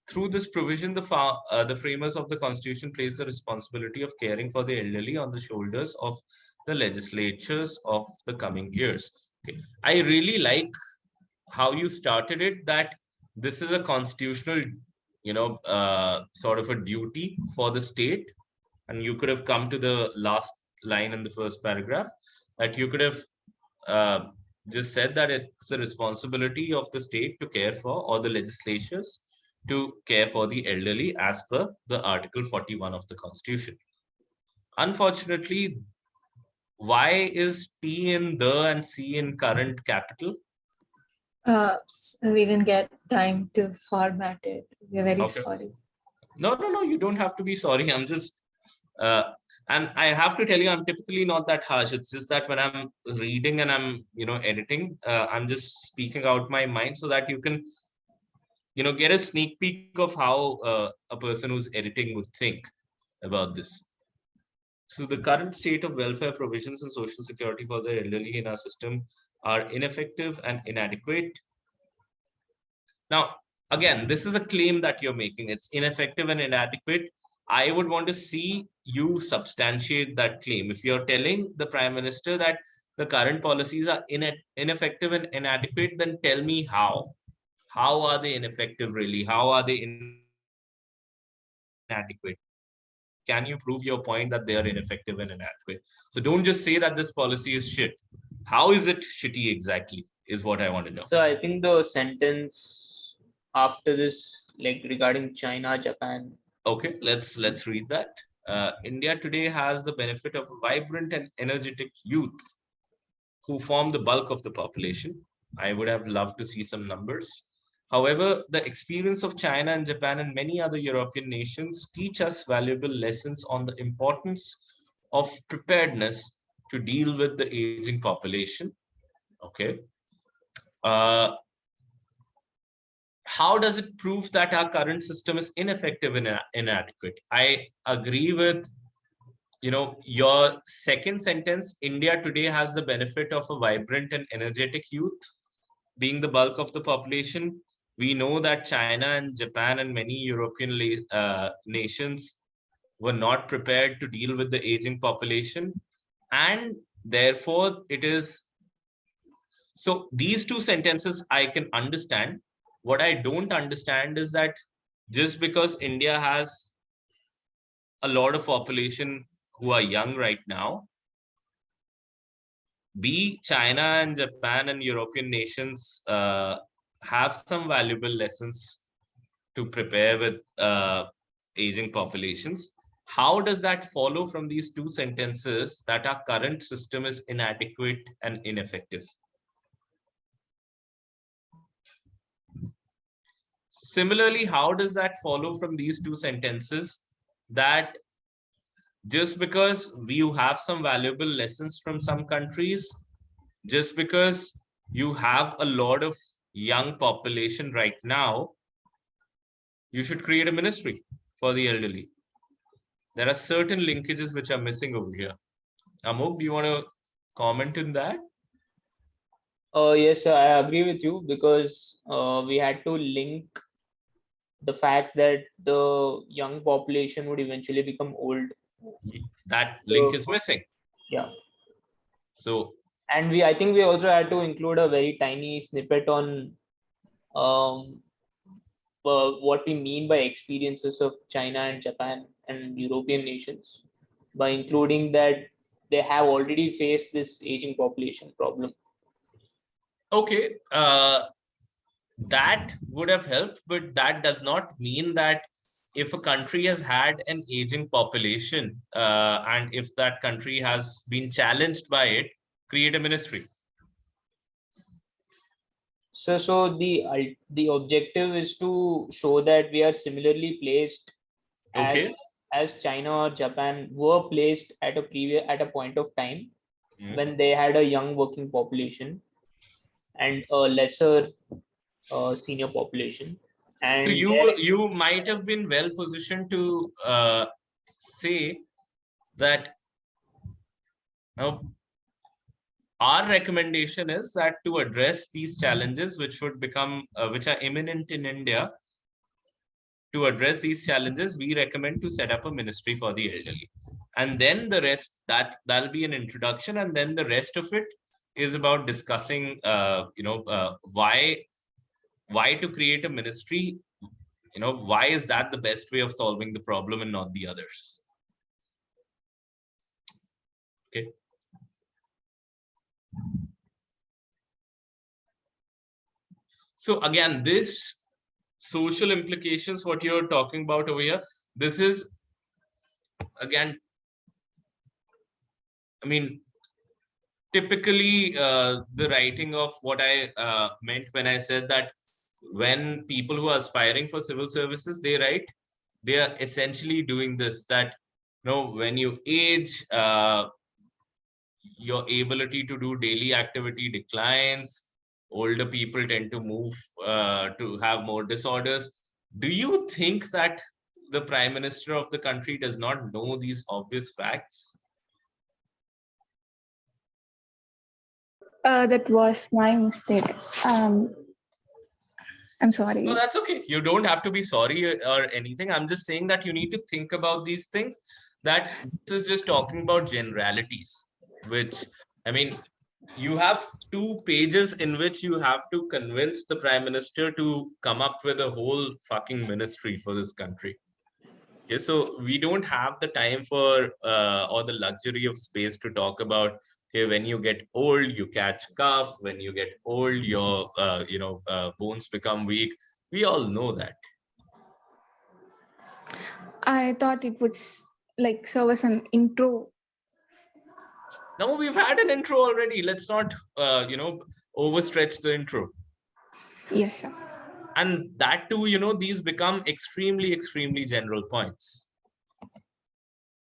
Through this provision, the framers of the Constitution place the responsibility of caring for the elderly on the shoulders of the legislatures of the coming years. Okay. I really like how you started it, that this is a constitutional, you know, sort of a duty for the state. And you could have come to the last line in the first paragraph, that you could have just said that it's the responsibility of the state to care for, or the legislatures to care for the elderly as per the Article 41 of the Constitution. Unfortunately, why is T in the and C in current capital? We didn't get time to format it. We're very sorry. No, you don't have to be sorry. I'm just and I have to tell you, I'm typically not that harsh. It's just that when I'm reading and I'm, you know, editing, I'm just speaking out my mind so that you can, you know, get a sneak peek of how a person who's editing would think about this. So the current state of welfare provisions and social security for the elderly in our system are ineffective and inadequate. Now, again, this is a claim that you're making. It's ineffective and inadequate. I would want to see you substantiate that claim. If you're telling the Prime Minister that the current policies are ineffective and inadequate, then tell me how. How are they ineffective really? How are they inadequate? Can you prove your point that they are ineffective and inadequate? So don't just say that this policy is shit. How is it shitty exactly is what I want to know. So I think the sentence after this, like regarding China, Japan. Okay, let's read that. India today has the benefit of a vibrant and energetic youth who form the bulk of the population. I would have loved to see some numbers. However, the experience of China and Japan and many other European nations teach us valuable lessons on the importance of preparedness to deal with the aging population. Okay. How does it prove that our current system is ineffective and inadequate? I agree with, you know, your second sentence. India today has the benefit of a vibrant and energetic youth being the bulk of the population. We know that China and Japan and many European nations were not prepared to deal with the aging population. And therefore, it is So these two sentences I can understand. What I don't understand is that just because India has a lot of population who are young right now, China and Japan and European nations have some valuable lessons to prepare with aging populations. How does that follow from these two sentences that our current system is inadequate and ineffective? Similarly, how does that follow from these two sentences that just because you have some valuable lessons from some countries, just because you have a lot of young population right now, you should create a ministry for the elderly? There are certain linkages which are missing over here. Amok, do you want to comment on that? Yes, sir, I agree with you, because we had to link the fact that the young population would eventually become old. That link is missing. Yeah. So, and I think we also had to include a very tiny snippet on what we mean by experiences of China and Japan and European nations, by including that they have already faced this aging population problem. Okay, that would have helped, but that does not mean that if a country has had an aging population and if that country has been challenged by it, create a ministry. So the objective is to show that we are similarly placed as China or Japan were placed at a point of time when they had a young working population and a lesser senior population. And so you might have been well positioned to say that our recommendation is that to address these challenges which would become which are imminent in India, to address these challenges, we recommend to set up a ministry for the elderly. And then the rest, that'll be an introduction. And then the rest of it is about discussing, why to create a ministry, why is that the best way of solving the problem and not the others? Okay. So again, this social implications, what you're talking about over here, this is, again, I mean, typically the writing of what I meant when I said that when people who are aspiring for civil services, they write, they are essentially doing this, that when you age, your ability to do daily activity declines, older people tend to move to have more disorders. Do you think that the prime minister of the country does not know these obvious facts? That was my mistake. I'm sorry. No, that's okay. You don't have to be sorry or anything. I'm just saying that you need to think about these things, that this is just talking about generalities, which, I mean, you have 2 pages in which you have to convince the prime minister to come up with a whole fucking ministry for this country. Okay, so we don't have the time for or the luxury of space to talk about, okay, when you get old, you catch cough. When you get old, your bones become weak. We all know that. I thought it would like serve as an intro. No, we've had an intro already. Let's not, overstretch the intro. Yes, sir. And that too, these become extremely, extremely general points.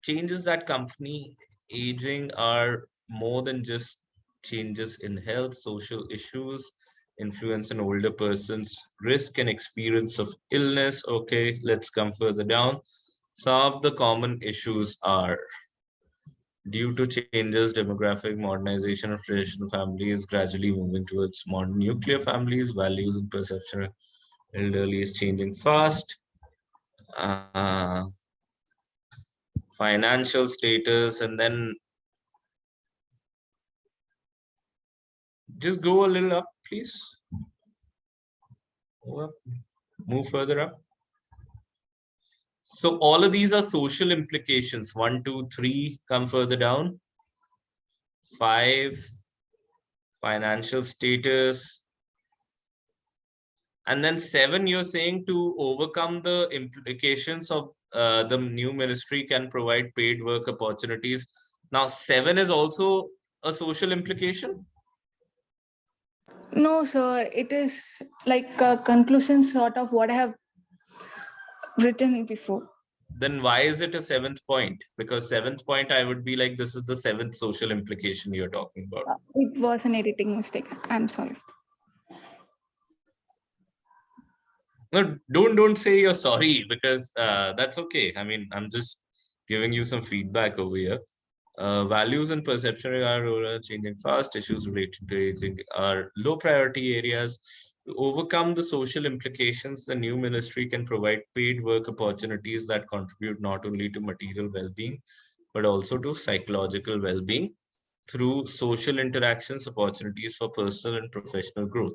Changes that accompany aging are more than just changes in health. Social issues influence an older person's risk and experience of illness. Okay, let's come further down. Some of the common issues are due to changes, demographic modernization of traditional families, gradually moving towards modern nuclear families, values and perception of elderly is changing fast. Financial status, and then Just go a little up, please. Move further up. So all of these are social implications. 1, 2, 3, come further down. 5, financial status. And then 7, you're saying to overcome the implications of the new ministry can provide paid work opportunities. Now, 7 is also a social implication? No, sir. It is like a conclusion sort of what I have written before. Then why is it a 7th point? Because 7th point, I would be like, this is the 7th social implication you're talking about. It was an editing mistake. I'm sorry. No, don't say you're sorry, because that's okay. I mean, I'm just giving you some feedback over here. Values and perception are changing fast. Issues related to aging are low priority areas. To overcome the social implications, the new ministry can provide paid work opportunities that contribute not only to material well-being, but also to psychological well-being through social interactions, opportunities for personal and professional growth.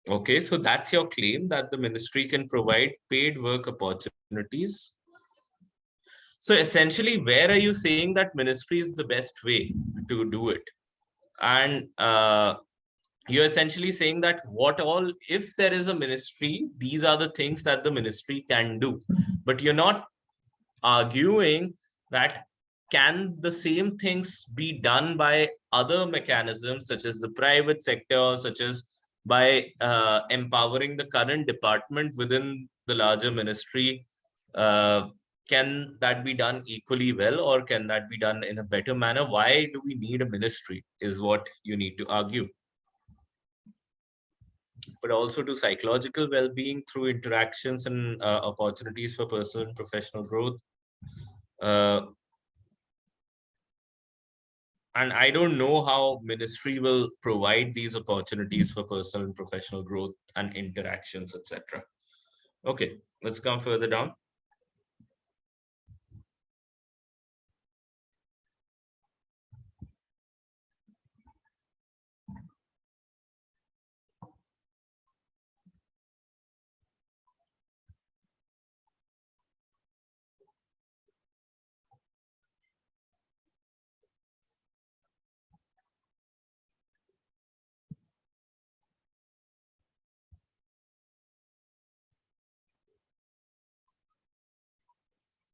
Okay, so that's your claim, that the ministry can provide paid work opportunities. So essentially, where are you saying that ministry is the best way to do it? And you're essentially saying that if there is a ministry, these are the things that the ministry can do. But you're not arguing that can the same things be done by other mechanisms, such as the private sector, such as by empowering the current department within the larger ministry. Can that be done equally well, or can that be done in a better manner? Why do we need a ministry is what you need to argue. But also to psychological well-being through interactions and opportunities for personal and professional growth. And I don't know how ministry will provide these opportunities for personal and professional growth and interactions, etc. Okay, let's come further down.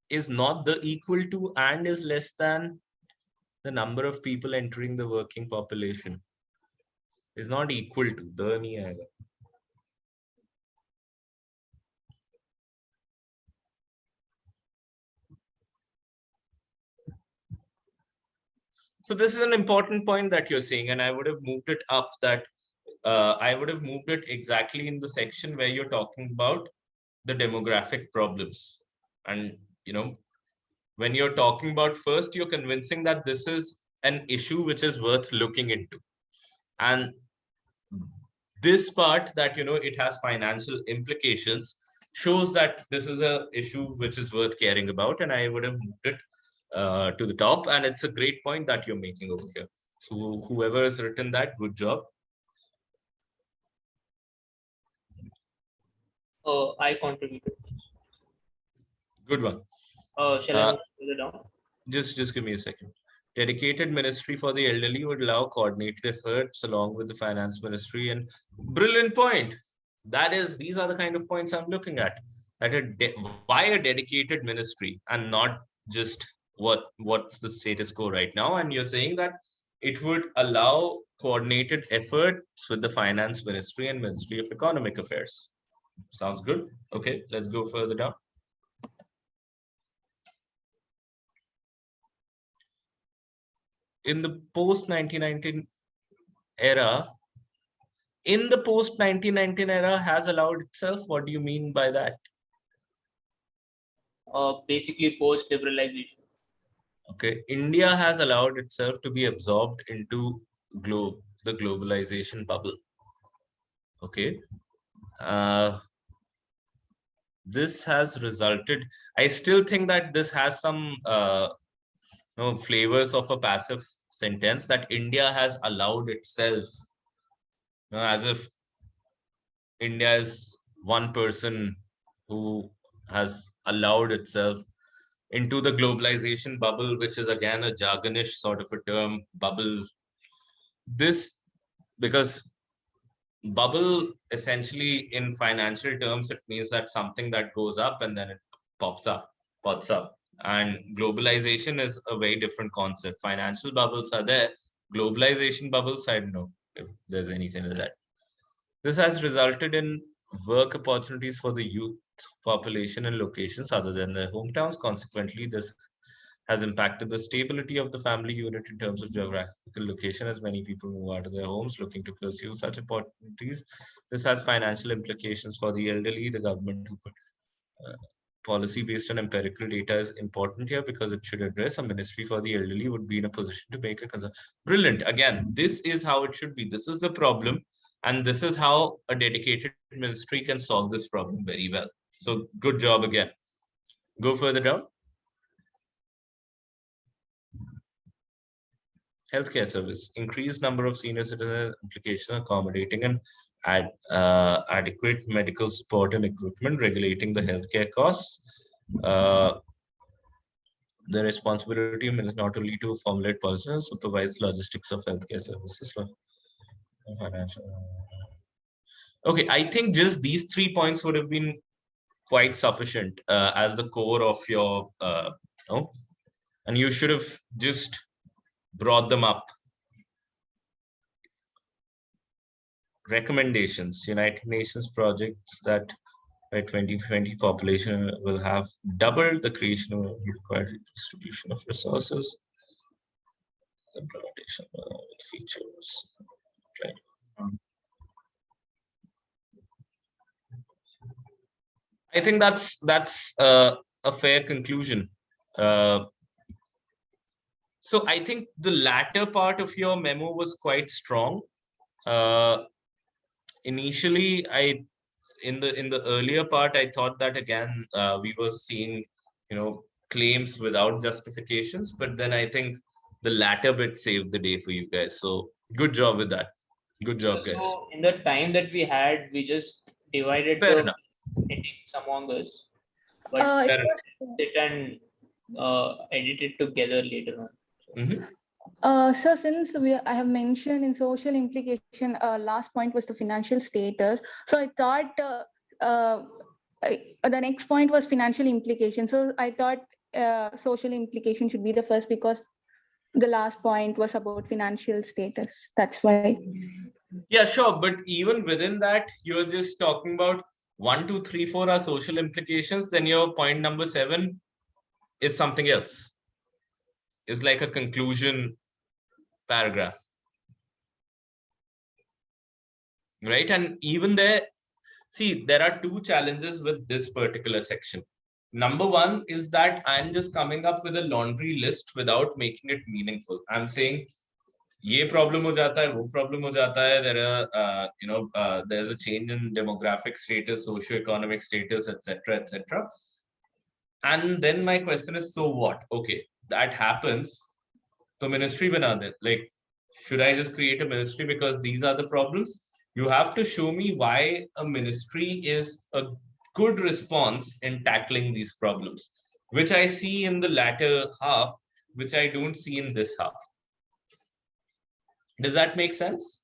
Is not the equal to and is less than the number of people entering the working population. Is not equal to the nahi aayega. So this is an important point that you're saying, and I would have moved it up, that I would have moved it exactly in the section where you're talking about the demographic problems. And when you're talking about, first you're convincing that this is an issue which is worth looking into, and this part that it has financial implications shows that this is a issue which is worth caring about, and I would have moved it to the top. And it's a great point that you're making over here. So whoever has written that, good job. I contributed. Good one. Shall I move further down? Just give me a second. Dedicated ministry for the elderly would allow coordinated efforts along with the finance ministry. And brilliant point. These are the kind of points I'm looking at. Why a dedicated ministry and not just what's the status quo right now? And you're saying that it would allow coordinated efforts with the finance ministry and Ministry of Economic Affairs. Sounds good. Okay, let's go further down. In the post-1919 era, has allowed itself. What do you mean by that? Basically post-liberalization. Okay, India has allowed itself to be absorbed into the globalization bubble. Okay, this has resulted, I still think that this has some flavors of a passive sentence that India has allowed itself, as if India is one person who has allowed itself into the globalization bubble, which is again a jargonish sort of a term, bubble. This, because bubble essentially in financial terms, it means that something that goes up and then it pops up. And globalization is a very different concept. Financial bubbles are there. Globalization bubbles, I don't know if there's anything like that. This has resulted in work opportunities for the youth population in locations other than their hometowns. Consequently, this has impacted the stability of the family unit in terms of geographical location, as many people move out of their homes looking to pursue such opportunities. This has financial implications for the elderly. The government policy based on empirical data is important here because it should address. A ministry for the elderly would be in a position to make a concern. Brilliant. Again, this is how it should be. This is the problem. And this is how a dedicated ministry can solve this problem very well. So good job again. Go further down. Healthcare service. Increased number of senior citizen application accommodating and adequate medical support and equipment, regulating the healthcare costs. The responsibility is not only to formulate policies, supervise logistics of healthcare services. Okay, I think just these 3 points would have been quite sufficient as the core of your, and you should have just brought them up. Recommendations. United Nations projects that by 2020 population will have doubled the creation of required distribution of resources. Implementation with features. I think that's a fair conclusion. So I think the latter part of your memo was quite strong. Initially, in the earlier part, I thought that again we were seeing, claims without justifications, but then I think the latter bit saved the day for you guys. So good job with that. Good job, guys. So in the time that we had, we just divided Fair the enough. meetings among us, but sit and edit it together later on. So since I have mentioned in social implication, last point was the financial status. So I thought the next point was financial implication. So I thought social implication should be the first because the last point was about financial status. That's why. Yeah, sure. But even within that, you're just talking about 1, 2, 3, 4 are social implications. Then your point number 7 is something else. It's like a conclusion paragraph. Right? And even there, see, there are 2 challenges with this particular section. Number 1 is that I'm just coming up with a laundry list without making it meaningful. I'm saying, ये problem हो जाता है, वो problem हो जाता है. There are, there's a change in demographic status, socio-economic status, etc., etc. And then my question is, so what? Okay, that happens. So ministry bana de. Like, should I just create a ministry because these are the problems? You have to show me why a ministry is a good response in tackling these problems, which I see in the latter half, which I don't see in this half. Does that make sense?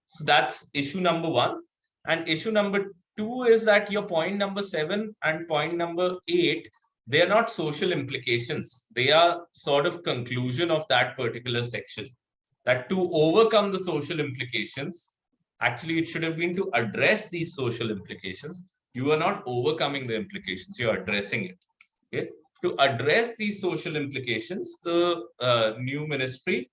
So that's issue number 1. And issue number 2 is that your point number 7 and point number 8, they are not social implications. They are sort of conclusion of that particular section. That to overcome the social implications, actually it should have been to address these social implications. You are not overcoming the implications, you are addressing it. Okay? To address these social implications, the new ministry,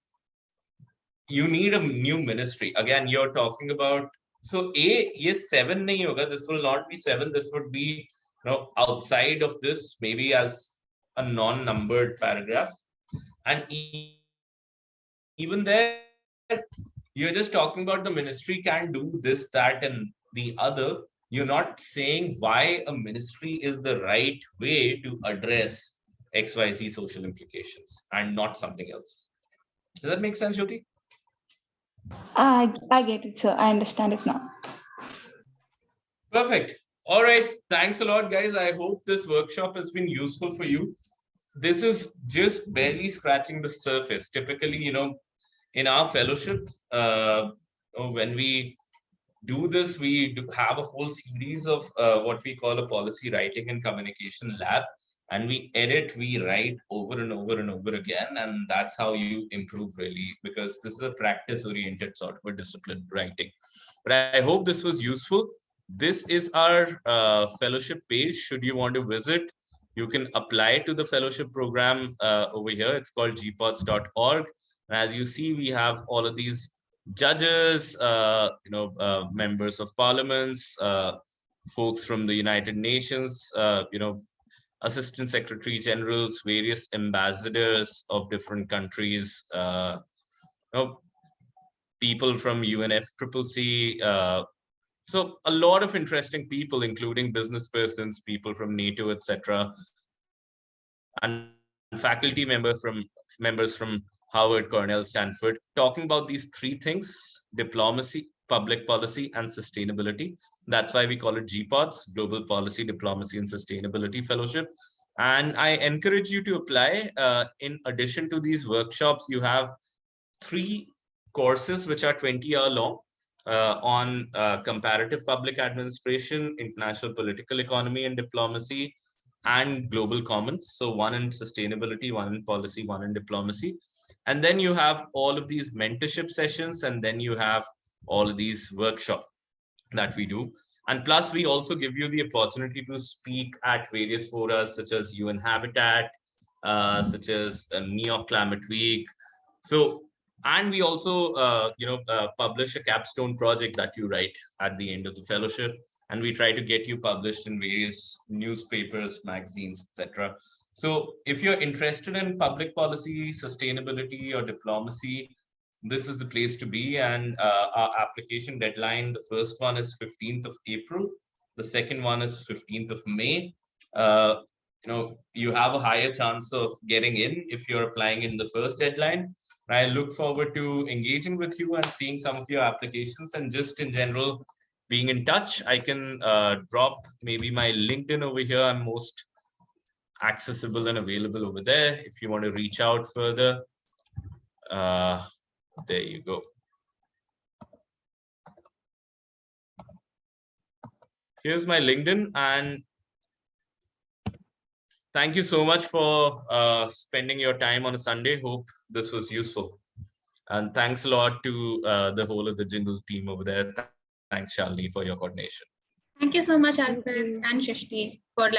you need a new ministry. Again, you're talking about, so A, yes, 7 nahi hoga. This will not be 7. This would be, outside of this, maybe as a non-numbered paragraph. And even there, you're just talking about the ministry can do this, that, and the other. You're not saying why a ministry is the right way to address XYZ social implications and not something else. Does that make sense, Jyoti? I get it, sir. I understand it now. Perfect. All right. Thanks a lot, guys. I hope this workshop has been useful for you. This is just barely scratching the surface. Typically, in our fellowship, when we do this, we do have a whole series of what we call a policy writing and communication lab. And we edit, we write over and over and over again. And that's how you improve, really, because this is a practice-oriented sort of a discipline, writing. But I hope this was useful. This is our fellowship page. Should you want to visit, you can apply to the fellowship program over here. It's called GPODS.org. And as you see, we have all of these judges, members of parliaments, folks from the United Nations, assistant secretary generals, various ambassadors of different countries, people from UNFCCC. So a lot of interesting people, including business persons, people from NATO, etc., and faculty members from Harvard, Cornell, Stanford, talking about these three things: diplomacy, public policy, and sustainability. That's why we call it GPODS, Global Policy, Diplomacy, and Sustainability Fellowship. And I encourage you to apply. In addition to these workshops, you have 3 courses which are 20-hour long on comparative public administration, international political economy and diplomacy, and global commons. So one in sustainability, one in policy, one in diplomacy. And then you have all of these mentorship sessions, and then you have all of these workshops that we do. And plus, we also give you the opportunity to speak at various fora, such as UN Habitat, such as New York Climate Week. So, and we also, publish a capstone project that you write at the end of the fellowship. And we try to get you published in various newspapers, magazines, etc. So if you're interested in public policy, sustainability, or diplomacy, this is the place to be. And our application deadline, the first one is 15th of April. The second one is 15th of May. You have a higher chance of getting in if you're applying in the first deadline. I look forward to engaging with you and seeing some of your applications, and just in general, being in touch. I can drop maybe my LinkedIn over here. I'm most accessible and available over there if you want to reach out further. There you go. Here's my LinkedIn, and thank you so much for spending your time on a Sunday. Hope this was useful. And thanks a lot to the whole of the Jingle team over there. Thanks, Shalini, for your coordination. Thank you so much, Arpit and Shrishti, for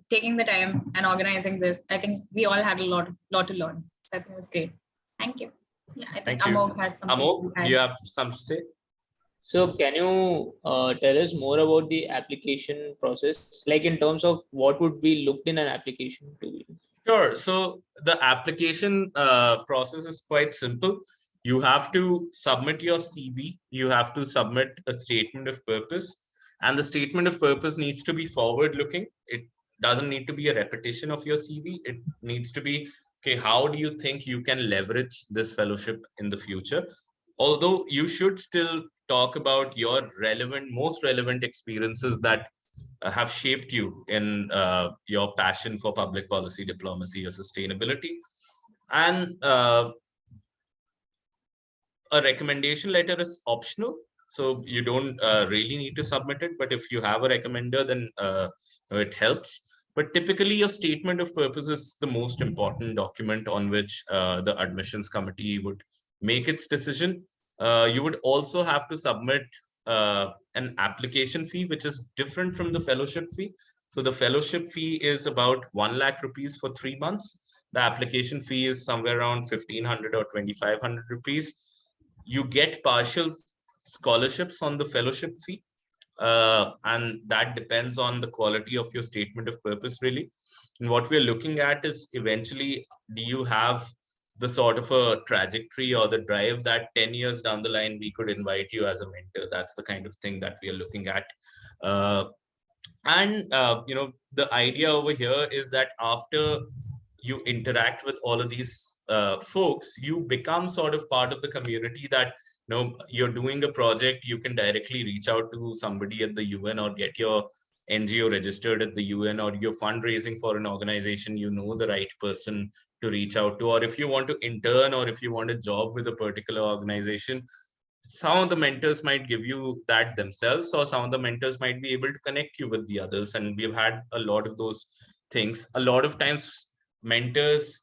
taking the time and organizing this. I think we all had a lot to learn. That was great. Thank you. Yeah, I think Amog has something. Amog, do you have something to say? So can you tell us more about the application process, like in terms of what would be looked in an application to be? Sure. So the application process is quite simple. You have to submit your CV. You have to submit a statement of purpose, and the statement of purpose needs to be forward-looking. It doesn't need to be a repetition of your CV. It needs to be, okay, how do you think you can leverage this fellowship in the future? Although you should still talk about your most relevant experiences that have shaped you in your passion for public policy, diplomacy, or sustainability. And a recommendation letter is optional, so you don't really need to submit it. But if you have a recommender, then it helps. But typically, your statement of purpose is the most important document on which the admissions committee would make its decision. You would also have to submit an application fee, which is different from the fellowship fee. So the fellowship fee is about 1 lakh rupees for 3 months. The application fee is somewhere around 1,500 or 2,500 rupees. You get partial scholarships on the fellowship fee. And that depends on the quality of your statement of purpose, really. And what we're looking at is eventually, do you have the sort of a trajectory or the drive that 10 years down the line, we could invite you as a mentor? That's the kind of thing that we are looking at. The idea over here is that after you interact with all of these folks, you become sort of part of the community that, you're doing a project, you can directly reach out to somebody at the UN or get your NGO registered at the UN, or you're fundraising for an organization, the right person to reach out to. Or if you want to intern, or if you want a job with a particular organization, some of the mentors might give you that themselves, or some of the mentors might be able to connect you with the others. And we've had a lot of those things. A lot of times mentors,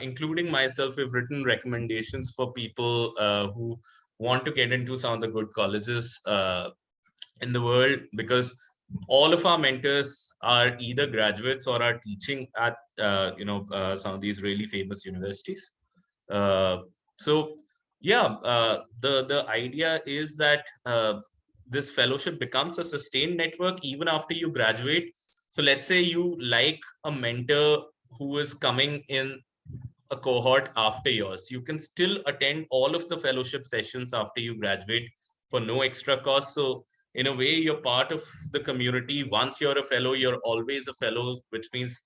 including myself, have written recommendations for people who want to get into some of the good colleges in the world, because all of our mentors are either graduates or are teaching at some of these really famous universities. So yeah, the idea is that this fellowship becomes a sustained network even after you graduate. So let's say you like a mentor who is coming in a cohort after yours, you can still attend all of the fellowship sessions after you graduate for no extra cost. So in a way, you're part of the community. Once you're a fellow, you're always a fellow, which means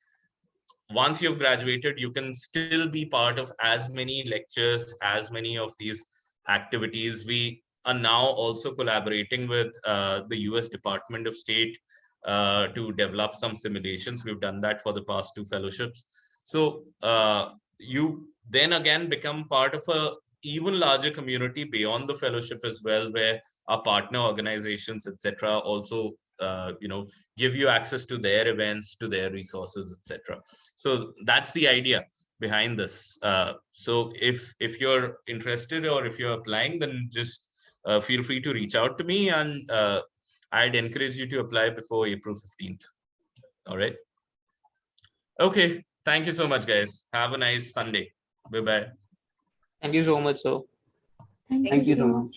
once you've graduated, you can still be part of as many lectures, as many of these activities. We are now also collaborating with the US Department of State to develop some simulations. We've done that for the past 2 fellowships. So you then again become part of a even larger community beyond the fellowship as well, where our partner organizations, etc., also give you access to their events, to their resources, etc. So that's the idea behind this. So if you're interested, or if you're applying, then just feel free to reach out to me, and I'd encourage you to apply before April 15th. All right. Okay. Thank you so much, guys. Have a nice Sunday. Bye-bye. Thank you so much, sir. Thank you so much.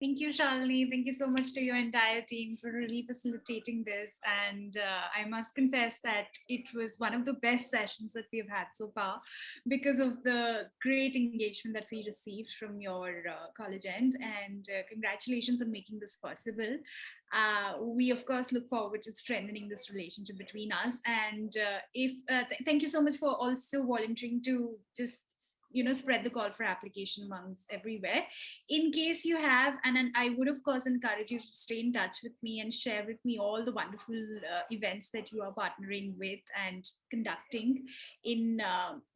Thank you, Shalini. Thank you so much to your entire team for really facilitating this. And I must confess that it was one of the best sessions that we've had so far, because of the great engagement that we received from your college end. And congratulations on making this possible. We, of course, look forward to strengthening this relationship between us. And thank you so much for also volunteering to just spread the call for application amongst everywhere. In case you have, and I would of course encourage you to stay in touch with me and share with me all the wonderful events that you are partnering with and conducting in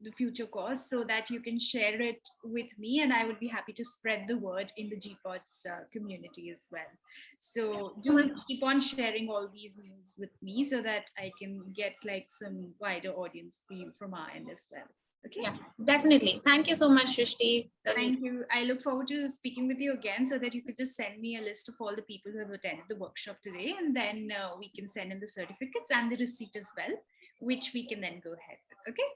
the future course, so that you can share it with me, and I would be happy to spread the word in the GPODS community as well. So do keep on sharing all these news with me, so that I can get like some wider audience for you from our end as well. Okay. Yeah, definitely. Thank you so much, Shrishti. Thank you. I look forward to speaking with you again, so that you could just send me a list of all the people who have attended the workshop today, and then we can send in the certificates and the receipt as well, which we can then go ahead with. Okay.